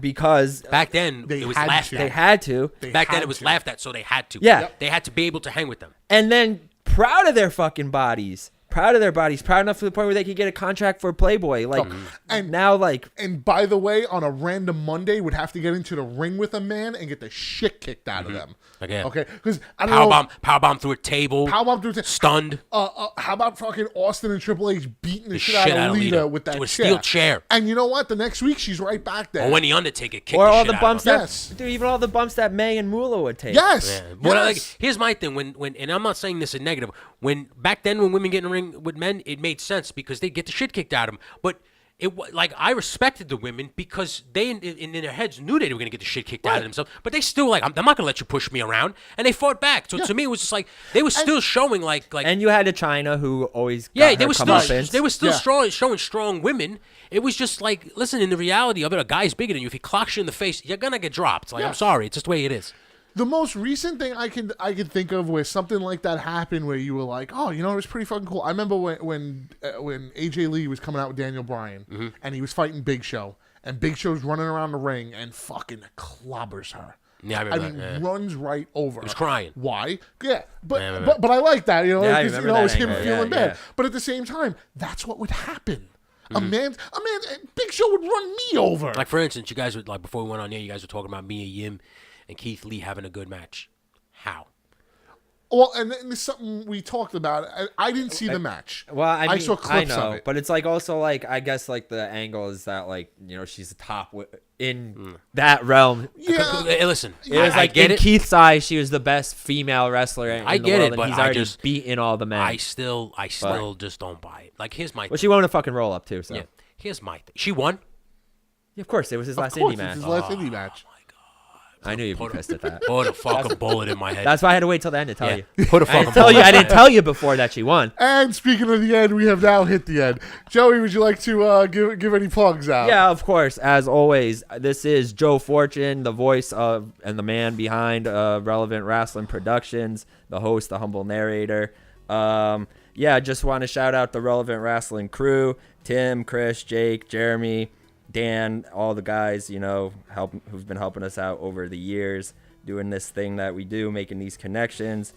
because Back then, They it was had laughed to. at. they had to. Back then, had it was to. laughed at, so they had to. Yeah. Yep. They had to be able to hang with them. And then proud of their fucking bodies. Proud of their bodies. Proud enough to the point where they could get a contract for Playboy. Like, And- now, like, And by the way, on a random Monday, would have to get into the ring with a man and get the shit kicked out of them. Again. Okay, because I don't know. Powerbomb through a table. Powerbomb through a Stunned. How about fucking Austin and Triple H beating the shit out of Lita with that to a steel chair. And you know what? The next week she's right back there. Or when the Undertaker kicked or the all shit the out bumps of him. that, Yes. dude, even all the bumps that May and Moolah would take. Yes. Yeah. Well, like, Yes. here's my thing. When and I'm not saying this in negative. When back then, when women get in the ring with men, it made sense because they get the shit kicked out of them. But like I respected the women because they in their heads knew they were gonna get the shit kicked out of themselves. But they still like I'm not gonna let you push me around, and they fought back. So to me, it was just like they were still showing like And you had a China who always yeah, got they her were still comeuppance. showing strong women. It was just like, listen, in the reality of it, a guy's bigger than you. If he clocks you in the face, you're gonna get dropped. Like, I'm sorry, it's just the way it is. The most recent thing I can think of where something like that happened, where you were like, oh, you know, it was pretty fucking cool. I remember when AJ Lee was coming out with Daniel Bryan, and he was fighting Big Show, and Big Show's running around the ring and fucking clobbers her. Yeah, I remember that, yeah. Runs right over. He was crying. Why? Yeah, but Yeah, I remember but I like that, you know, Yeah, I because remember it was that him angle, feeling yeah, bad. yeah. But at the same time, that's what would happen. A man, Big Show would run me over. Like, for instance, you guys would, like, before we went on there, you guys were talking about Mia Yim and Keith Lee having a good match. How? Well, and then there's something we talked about. I didn't see the match. Well, I mean, saw clips I know, of it. but it's like also like I guess like the angle is that like you know she's the top in that realm. Yeah. Hey, listen, It was I like get in it. Keith's eyes, she was the best female wrestler in I the get world, it, and but he's I already just- beaten all the men. I still just don't buy it. Like, here's my Well, she won a fucking roll up too. So yeah. Here's my thing. She won. Yeah, of course, it was his Of last course, indie it's match. his last indie match. I knew you'd be pissed at that. Put a fucking bullet in my head. That's why I had to wait till the end to tell yeah. you. Put a I fucking didn't tell bullet you. in I my didn't head. tell you before that she won. And speaking of the end, we have now hit the end. Joey, would you like to give any plugs out? Yeah, of course. As always, this is Joe Fortune, the voice of and the man behind Relevant Wrestling Productions, the host, the humble narrator. Yeah, just want to shout out the Relevant Wrestling crew: Tim, Chris, Jake, Jeremy, Dan, all the guys you know who've been helping us out over the years, doing this thing that we do, making these connections.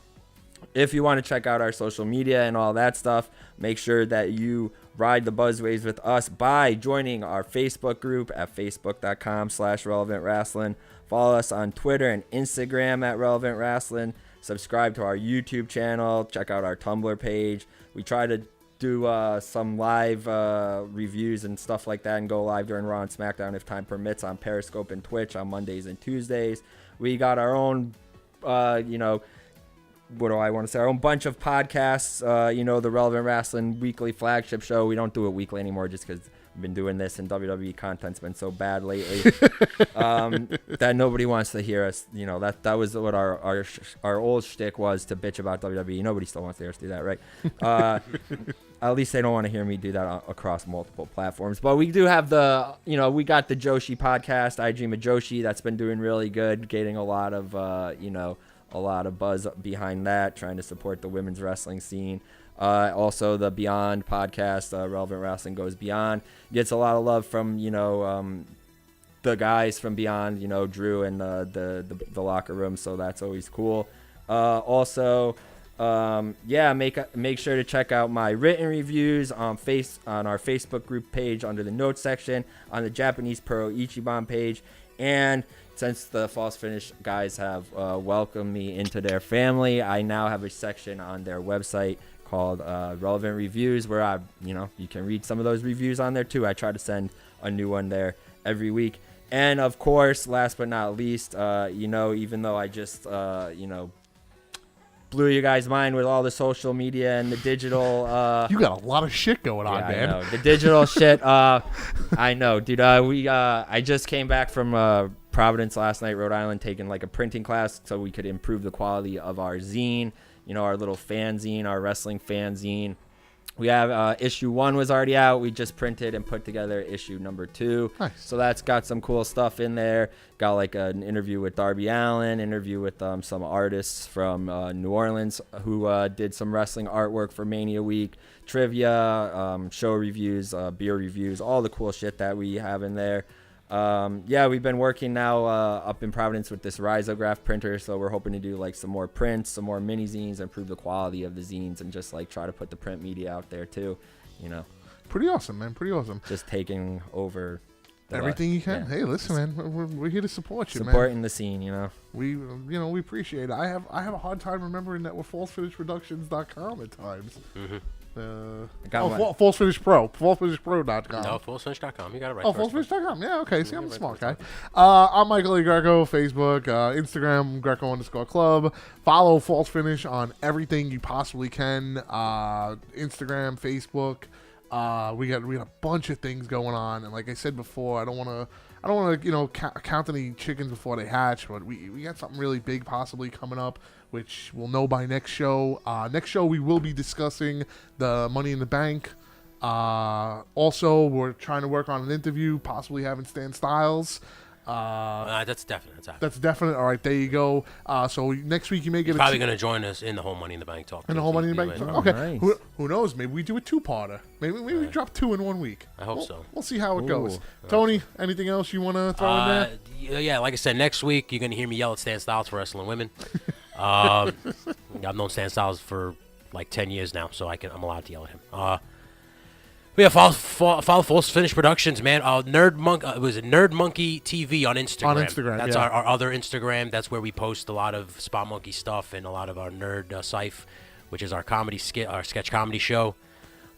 If you want to check out our social media and all that stuff, make sure that you ride the buzzwaves with us by joining our Facebook group at facebook.com/relevant wrestling. Follow us on Twitter and Instagram at Relevant Wrestling. Subscribe to our YouTube channel. Check out our Tumblr page. We try to do some live reviews and stuff like that and go live during Raw and SmackDown if time permits on Periscope and Twitch on Mondays and Tuesdays. We got our own, what do I want to say? Our own bunch of podcasts, the Relevant Wrestling Weekly Flagship Show. We don't do it weekly anymore just because we've been doing this and WWE content's been so bad lately that nobody wants to hear us. You know, that was what our old shtick was, to bitch about WWE. Nobody still wants to hear us do that, right? At least they don't want to hear me do that across multiple platforms. But we do have we got the Joshi podcast, I Dream of Joshi, that's been doing really good, getting a lot of, a lot of buzz behind that, trying to support the women's wrestling scene. Also, the Beyond podcast, Relevant Wrestling Goes Beyond, gets a lot of love from, the guys from Beyond, Drew and the locker room, so that's always cool. Also, make sure to check out my written rewiews on our Facebook group page under the notes section, on the Japanese Pro Ichiban page, and since the False Finish guys have welcomed me into their family, I now have a section on their website called Relevant Reviews, where you can read some of those reviews on there too. I try to send a new one there every week. And of course, last but not least, even though I just blew you guys' mind with all the social media and the digital. You got a lot of shit going on, Yeah, man. I know. The digital shit. I know, dude. I just came back from Providence last night, Rhode Island, taking like a printing class so we could improve the quality of our zine. You know, our little fanzine, our wrestling fanzine. We have issue 1 was already out. We just printed and put together issue number 2. Nice. So that's got some cool stuff in there. Got like an interview with Darby Allin, interview with some artists from New Orleans who did some wrestling artwork for Mania Week, trivia, show reviews, beer reviews, all the cool shit that we have in there. Yeah, we've been working now up in Providence with this Risograph printer, so we're hoping to do like some more prints, some more mini zines, improve the quality of the zines, and just like try to put the print media out there too. You know, Pretty awesome, man. Pretty awesome. just taking over Everything you can. Yeah. Hey, listen, man. We're here to support you, man. Supporting the scene, you know. We appreciate it. I have a hard time remembering that we're falsefinishproductions.com at times. got one. False Finish Pro. Falsefinish.pro.com. No, fullfinish.com. You got it right. Oh, first time. falsefinish.com. Yeah, okay. See, I'm a smart guy. I'm Michael A. Greco, Facebook, Instagram, Greco_club. Follow False Finish on everything you possibly can. Instagram, Facebook. We got a bunch of things going on, and like I said before, I don't want to count any chickens before they hatch, but we got something really big possibly coming up, which we'll know by next show. Next show we will be discussing the Money in the Bank. Also, we're trying to work on an interview, possibly having Stan Styles. That's definite. That's definite. All right, there you go. So next week you may get He's probably going to join us in the whole Money in the Bank talk. in the whole Money in the Bank. Anyway. Okay, nice. who knows? Maybe we do a 2-parter. Maybe we drop 2 in 1 week. I hope so. We'll see how it goes. Ooh. Tony, anything else you want to throw in there? Yeah, like I said, next week you're going to hear me yell at Stan Styles for wrestling women. I've known Stan Styles for like 10 years now, so I'm allowed to yell at him. Follow False Finish Productions, man. Nerd Monkey TV on Instagram. On Instagram, That's yeah. our other Instagram. That's where we post a lot of Spot Monkey stuff and a lot of our nerd Syph, which is our comedy skit, our sketch comedy show.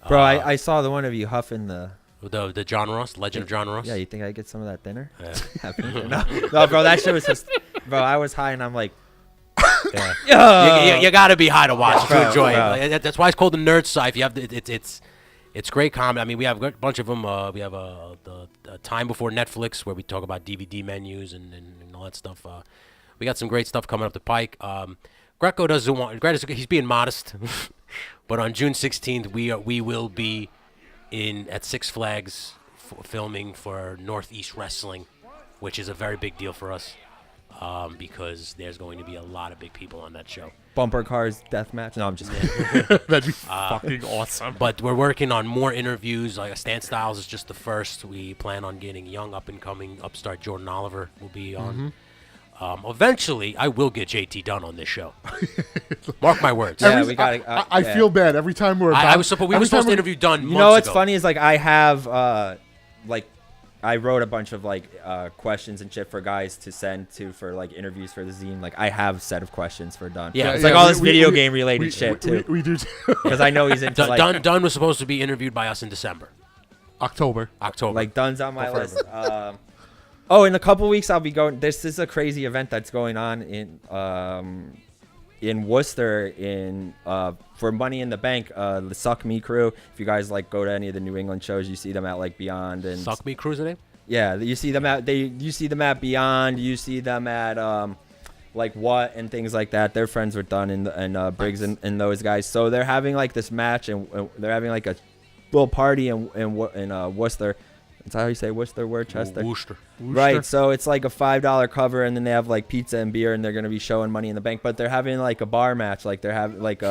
Bro, I saw the one of you huffing the. The John Ross, Legend of John Ross. Yeah, you think I get some of that dinner? Yeah. No, bro, that shit was just. Bro, I was high and I'm like. You got to be high to watch Bro, to enjoy bro. it. That's why it's called the Nerd Syph. You have it's great comedy. I mean, we have a bunch of them. We have the Time Before Netflix, where we talk about DVD menus and all that stuff. We got some great stuff coming up the pike. Greco doesn't want. He's being modest, but on June 16th, we will be at Six Flags filming for Northeast Wrestling, which is a very big deal for us because there's going to be a lot of big people on that show. Bumper cars death match. No, I'm just kidding. That'd be fucking awesome. But we're working on more interviews. Like Stan Styles is just the first. We plan on getting young, up-and-coming upstart Jordan Oliver will be on. Eventually, I will get JT Dunn on this show. Mark my words. Yeah, we got. I feel bad every time we're. we were supposed to interview Dunn. You know what's funny is like I have I wrote a bunch of like questions and shit for guys to send to for like interviews for the zine. Like I have a set of questions for Dunn. Yeah, it's like all this video game related shit too. We do Because I know he's into like Dunn was supposed to be interviewed by us in December. October. like Dunn's on my list. In a couple weeks I'll be going. This is a crazy event that's going on in Worcester for Money in the Bank. The Suck Me crew. If you guys like go to any of the New England shows, you see them at like Beyond and Suck Me Crew's name? Yeah, you see them at Beyond. You see them at like What and things like that. They're friends with Dunn and Briggs and those guys. So they're having like this match and they're having like a little party in Worcester. That's how you say Worcester, Worcester. Right, so it's like a $5 cover, and then they have like pizza and beer, and they're gonna be showing Money in the Bank. But they're having like a bar match, like they're having like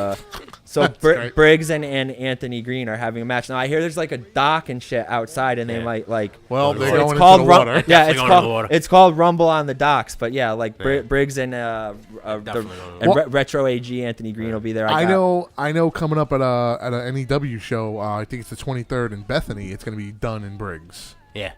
so Briggs and Anthony Green are having a match. Now I hear there's like a dock and shit outside, and they might like. Well, they're going called into the water. Yeah, Definitely it's called Rumble on the Docks. But yeah, like Briggs and Retro AG Anthony Green will be there. I know. Coming up at a NEW show, I think it's the 23rd in Bethany. It's going to be Dunn and Briggs. Yeah.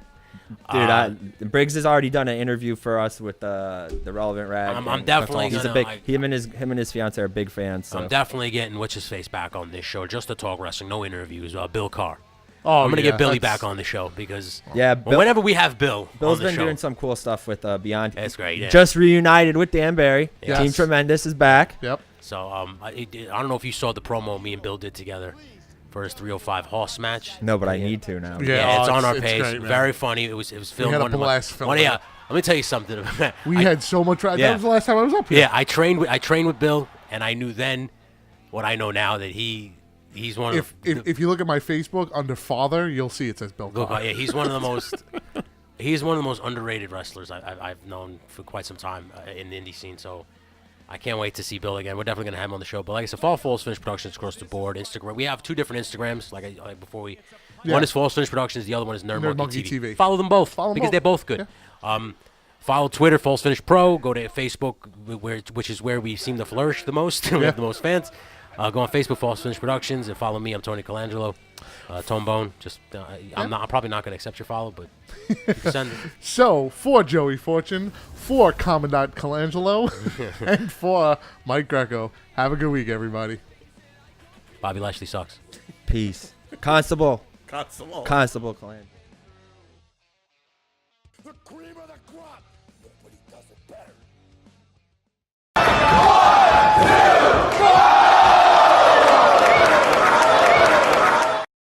Dude, Briggs has already done an interview for us with the Relevant Rag. I'm definitely He's gonna, a big. Him and his fiance are big fans. So. I'm definitely getting what's his face back on this show just to talk wrestling, no interviews. Bill Carr. Oh, I'm gonna get Billy back on the show because Bill, whenever we have Bill's been doing some cool stuff with Beyond. That's great. Yeah. Just reunited with Dan Barry. Yes. Team Tremendous is back. Yep. So I don't know if you saw the promo me and Bill did together for his 305 Hoss match. No, but I need to now. Yeah, it's on our it's page. great, man. Very funny. It was filmed. had a one of my- blast filming one- Yeah, it. let me tell you something. We had so much. Yeah. That was the last time I was up here. Yeah, I trained with Bill, and I knew then what I know now, that he's one of If you look at my Facebook under father, you'll see it says Bill Look, Carr. yeah, he's one of the most underrated wrestlers I've known for quite some time in the indie scene. So I can't wait to see Bill again. We're definitely gonna have him on the show. But like I said, follow Falls Finish Productions across the board. Instagram. We have 2 different Instagrams. Like before we, one is Falls Finish Productions. The other one is Nerd Monkey TV. Follow them both Follow them because both. they're both good. Follow Twitter, Falls Finish Pro. Go to Facebook, which is where we seem to flourish the most. We have the most fans. Go on Facebook, Falls Finish Productions, and follow me. I'm Tony Colangelo. Tone Bone. I'm probably not going to accept your follow, but you can send it. So, for Joey Fortune, for Commandant Colangelo, and for Mike Greco, have a good week, everybody. Bobby Lashley sucks. Peace. Constable. Constable. Constable Clan. The cream of the crop. Nobody does it better.